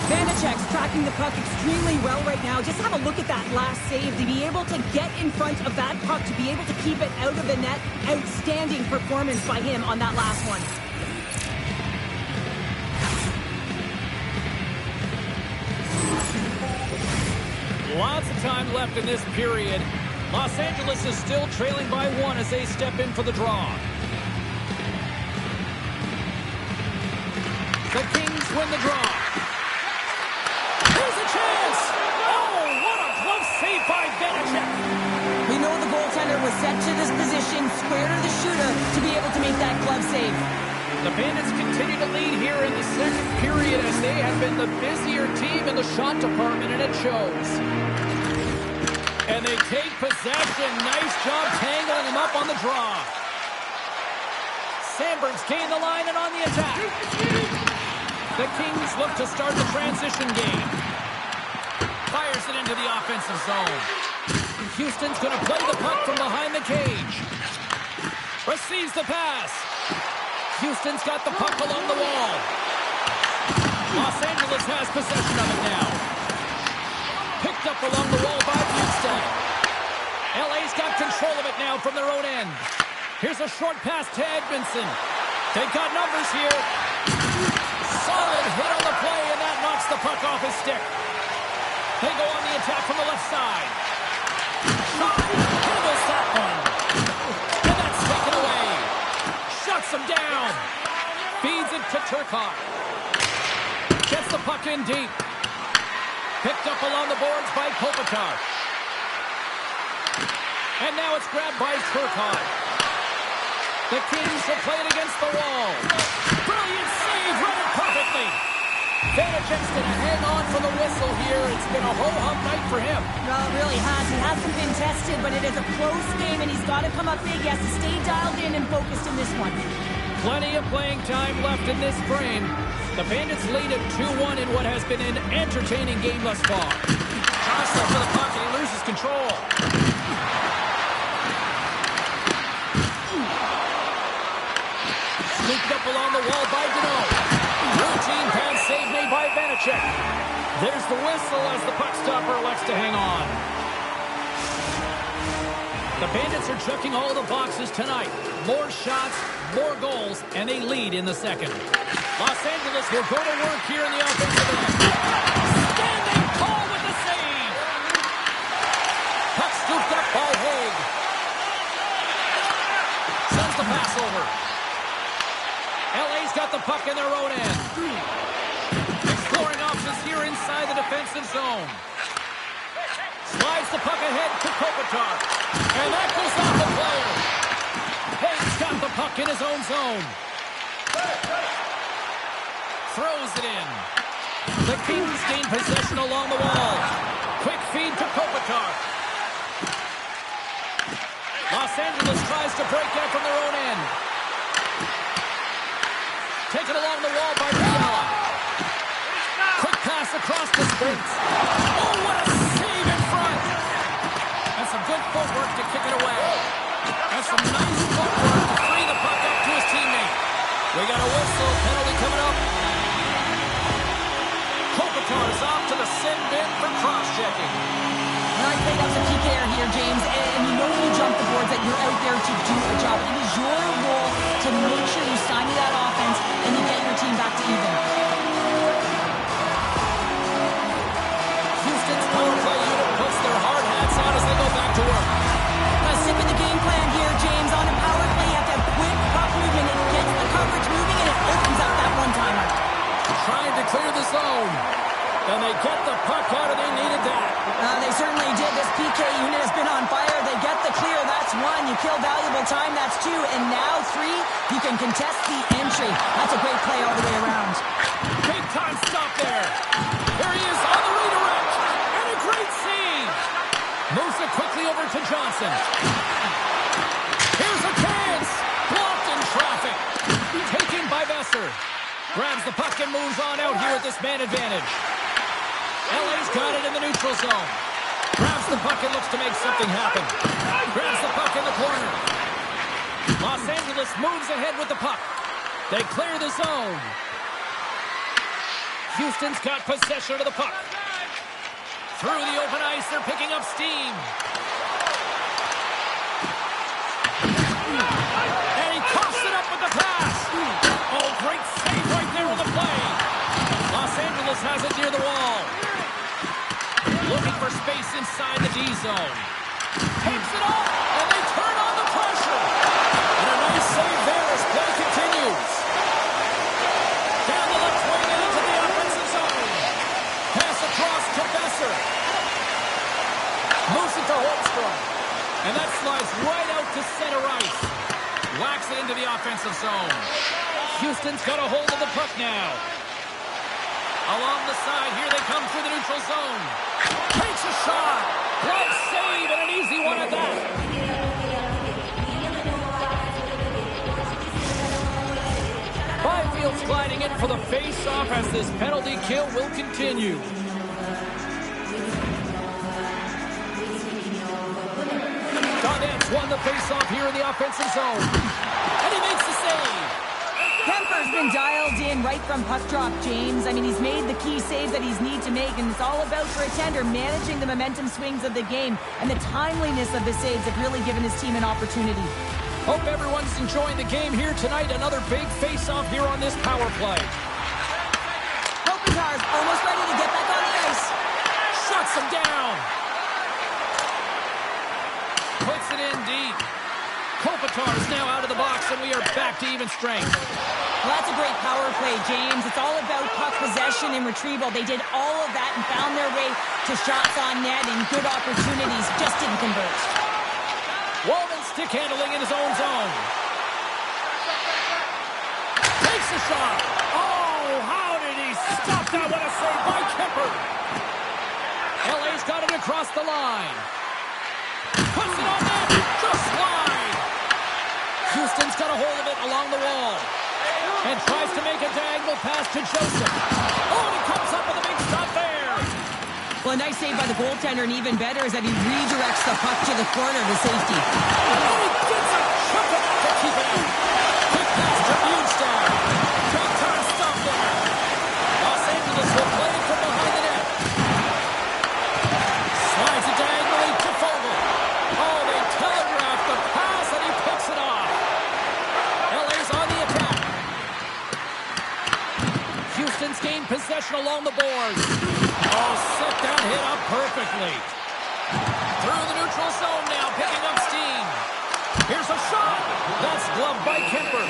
Vanacek's tracking the puck extremely well right now. Just have a look at that last save. To be able to get in front of that puck, to be able to keep it out of the net. Outstanding performance by him on that last one. Lots of time left in this period. Los Angeles is still trailing by 1 as they step in for the draw. The Kings win the draw. Here's a chance! Oh, what a close save by Vanacek! We know the goaltender was set to this position, square to the shooter, to be able to make that glove save. The Bandits continue to lead here in the second period as they have been the busier team in the shot department, and it shows. And they take possession. Nice job tangling them up on the draw. Sandberg's gained the line and on the attack. The Kings look to start the transition game. Fires it into the offensive zone. Houston's going to play the puck from behind the cage. Receives the pass. Houston's got the puck along the wall. Los Angeles has possession of it now. Picked up along the wall by Houston. LA's got control of it now from their own end. Here's a short pass to Edmondson. They've got numbers here. Solid hit on the play, and that knocks the puck off his stick. They go on the attack from the left side. Shot. Handles that one. And that's taken away. Shuts him down. Feeds it to Turcotte. Gets the puck in deep. Picked up along the boards by Kopitar. And now it's grabbed by Turcotte. The Kings will play it against the wall. Brilliant save, read it perfectly. Vanacek's going to hang on for the whistle here. It's been a ho-hum night for him. Well, it really has. He hasn't been tested, but it is a close game, and he's got to come up big. He has to stay dialed in and focused in this one. Plenty of playing time left in this frame. The Bandits lead at 2-1 in what has been an entertaining game thus far. Jostler for the puck, and he loses control. Scooped up along the wall by Deneau. Routine pass save made by Vanacek. There's the whistle as the puck stopper elects to hang on. The Bandits are checking all the boxes tonight. More shots, more goals, and they lead in the second. Los Angeles will go to work here in the offensive end. Standing tall with the save. Puck scooped up by Haig. Sends the pass over. LA's got the puck in their own end. Exploring options here inside the defensive zone. Slides the puck ahead to Kopitar. And that goes off the player. Haig's got the puck in his own zone. Throws it in. The Kings gain possession along the wall. Quick feed to Kopitar. Los Angeles tries to break out from their own end. Taken along the wall by Fiala. Quick pass across the space. Oh, what a save in front. And some good footwork to kick it away. And some nice footwork to free the puck up to his teammate. We got a whistle. Penalty coming up. Kopitar is off to the sin bin for cross-checking. I think that's a PK here, James. to make sure you stymie that offense and you get your team back to even. Houston's power play unit puts their hard hats on as they go back to work. Stick with the game plan here, James. On a power play, you have to have quick puck movement. It gets the coverage moving, and it opens up that one-timer. Trying to clear the zone. And they get the puck out, and they needed that. They certainly did. This PK unit has been on fire. They get the clear. That's one. You kill valuable time. That's two. And now three, you can contest the entry. That's a great play all the way around. Big time stop there. Here he is on the redirect. And a great save. Moves it quickly over to Johnson. Here's a chance. Blocked in traffic. Taken by Besser. Grabs the puck and moves on out here with this man advantage. LA's got it in the neutral zone. Grabs the puck and looks to make something happen. Grabs the puck in the corner. Los Angeles moves ahead with the puck. They clear the zone. Houston's got possession of the puck. Through the open ice, they're picking up steam. And he coughs it up with the pass. Oh, great save right there on the play. Los Angeles has it near the wall. Looking for space inside the D zone. Takes it off, and they turn on the pressure. And a nice save there as play continues. Down the left wing and into the offensive zone. Pass across to Besser. Moves it to Holmstrom. And that slides right out to center ice. Whacks it into the offensive zone. Houston's got a hold of the puck now. Along the side, here they come through the neutral zone. Takes a shot. Glove save and an easy one at that. Byfield's gliding in for the face-off as this penalty kill will continue. Donetsk won the face-off here in the offensive zone. And he makes the save. Kemper's been dialed in right from puck drop, James. I mean, he's made the key save that he's need to make, and it's all about for a tender managing the momentum swings of the game, and the timeliness of the saves have really given his team an opportunity. Hope everyone's enjoying the game here tonight. Another big face-off here on this power play. Kopitar's almost ready to get back on the ice. Shuts him down. Puts it in deep. Kopitar's now out of the box, and we are back to even strength. Well, that's a great power play, James. It's all about puck possession and retrieval. They did all of that and found their way to shots on net and good opportunities. Just didn't convert. Walman stick handling in his own zone. Takes a shot. Oh, how did he stop that? What a save by Kemper. LA's got it across the line. Puts it on net. Just wide. Houston's got a hold of it along the wall. And tries to make a diagonal pass to Joseph. Oh, and he comes up with a big stop there. Well, a nice save by the goaltender, and even better is that he redirects the puck to the corner to safety. And he gets a chunk of it to keep it out. Quick pass to Bjornstad. Big time stop there. Los Angeles will play it from behind the net. Slides it diagonally to Fogle. Oh, they telegraph the pass, and he picks it off. LA's on the attack. Houston's gained possession along the boards. Oh, set that hit up perfectly. Through the neutral zone now, picking up steam. Here's a shot. That's gloved by Kemper.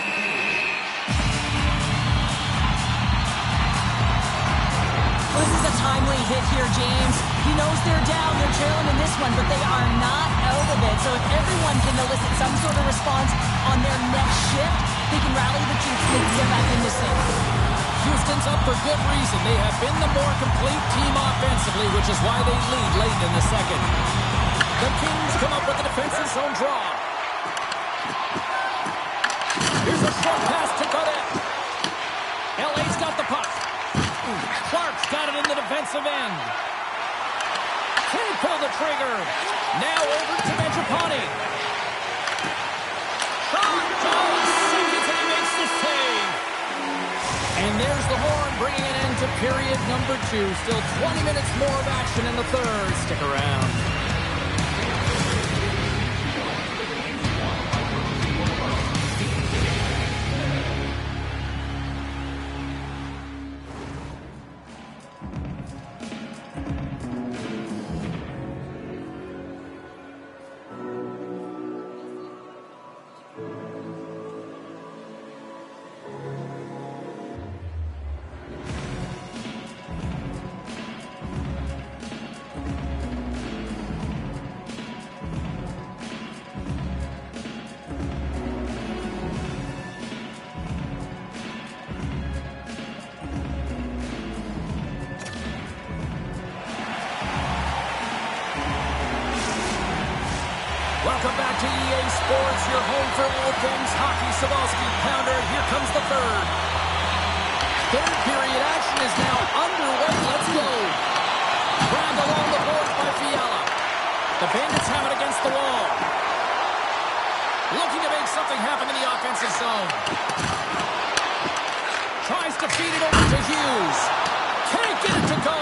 This is a timely hit here, James. He knows they're down, they're trailing in this one, but they are not out of it. So if everyone can elicit some sort of response on their next shift, they can rally the troops and they can get back in this thing. Houston's up for good reason. They have been the more complete team offensively, which is why they lead late in the second. The Kings come up with a defensive zone draw. Here's a short pass to Godet. LA's got the puck. Clark's got it in the defensive end. Can't pull the trigger. Now over to Mangiapane. Jones seconds and he makes the save. And there's the horn bringing an end to period number 2. Still 20 minutes more of action in the third. Stick around. Welcome back to EA Sports, your home for all things hockey. Savalsky pounder. Here comes the third. Third period action is now underway. Let's go. Grabbed along the boards by Fiala. The Bandits have it against the wall. Looking to make something happen in the offensive zone. Tries to feed it over to Hughes. Can't get it to go.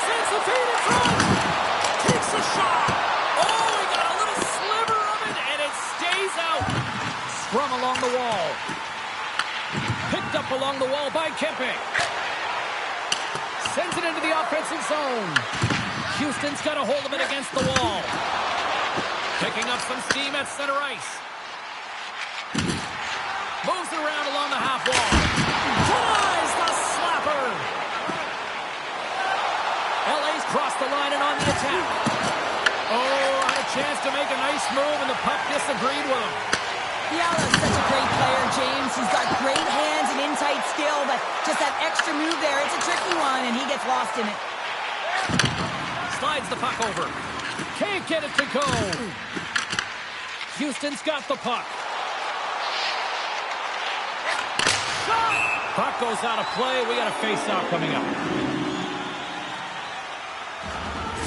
Sends the feed in front. Takes a shot. Oh, he got a little sliver of it, and it stays out. Scrum along the wall. Picked up along the wall by Kempe. Sends it into the offensive zone. Houston's got a hold of it against the wall. Picking up some steam at center ice. Moves it around along the half wall. Tries the slapper. LA's crossed the line and on the attack. Oh, had a chance to make a nice move, and the puck disagreed with him. Fiala's such a great player, James. He's got great hands and in-tight skill, but just that extra move there, it's a tricky one, and he gets lost in it. Slides the puck over. Can't get it to go. Houston's got the puck. Shot! Puck goes out of play. We got a face-off coming up.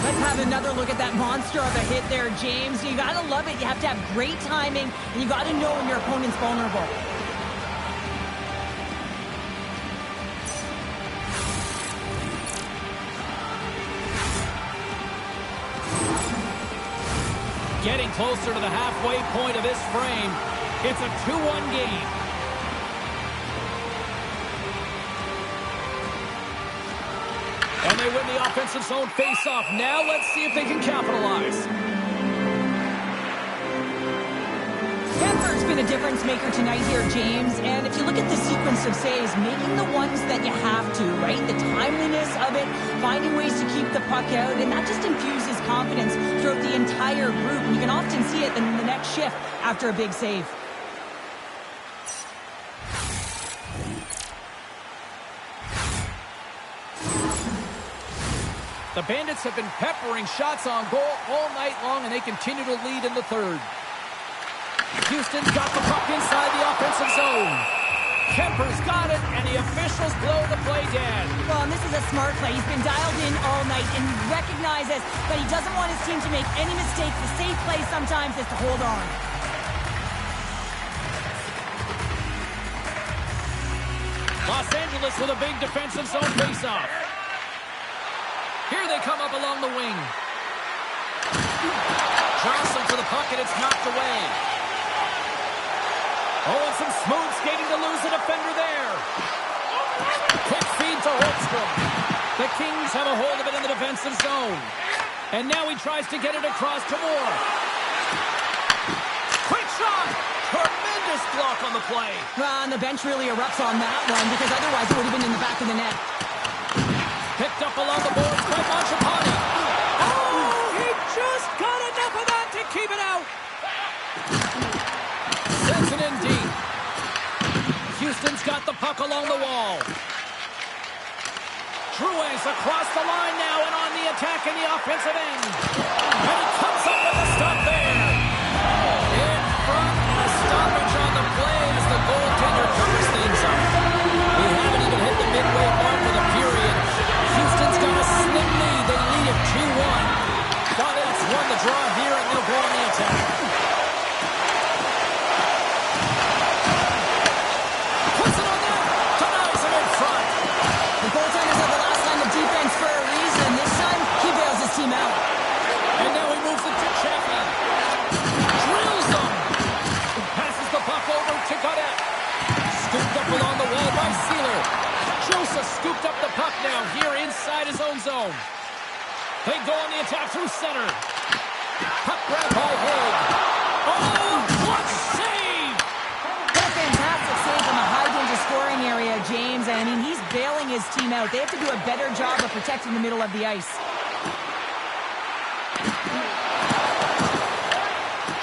Let's have another look at that monster of a hit there, James. You got to love it. You have to have great timing, and you got to know when your opponent's vulnerable. Getting closer to the halfway point of this frame. It's a 2-1 game. And they win the offensive zone face-off. Now let's see if they can capitalize. Kemper's been a difference maker tonight here, James. And if you look at the sequence of saves, making the ones that you have to, right? The timeliness of it, finding ways to keep the puck out, and that just infuses confidence throughout the entire group. And you can often see it in the next shift after a big save. The Bandits have been peppering shots on goal all night long, and they continue to lead in the third. Houston's got the puck inside the offensive zone. Kemper's got it, and the officials blow the play dead. Well, and this is a smart play. He's been dialed in all night and recognizes that he doesn't want his team to make any mistakes. The safe play sometimes is to hold on. Los Angeles with a big defensive zone faceoff. Here they come up along the wing. Johnson for the puck, and it's knocked away. Oh, and some smooth skating to lose the defender there. Quick feed to Holmstrom. The Kings have a hold of it in the defensive zone. And now he tries to get it across to Moore. Quick shot! Tremendous block on the play. Well, and the bench really erupts on that one, because otherwise it would have been in the back of the net. Picked up along the boards by Mangiapane. Oh, he just got enough of that to keep it out. Sends it in deep. Houston's got the puck along the wall. Truex across the line now and on the attack in the offensive end. And he comes up with a stop there. In front, a stoppage on the play as the goaltender covers things up. We haven't even hit the midway mark of the period. Houston's got a slim lead. They lead it 2-1. Bandits won the draw here, and they'll go on the attack. Puts it on there. Denies him in front. The goaltenders have the last line of defense for a reason. This time, he bails his team out. And now he moves it to Chaffee. Drills them. Passes the puck over to Godet. Scooped up along the wall by Sealer. Joseph scooped up the puck now here inside his own zone. They go on the attack through center. Puck grabbed by Haig. Oh, what save! What a fantastic save from a high-danger scoring area, James. I mean, he's bailing his team out. They have to do a better job of protecting the middle of the ice.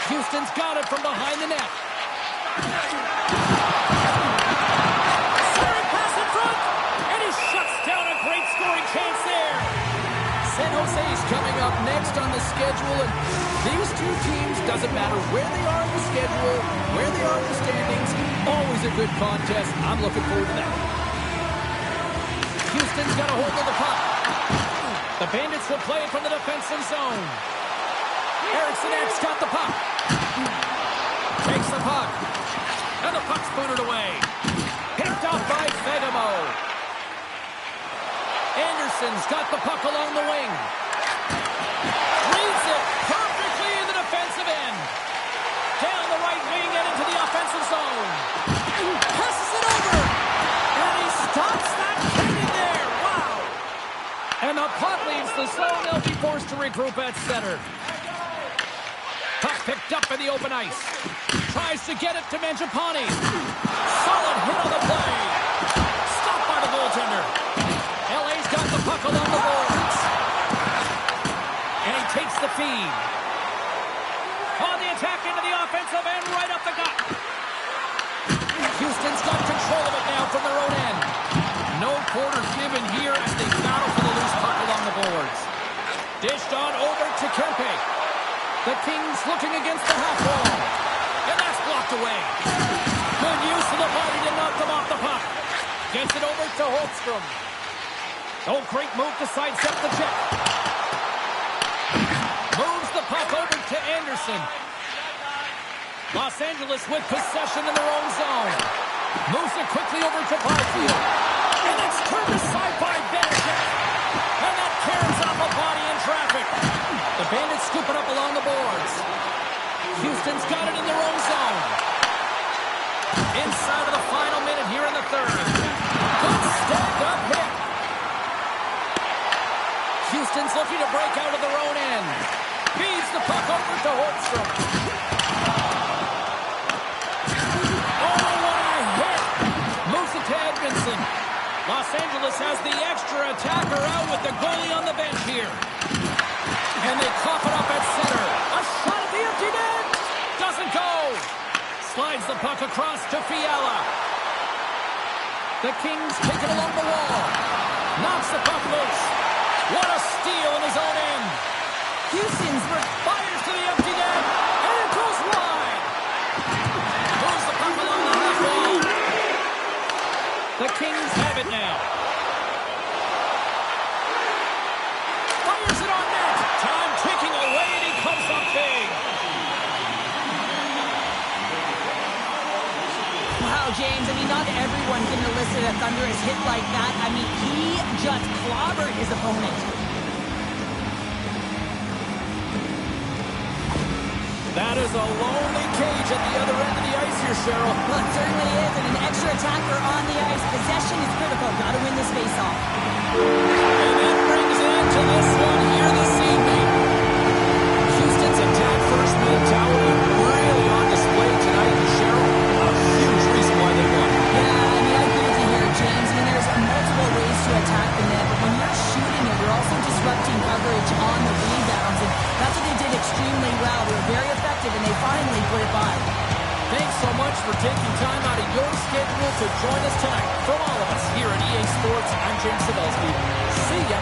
Houston's got it from behind the net. Centering pass in front, and he shuts down a great scoring chance there. San Jose A's coming up next on the schedule, and these two teams, doesn't matter where they are in the schedule, where they are in the standings, always a good contest. I'm looking forward to that. Houston's got a hold of the puck. The Bandits will play it from the defensive zone. Eriksson Ek's got the puck. Takes the puck. And the puck's booted away. Picked up by Fegamo. Anderson's got the puck along the wing. Reads it perfectly in the defensive end. Down the right wing and into the offensive zone. Passes it over. And he stops that cannon there. Wow. And the puck leaves the zone. They'll be forced to regroup at center. Puck picked up in the open ice. Tries to get it to Mangiapane. Solid hit on the play. Stopped by the goaltender. LA's got the puck along the boards. And he takes the feed. On the attack into the offensive end, right up the gut. Houston's got control of it now from their own end. No quarters given here as they battle for the loose puck along the boards. Dished on over to Kempe. The Kings looking against the half wall. And that's blocked away. Good use of the body to knock them off the puck. Gets it over to Holmstrom. Oh, great move to sidestep the check. Moves the puck over to Anderson. Los Angeles with possession in their own zone. Moves it quickly over to Byfield. And it's turned aside by Benedict. And that carries off a body in traffic. The Bandits scoop it up along the boards. Houston's got it in their own zone. Inside of the final minute here in the third. Good stand-up hit. Houston's looking to break out of their own end. Feeds the puck over to Holmstrom. Oh, what a hit! Moves it to Edmondson. Los Angeles has the extra attacker out with the goalie on the bench here. And they cough it up at center. A shot at the empty net! Doesn't go! Slides the puck across to Fiala. The Kings take it along the wall. Knocks the puck loose. What a steal in his own end. Houston's fires to the empty net. And it goes wide. Moves the puck along the half wall. The Kings have it now. Fires it on net. Time ticking away and he comes up big. Wow, James, I mean, not everyone can elicit a thunderous hit like that. I mean, he just clobbered his opponent. That is a lonely cage at the other end of the ice here, Cheryl. Well, it certainly is, and an extra attacker on the ice. Possession is critical. Got to win this face-off. And that brings an end to this one here this evening. Houston's attack-first mentality really on display tonight, Cheryl. A huge reason why they won. Yeah, I mean, I agree with you here, James. I mean, there's multiple ways to attack the net, but when you're shooting it, you're also disrupting coverage on the rebounds, and that's what they did extremely well. They were very effective, and they finally put it by. Thanks so much for taking time out of your schedule to join us tonight. From all of us here at EA Sports, I'm James Cybulski. See ya.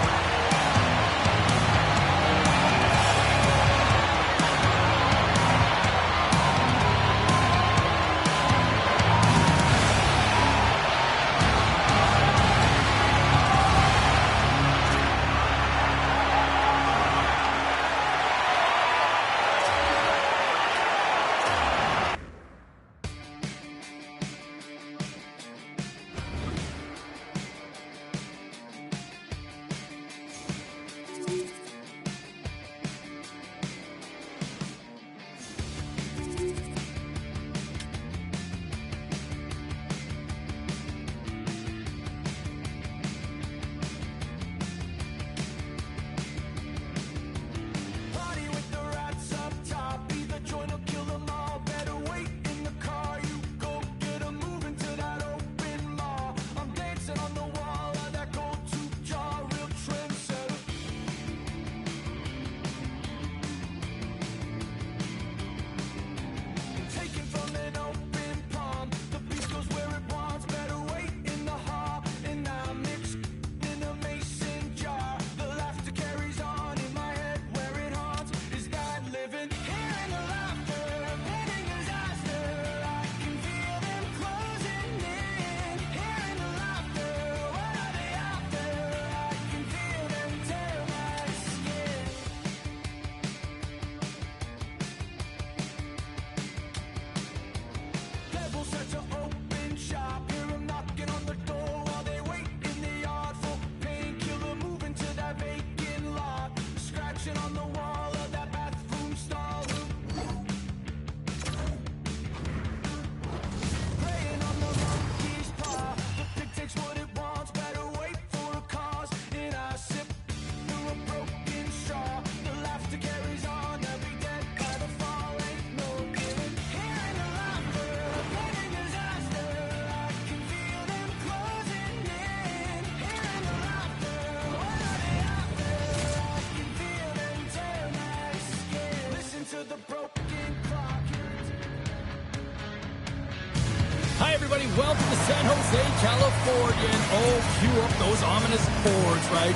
Hi, everybody. Welcome to San Jose, California. And oh, cue up those ominous boards, right?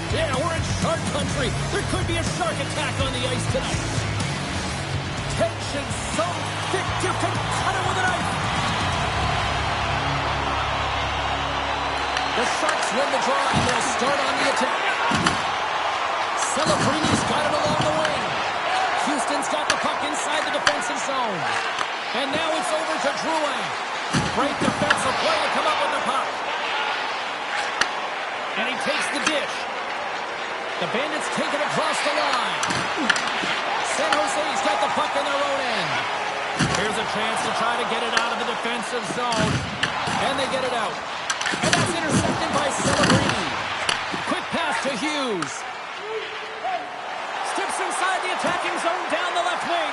Yeah, we're in shark country. There could be a shark attack on the ice tonight. Tension so thick you can cut it with a knife. The Sharks win the draw, and they'll start on the attack. Celebrini's got it along the wing. Houston's got the puck inside the defensive zone. And now it's over to Drouin. Great defensive play to come up with the puck. And he takes the dish. The Bandits take it across the line. San Jose's got the puck in their own end. Here's a chance to try to get it out of the defensive zone. And they get it out. And that's intercepted by Celebrini. Quick pass to Hughes. Steps inside the attacking zone down the left wing.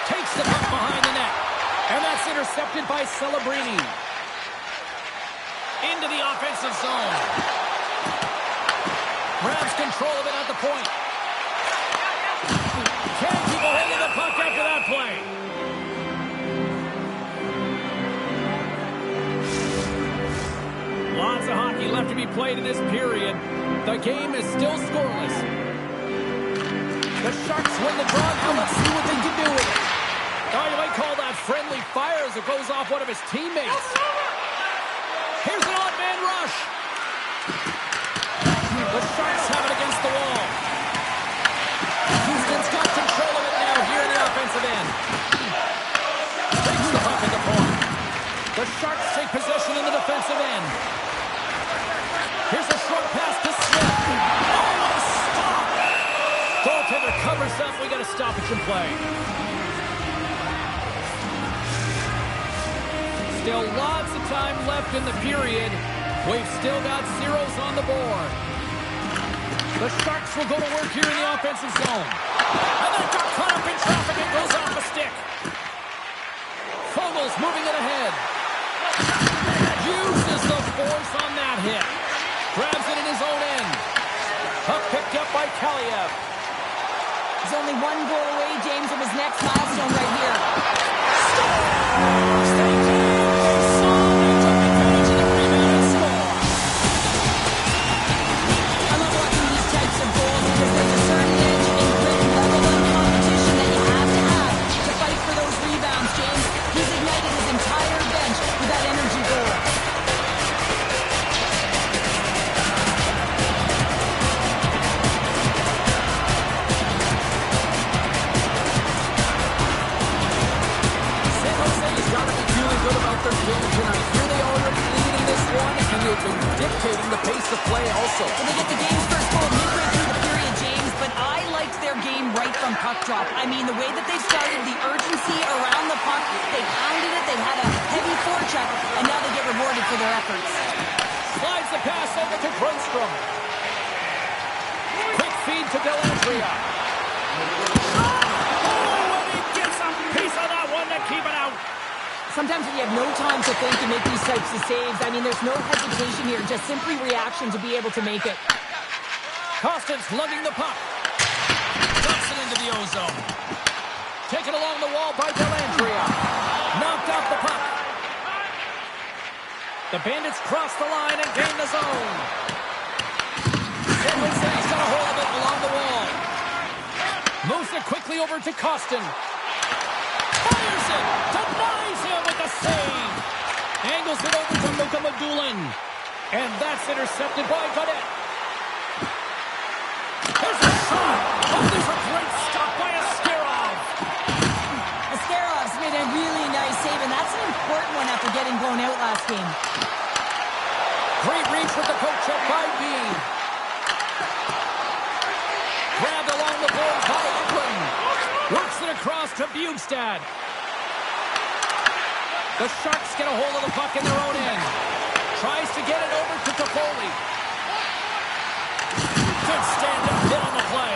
Takes the puck behind the net. And that's intercepted by Celebrini. Into the offensive zone. Grabs control of it at the point. Can't keep a hold of the puck after that play. Lots of hockey left to be played in this period. The game is still scoreless. The Sharks win the draw. Now let's see what they can do with it. Oh, you might call that friendly fire as it goes off one of his teammates. Here's an odd man rush. The Sharks have it against the wall. Houston's got control of it now here in the offensive end. Takes the puck at the point. The Sharks take possession in the defensive end. Here's a short pass to Smith. Oh, stop! Goaltender covers up. We got a stoppage in play. Still lots of time left in the period. We've still got zeros on the board. The Sharks will go to work here in the offensive zone. And that got caught up in traffic and goes off the stick. Fogel's moving it ahead. Uses the force on that hit. Grabs it in his own end. Puck picked up by Kaliev. He's only one goal away, James, from his next milestone right here. Scores! They did! They saw it! They took advantage of the rebound and scored! I love watching these types of goals because there's a certain edge and grit and level of competition that you have to fight for those rebounds, James. He's ignited his entire bench with that energy goal. Good about their game tonight. Here they already leading this one, and they've been dictating the pace of play also. Well, they get the game's first goal midway through the period, James, but I liked their game right from puck drop. I mean, the way that they started, the urgency around the puck, they pounded it, they had a heavy forecheck, and now they get rewarded for their efforts. Slides the pass over to Grundstrom. Quick feed to Dellandrea. Oh, and he gets a piece of that one to keep it out. Sometimes when you have no time to think and make these types of saves, I mean, there's no hesitation here, just simply reaction to be able to make it. Costin's lugging the puck. Dumps it into the O-zone. Taken along the wall by Dellandrea. Knocked out the puck. The Bandits cross the line and gain the zone. San Jose's got a hold of it along the wall. Moves it quickly over to Costin. Fires it! Denies him with the save! Angles it over to Luka Magulin. And that's intercepted by Godet. There's a shot! Oh, there's a great stop by Askarov! Askarov's made a really nice save, and that's an important one after getting blown out last game. Great reach with the poke check by Bean. Grabbed along the board by Eklund. Works it across to Bugstad. The Sharks get a hold of the puck in their own end. Tries to get it over to Toffoli. Good stand-up hit on the play.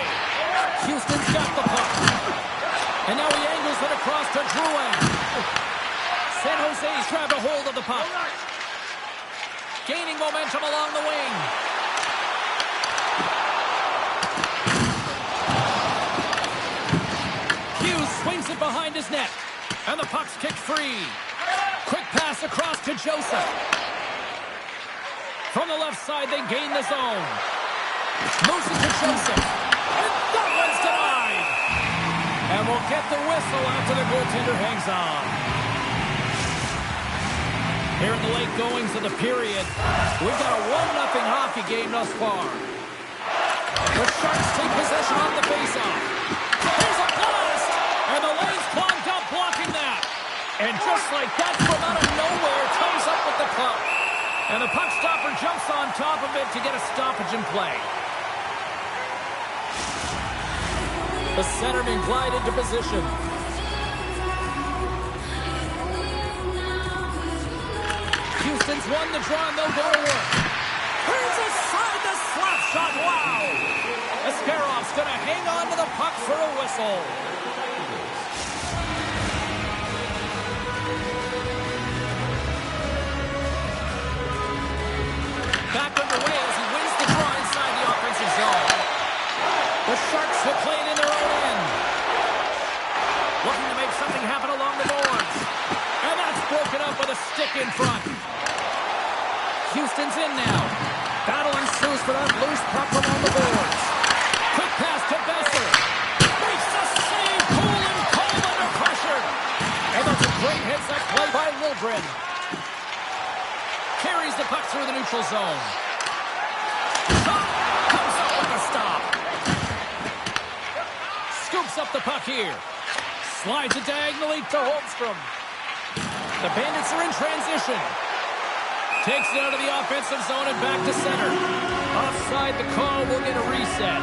Houston's got the puck. And now he angles it across to Drouin. San Jose's grabbed a hold of the puck. Gaining momentum along the wing. Hughes swings it behind his net. And the puck's kicked free. Quick pass across to Joseph. From the left side, they gain the zone. Moves it to Joseph. And that one's denied. And we'll get the whistle after the goaltender hangs on. Here in the late goings of the period, we've got a 1-0 hockey game thus far. The Sharks take possession on the faceoff. Here's a blast! And the lane's clogged up, blocking that. And just like that, from out of nowhere, comes up with the puck. And the puck stopper jumps on top of it to get a stoppage in play. The centerman glide into position. Houston's won the draw, and they'll go to work. Here's a side to slap shot. Wow! Ascarov's going to hang on to the puck for a whistle. Back underway as he wins the draw inside the offensive zone. The Sharks will play it in their own end. Looking to make something happen along the boards. And that's broken up with a stick in front. Houston's in now. Battle ensues for that loose puck along the boards. Quick pass to Besser. Makes the save. Cool and cold under pressure. And that's a great heads-up play by Liljegren. Carries the puck through the neutral zone. Comes up with a stop. Scoops up the puck here. Slides it diagonally to Holmstrom. The Bandits are in transition. Takes it out of the offensive zone and back to center. Offside the call, will get a reset.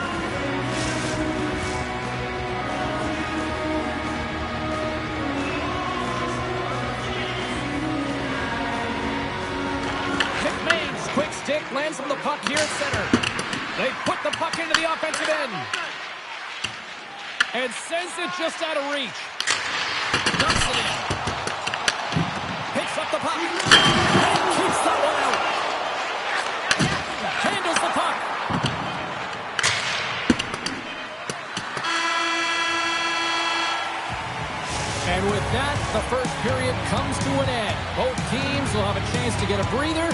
McMain's quick stick lands on the puck here at center. They put the puck into the offensive end. And sends it just out of reach. Dumps it in. Picks up the puck. And keeps that one out. Handles the puck. And with that, the first period comes to an end. Both teams will have a chance to get a breather,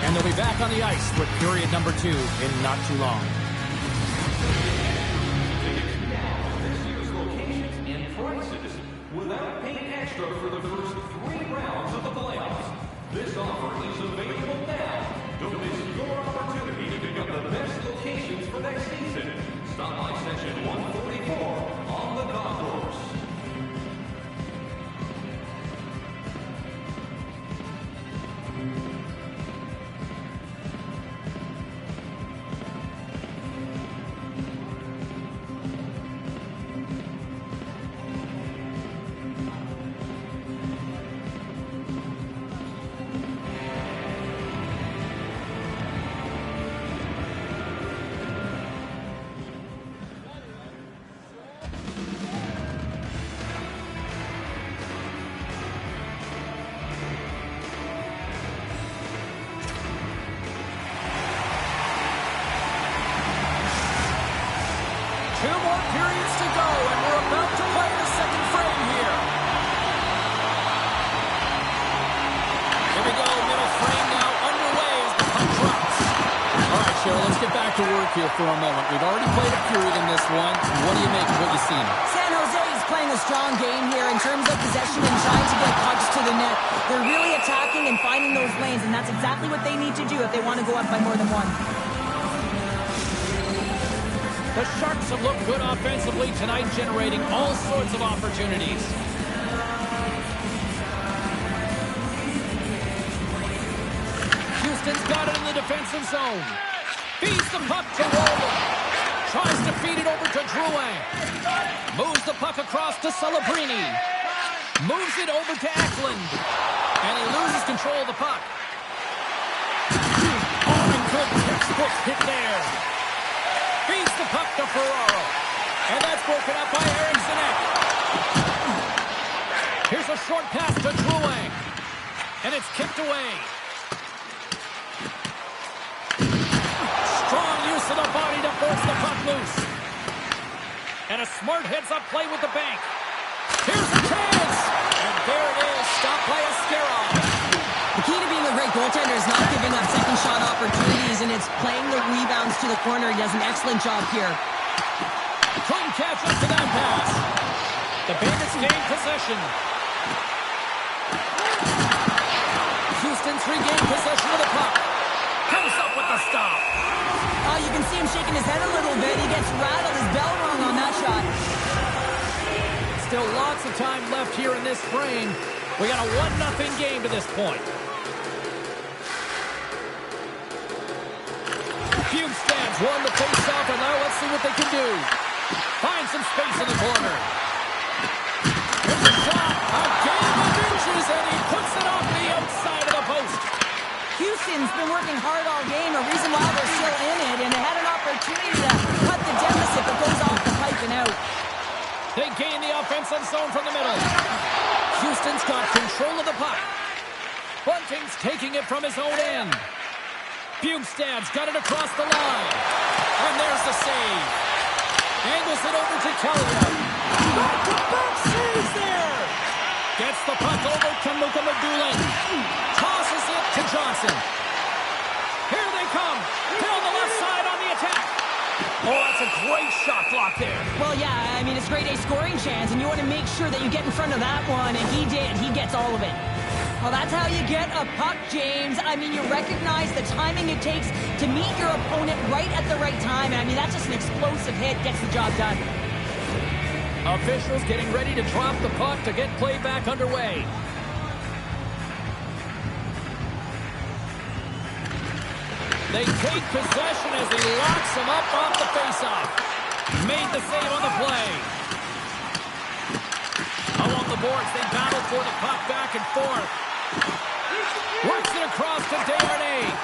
and they'll be back on the ice with period number 2 in not too long. Without paying extra for the first 3 rounds of the playoffs. This offer is available now. Don't miss your opportunity to pick up the best locations for next season. Stop by section 144 on the concourse. Periods to go, and we're about to play the second frame here. Here we go, middle frame now underway as the puck drops. All right, Cheryl, let's get back to work here for a moment. We've already played a period in this one. What do you make of what you've seen? San Jose is playing a strong game here in terms of possession and trying to get pucks to the net. They're really attacking and finding those lanes, and that's exactly what they need to do if they want to go up by more than one. The Sharks have looked good offensively tonight, generating all sorts of opportunities. Houston's got it in the defensive zone. Feeds the puck to Roller. Tries to feed it over to Drouin. Moves the puck across to Celebrini. Moves it over to Eklund. And he loses control of the puck. Oh, and good textbook hit there. Feeds the puck to Ferraro. And that's broken up by Eric Zanek. Here's a short pass to Drouin. And it's kicked away. Strong use of the body to force the puck loose. And a smart heads-up play with the bank. Here's a chance. And there it is. Stopped by Askarov. The key to being a great goaltender is not giving up second shot opportunities, and it's playing the rebounds to the corner. He does an excellent job here. Couldn't catch up to that pass. The Bandits gain possession. Houston's regained possession of the puck. Comes up with the stop. You can see him shaking his head a little bit. He gets rattled. His bell rung on that shot. Still lots of time left here in this frame. We got a 1-0 game to this point. Bjugstad's won the face-off, and now let's see what they can do. Find some space in the corner. Here's a shot. A game of inches, and he puts it off the outside of the post. Houston's been working hard all game, a reason why they're still in it, and they had an opportunity to cut the deficit, but goes off the pipe and out. They gain the offensive zone from the middle. Houston's got control of the puck. Bunting's taking it from his own end. Bjugstad's got it across the line. And there's the save. Angles it over to Telia. Back-to-back saves there. Gets the puck over to Mukamadulin. Tosses it to Johnson. Here they come. Down the left side on the attack. Oh, that's a great shot block there. Well, yeah, I mean, it's grade A scoring chance, and you want to make sure that you get in front of that one, and he did. He gets all of it. Well, that's how you get a puck, James. I mean, you recognize the timing it takes to meet your opponent right at the right time. And I mean, that's just an explosive hit. Gets the job done. Officials getting ready to drop the puck to get play back underway. They take possession as he locks him up off the faceoff. Made the save on the play. Along the boards, they battle for the puck back and forth. Works it across to Desharnais.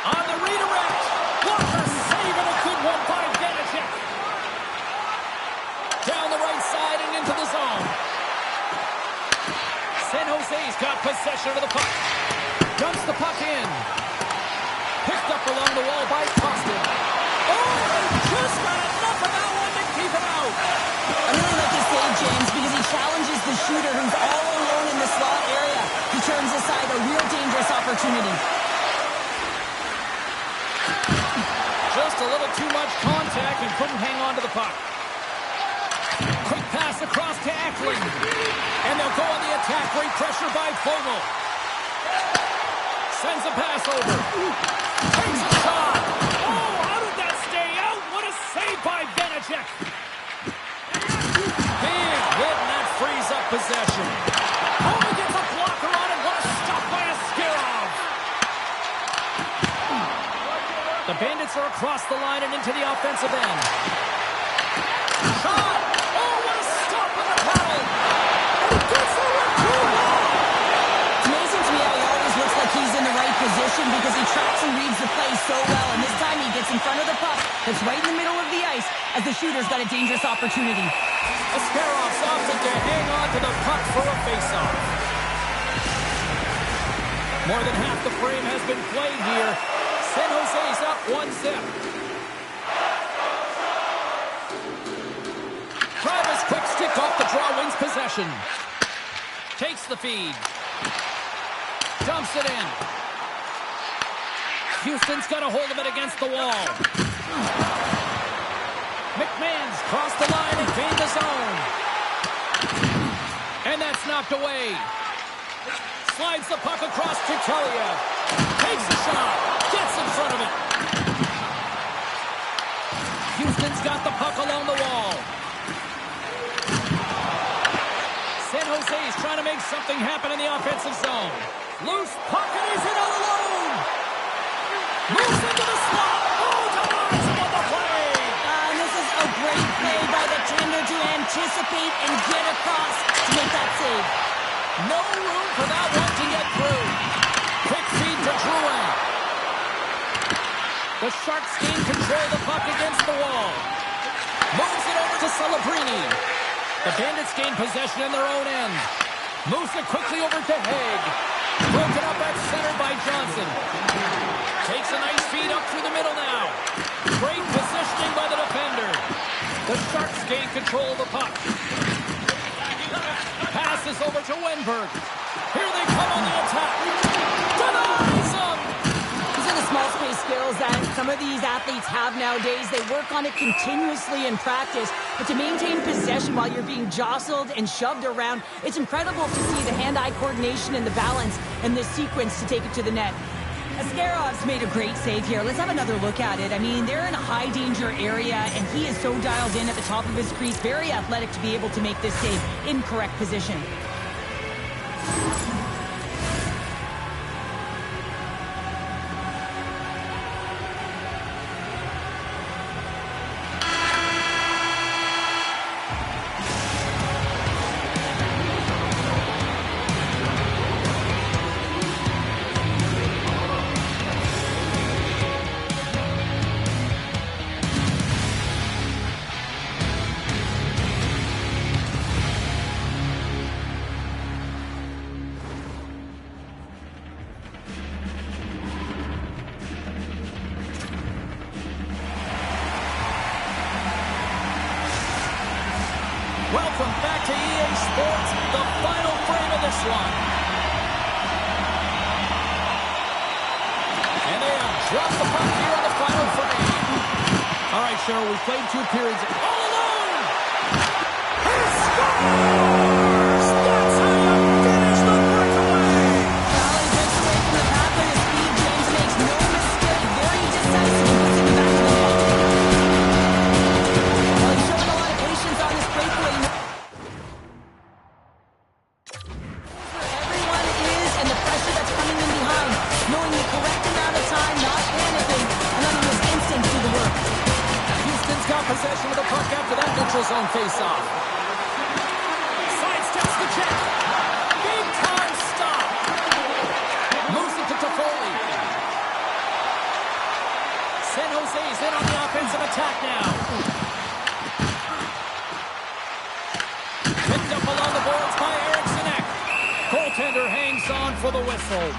On the redirect. Walker saving a good one by Vanacek. Down the right side and into the zone. San Jose's got possession of the puck. Dumps the puck in. Picked up along the wall by Costin. Oh, they just got enough of that one to keep him out. I really like this save, James, because he challenges the shooter who's all alone in the slot area. He turns aside a real dangerous opportunity. Just a little too much contact and couldn't hang on to the puck. Quick pass across to Eckling. And they'll go on the attack. Great pressure by Fogle. Sends a pass over. Takes a shot. Oh, how did that stay out? What a save by Vanacek. Big hit, and that frees up possession. Oh, he gets a blocker on it. What a stop by Askarov. The Bandits are across the line and into the offensive end. Shot. Oh, what a stop on the paddle. And he gets the one too. It's amazing to me how he always looks like he's in the right position because he tracks and reads the play so well. And this time he gets in front of the puck that's right in the middle of the ice as the shooter's got a dangerous opportunity. Askarov's opted to hang on to the puck for a faceoff. More than half the frame has been played here. San Jose's up 1-0. Travis quick stick off the draw, wins possession. Takes the feed. Dumps it in. Houston's got a hold of it against the wall. McMahon's crossed the line and gained the zone. And that's knocked away. Slides the puck across to Telia. Takes the shot. Gets in front of it. Houston's got the puck along the wall. San Jose's trying to make something happen in the offensive zone. Loose puck and he's in all alone. Moves into the slot. Oh, denies him on the play. And this is a great play by the tender to anticipate and get across to make that save. No room for that one to get through. Quick feed to Drouin. The Sharks gain control of the puck against the wall. Moves it over to Celebrini. The Bandits gain possession in their own end. Moves it quickly over to Haig. Broken up at center by Johnson. Takes a nice feed up through the middle now. Great positioning by the defender. The Sharks gain control of the puck. Pass passes over to Wenberg. Here they come on the attack. Denies him! These are the small space skills that some of these athletes have nowadays. They work on it continuously in practice, but to maintain possession while you're being jostled and shoved around, it's incredible to see the hand-eye coordination and the balance in this sequence to take it to the net. Askarov's made a great save here. Let's have another look at it. I mean, they're in a high-danger area, and he is so dialed in at the top of his crease. Very athletic to be able to make this save in correct position. Welcome back to EA Sports, the final frame of this one. And they have dropped the puck here on the final frame. All right, Cheryl, we've played 2 periods all alone. He scores! That's how you finish the breakaway. Well, he breaks away from the path with his speed. James makes no mistake. Very decisive and puts it in the back of the net. Well, he's showing a lot of patience on this breakaway. Everyone is, and the pressure that's coming in behind, knowing the correct amount of time, not panicking, and letting his instincts do the work. Houston's got possession of the puck after that neutral zone face-off. Sidesteps the check. Big time stop. Moves it to Toffoli. San Jose's in on the offensive attack now. Picked up along the boards by Eriksson Ek. Goaltender hangs on for the whistle.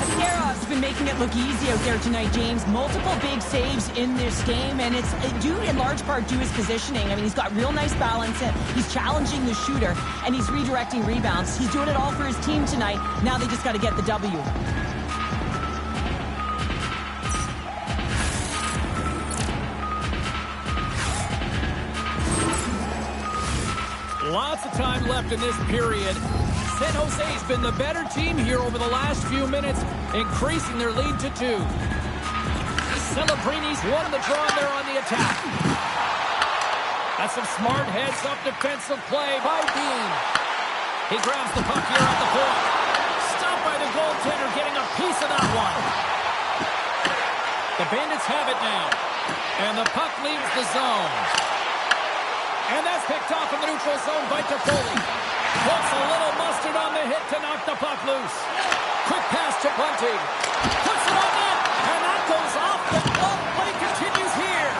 Askarov's been making it look easy out there tonight, James. Multiple big saves in this game, and it's due in large part to his positioning. I mean, he's got real nice balance. He's challenging the shooter, and he's redirecting rebounds. He's doing it all for his team tonight. Now they just got to get the W. Lots of time left in this period. San Jose's been the better team here over the last few minutes, increasing their lead to 2. Celebrini's won the draw there on the attack. That's some smart heads-up defensive play by Dean. He grabs the puck here at the point. Stopped by the goaltender, getting a piece of that one. The Bandits have it now, and the puck leaves the zone. And that's picked off in the neutral zone by Toffoli. Puts a little mustard on the hit to knock the puck loose. Quick pass to Bunting. Puts it on net, and that goes off the glove. Play continues here.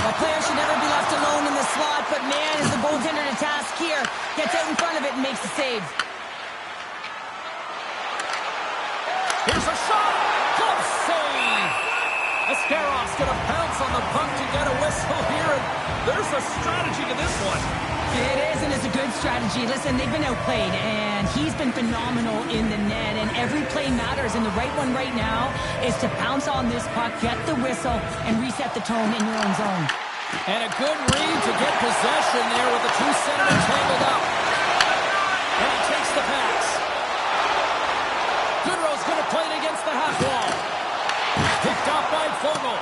A player should never be left alone in the slot, but man, is the goaltender to task here. Gets out in front of it and makes the save. Here's a shot. Glove save. Askarov's going to pounce on the puck to get a whistle here, and there's a strategy to this one. It is, and it's a good strategy. Listen, they've been outplayed, and he's been phenomenal in the net, and every play matters, and the right one right now is to pounce on this puck, get the whistle, and reset the tone in your own zone. And a good read to get possession there with the 2 centermen tangled up. And he takes the pass. Goodrow's going to play it against the half wall. Picked off by Fogle.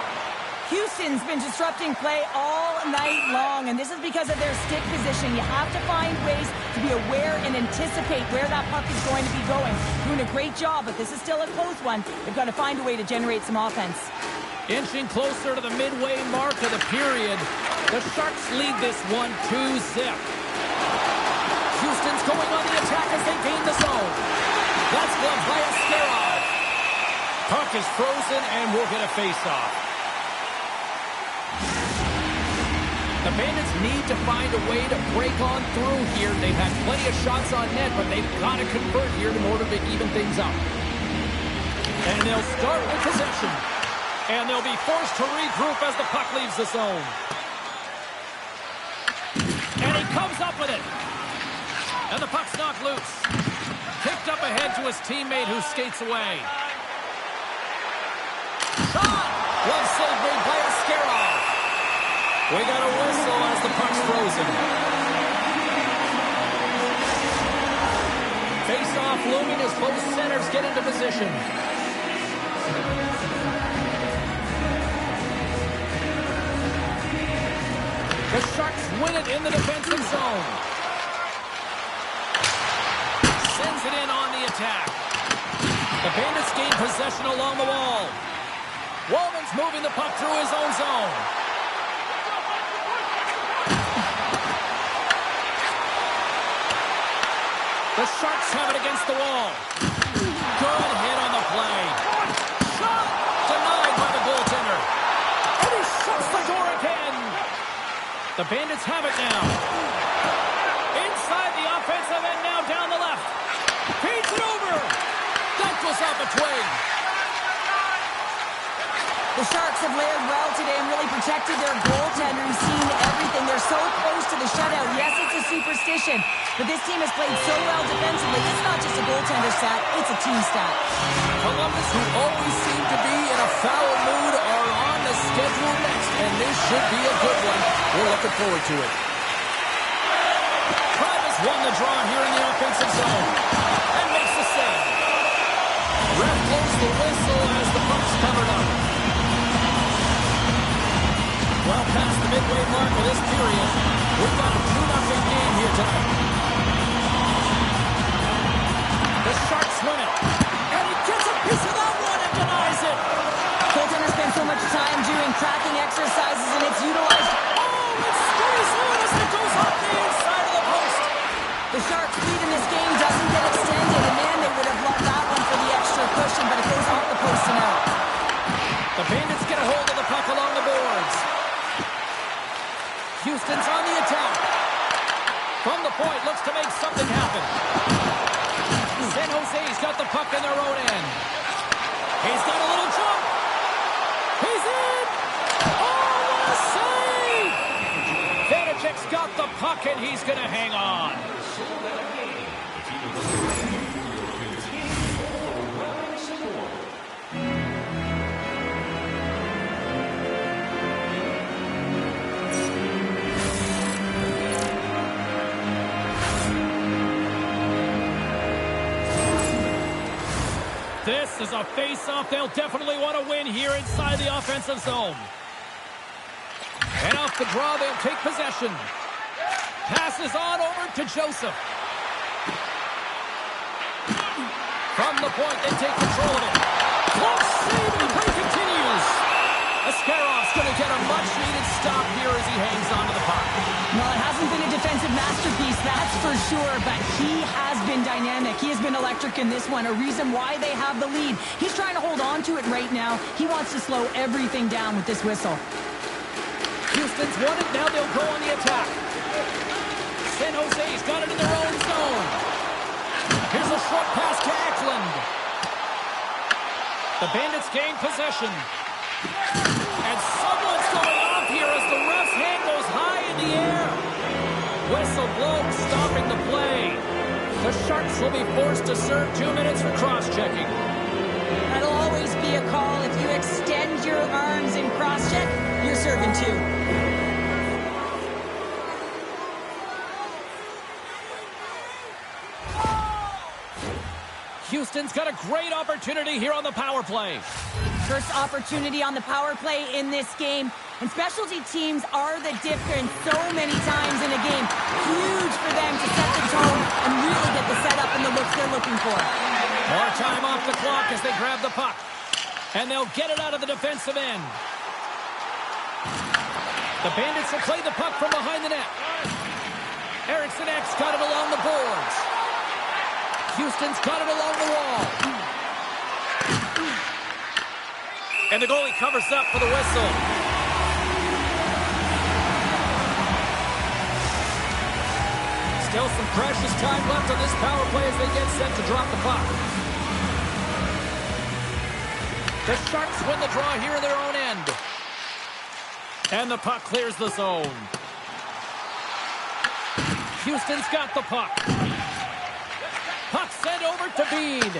Houston's been disrupting play all night long, and this is because of their stick position. You have to find ways to be aware and anticipate where that puck is going to be going. Doing a great job, but this is still a close one. They've got to find a way to generate some offense. Inching closer to the midway mark of the period. The Sharks lead this one 2-0. Houston's going on the attack as they gain the zone. That's gloved by Askarov. Puck is frozen and we'll get a face-off. The Bandits need to find a way to break on through here. They've had plenty of shots on net, but they've got to convert here in order to even things up. And they'll start with possession. And they'll be forced to regroup as the puck leaves the zone. And he with it. And the puck's knocked loose. Kicked up ahead to his teammate who skates away. Shot! Glove save made by Askarov. We got a whistle as the puck's frozen. Face-off looming as both centers get into position. The Sharks win it in the defensive zone. Sends it in on the attack. The Bandits gain possession along the wall. Wallman's moving the puck through his own zone. The Sharks have it against the wall. Good hit on the play. Shot! Denied by the goaltender. And he shuts the door again. The Bandits have it now. Inside the offensive end now down the left. Feeds it over. That goes off a twig. The Sharks have layered well today and really protected their goaltender. He's seen everything. They're so close to the shutout. Yes, it's a superstition, but this team has played so well defensively. It's not just a goaltender stat, it's a team stat. Columbus, who always seem to be in a foul mood, are on the schedule next, and this should be a good one. We're looking forward to it. Travis won the draw here in the offensive zone and makes the save. Ref blows the whistle as the puck's covered up. Well past the midway mark of this period, we've got a 2-0 game here tonight. The Sharks win it, and he gets a piece of that one and denies it. Goaltenders spend so much time doing cracking exercises, and it's utilized. Oh, it stays on as it goes off the inside of the post. The Sharks' lead in this game doesn't get extended, and man, they would have loved that one for the extra cushion, but it goes off the post and out. The Bandits get a hold of the puck along the boards. Houston's on the attack. From the point, looks to make something happen. San Jose's got the puck in their own end. He's got a little jump. He's in. Oh, what a save! Vanacek's got the puck, and he's going to hang on. This is a face-off they'll definitely want to win here inside the offensive zone. And off the draw, they'll take possession. Passes on over to Joseph. From the point, they take control of it. Close save, and the play continues. Askarov's going to get a much-needed stop here as he hangs onto the puck. Well, it hasn't been a defensive masterpiece, that's for sure, but he has been dynamic. He has been electric in this one, a reason why they have the lead. He's trying to hold on to it right now. He wants to slow everything down with this whistle. Houston's won it, now they'll go on the attack. San Jose's got it in their own zone. Here's a short pass to Eklund. The Bandits gain possession. And someone's going off here as the ref's hand goes high in the air. Whistle blown, stopping the play. The Sharks will be forced to serve 2 minutes for cross-checking. That'll always be a call. If you extend your arms in cross-check, you're serving 2. Houston's got a great opportunity here on the power play. First opportunity on the power play in this game. And specialty teams are the difference so many times in a game. Huge for them to set the tone and really get the setup and the looks they're looking for. More time off the clock as they grab the puck. And they'll get it out of the defensive end. The Bandits will play the puck from behind the net. Eriksson X got it along the boards. Houston's got it along the wall. And the goalie covers up for the whistle. Still some precious time left on this power play as they get set to drop the puck. The Sharks win the draw here in their own end. And the puck clears the zone. Houston's got the puck. Puck sent over to Bean.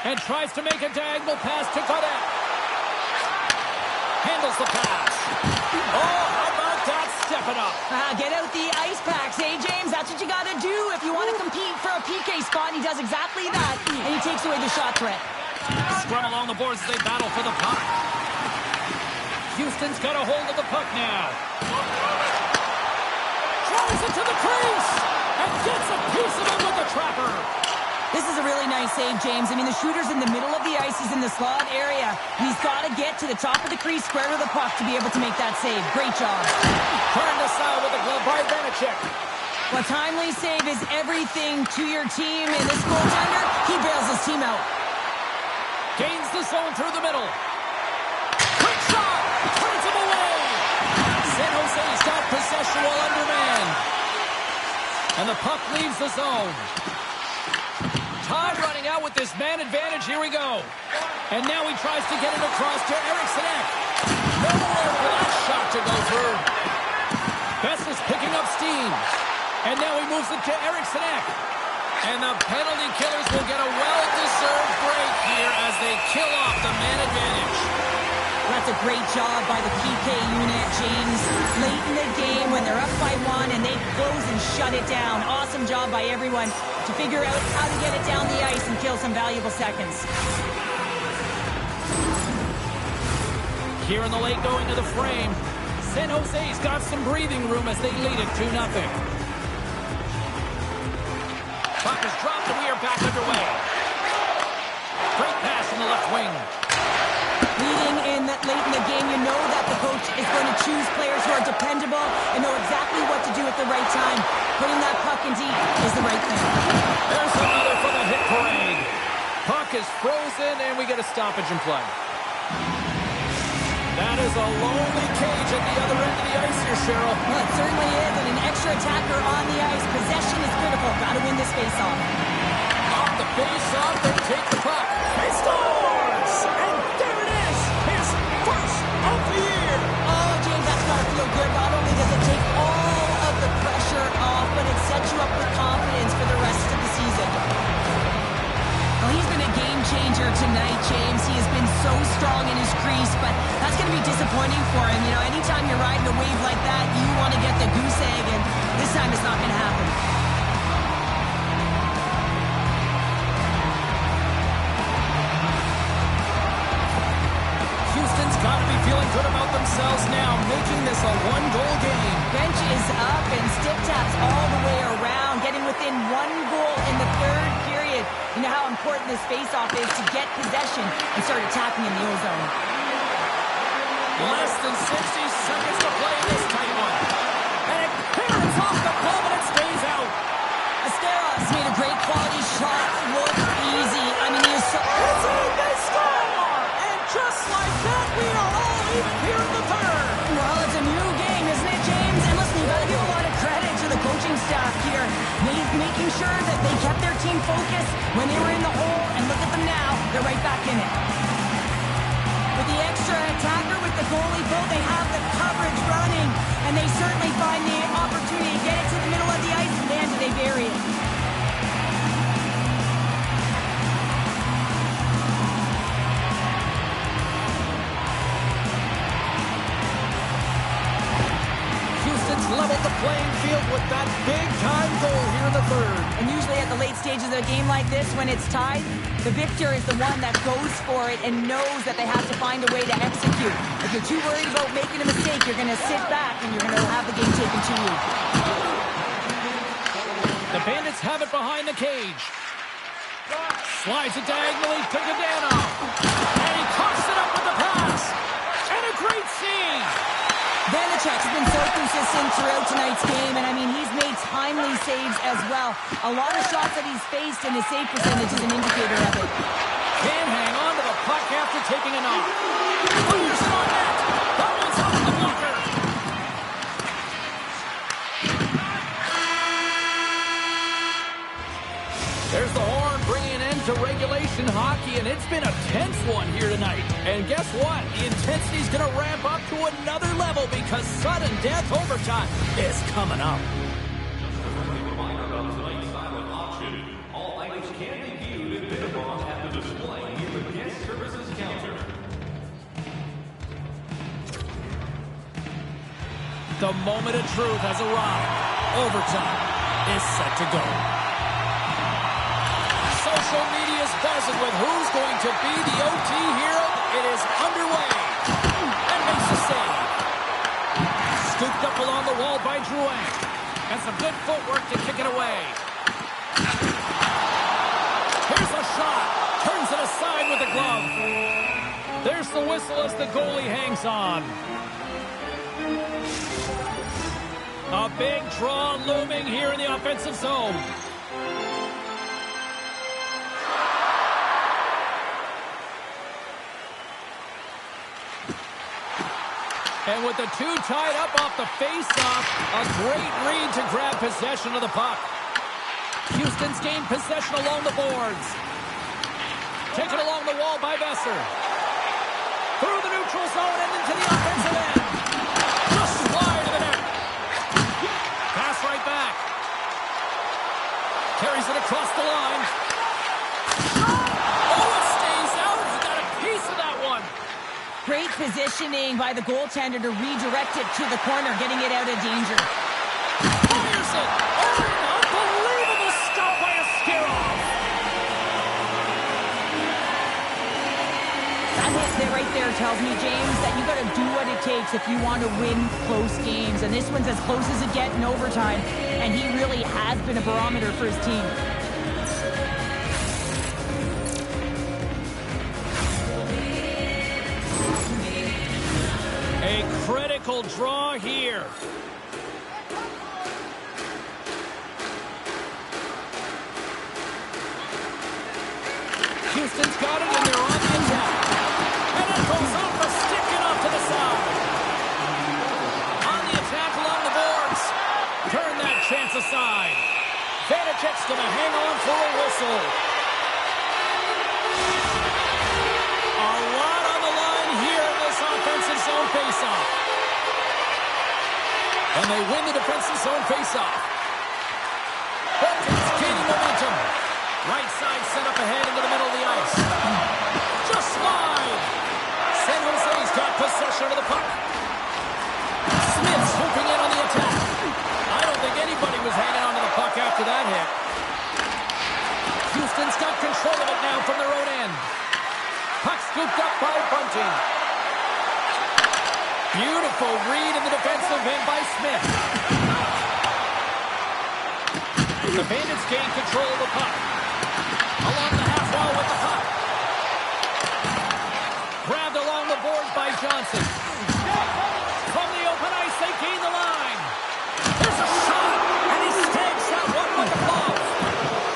And tries to make a diagonal pass to Godet. Handles the pass. Oh, how about that stepping up? Get out the ice packs, hey, James? That's what you got to do if you want to compete for a PK spot. And he does exactly that, and he takes away the shot threat. Scrum along the boards as they battle for the puck. Houston's got a hold of the puck now. Drives it to the crease and gets a piece of it with the trapper. This is a really nice save, James. I mean, the shooter's in the middle of the ice. He's in the slot area. He's got to get to the top of the crease, square to the puck to be able to make that save. Great job. Turned aside with a glove by Vanacek. Well, timely save is everything to your team. And this goaltender, he bails his team out. Gains the zone through the middle. Quick shot! Turns him away! San Jose's got possession while undermanned. And the puck leaves the zone. Time running out with this man advantage. Here we go. And now he tries to get it across to Eriksson. Nowhere for that shot to go through. Best is picking up steam. And now he moves it to Eriksson. And the penalty killers will get a well-deserved break here as they kill off the man advantage. That's a great job by the PK unit, James. Late in the game when they're up by 1 and they close and shut it down. Awesome job by everyone to figure out how to get it down the ice and kill some valuable seconds. Here in the late going to the frame. San Jose's got some breathing room as they lead it 2-0. Puck is dropped and we are back underway. Great pass in the left wing. Leading in late in the game, you know that the coach is going to choose players who are dependable and know exactly what to do at the right time. Putting that puck in deep is the right thing. There's another for the hit parade. Puck is frozen and we get a stoppage in play. That is a lonely cage at the other end of the ice here, Cheryl. Well, it certainly is, and an extra attacker on the ice. Possession is critical. Got to win this face-off. Off the face-off, they take the puck. He scores! And there it is! His first of the year! Oh, James, that's got to feel good. Not only does it take all of the pressure off, but it sets you up with confidence for the rest of the season. Well, he's been a game changer tonight, James. He has been so strong in his crease, but that's going to be disappointing for him. You know, anytime you're riding a wave like that, you want to get the goose egg, and this time it's not going to happen. Houston's got to be feeling good about themselves now, making this a one-goal game. Bench is up and stick taps all the way around, getting within 1 goal in the third period. You know how important this face-off is to get possession and start attacking in the O-zone. Less than 60 seconds to play in this tight one. And it clears off the glove and it stays out. Asteros made a great quality shot. Look easy. I mean, he is so... It's in, they score! And just like that, we are all even here in the third. Well, it's a new game, isn't it, James? And listen, you got to give a lot of credit to the coaching staff here. Making sure that they kept their team focused when they were in the hole. And look at them now. They're right back in it. With the extra attacker, with the goalie pull, they have the coverage running. And they certainly find the opportunity to get it to the middle of the ice. And man, do they bury it. Leveled the playing field with that big-time goal here in the third. And usually at the late stages of a game like this, when it's tied, the victor is the one that goes for it and knows that they have to find a way to execute. If you're too worried about making a mistake, you're going to sit back and you're going to have the game taken to you. The Bandits have it behind the cage. Slides it diagonally to Godano. And he coughs it up with the pass. And a great save. Vanacek's been so consistent throughout tonight's game, and I mean, he's made timely saves as well. A lot of shots that he's faced, and his save percentage is an indicator of it. Can hang on to the puck after taking a knock. Fires it on net. That one's off the blocker. There's the horn bringing an end to regulation hockey, and it's been a tense one here tonight. And guess what? The intensity's going to ramp up to another level because sudden death overtime is coming up. The moment of truth has arrived. Overtime is set to go. Social media is buzzing with who's going to be the OT hero. It is underway. And makes the save. Scooped up along the wall by Drouin. And some good footwork to kick it away. Here's a shot. Turns it aside with the glove. There's the whistle as the goalie hangs on. A big draw looming here in the offensive zone. And with the two tied up off the face-off, a great read to grab possession of the puck. Houston's gained possession along the boards. Taken along the wall by Besser. Through the neutral zone and into the offensive end. Just wide of the net. Pass right back. Carries it across the line. Oh, it stays out. He got a piece of that one. Great positioning by the goaltender to redirect it to the corner, getting it out of danger. Fires it. Oh, an unbelievable stop by Askarov. That hit there right there tells me, James, that you got to do what it takes if you want to win close games. And this one's as close as it gets in overtime. And he really has been a barometer for his team. A critical draw here. Houston's got it, and they're on the attack. And it goes off the stick and off to the side. On the attack along the boards. Turn that chance aside. Vanacek's going to hang on for a whistle. A lot on the line here in this offensive zone faceoff. And they win the defensive zone faceoff. Bolton's gaining momentum. Right side set up ahead into the middle of the ice. Just wide. San Jose's got possession of the puck. Smith swooping in on the attack. I don't think anybody was hanging on to the puck after that hit. Houston's got control of it now from their own end. Puck scooped up by Bunting. Beautiful read in the defensive end by Smith. The Bandits gain control of the puck. Along the half wall with the puck. Grabbed along the boards by Johnson. From the open ice, they gain the line. There's a shot, and he stabs that one with the glove.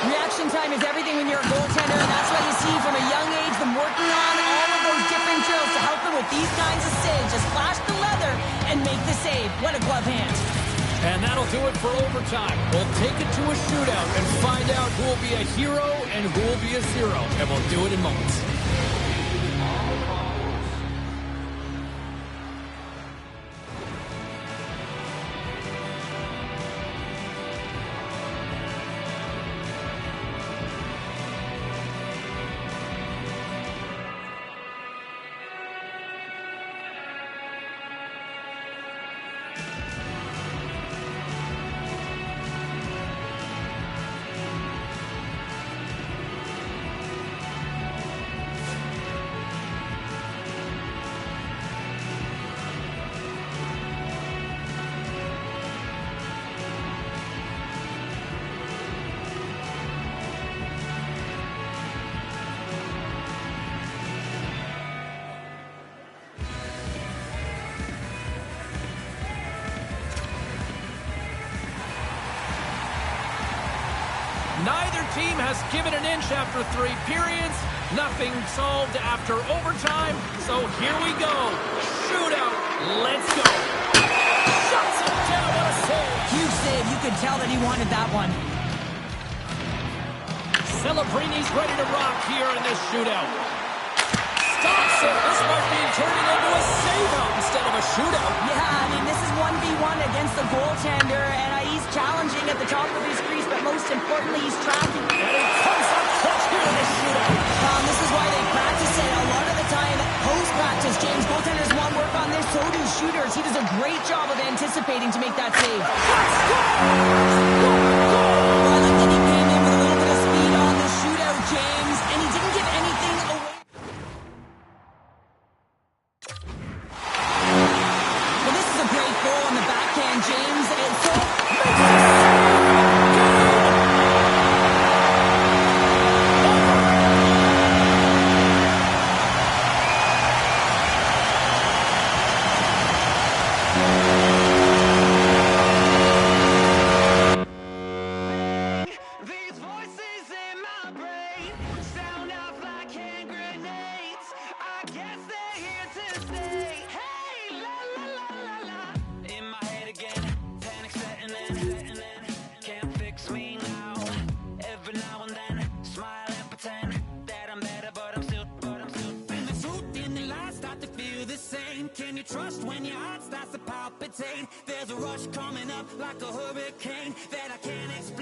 Reaction time is everything when you're a goaltender, and that's why you see from a young age them working on all of those different drills to help them with these kinds of saves. Just flash the leather and make the save. What a glove hand. And that'll do it for overtime. We'll take it to a shootout and find out who will be a hero and who will be a zero. And we'll do it in moments. Neither team has given an inch after 3 periods. Nothing solved after overtime. So here we go. Shootout. Let's go. Shuts it down. What a save. Huge save. You could tell that he wanted that one. Celebrini's ready to rock here in this shootout. Stops it. This might be turning into a save-out instead of a shootout. Yeah, I mean, this is 1v1 against the goaltender, and he's challenging at the top of his crease, but most importantly, he's tracking. And he comes up clutch here in this shootout. This is why they practice it. A lot of the time, post-practice, James, goaltenders want work on this, so do shooters. He does a great job of anticipating to make that save. Well, I like that he came in with a little bit of speed on the shootout, James, and he didn't give anything away. Well, this is a great goal on the backhand, James. And so These voices in my brain sound off like hand grenades. I guess they're here to stay. Hey, la la la la la. In my head again, panic setting in. Can't fix me now. Every now and then, smile and pretend that I'm better, but I'm still. And the truth and the lies start to feel the same. Can you trust when your heart starts to palpitate? There's a rush coming up like a hurricane that I can't explain.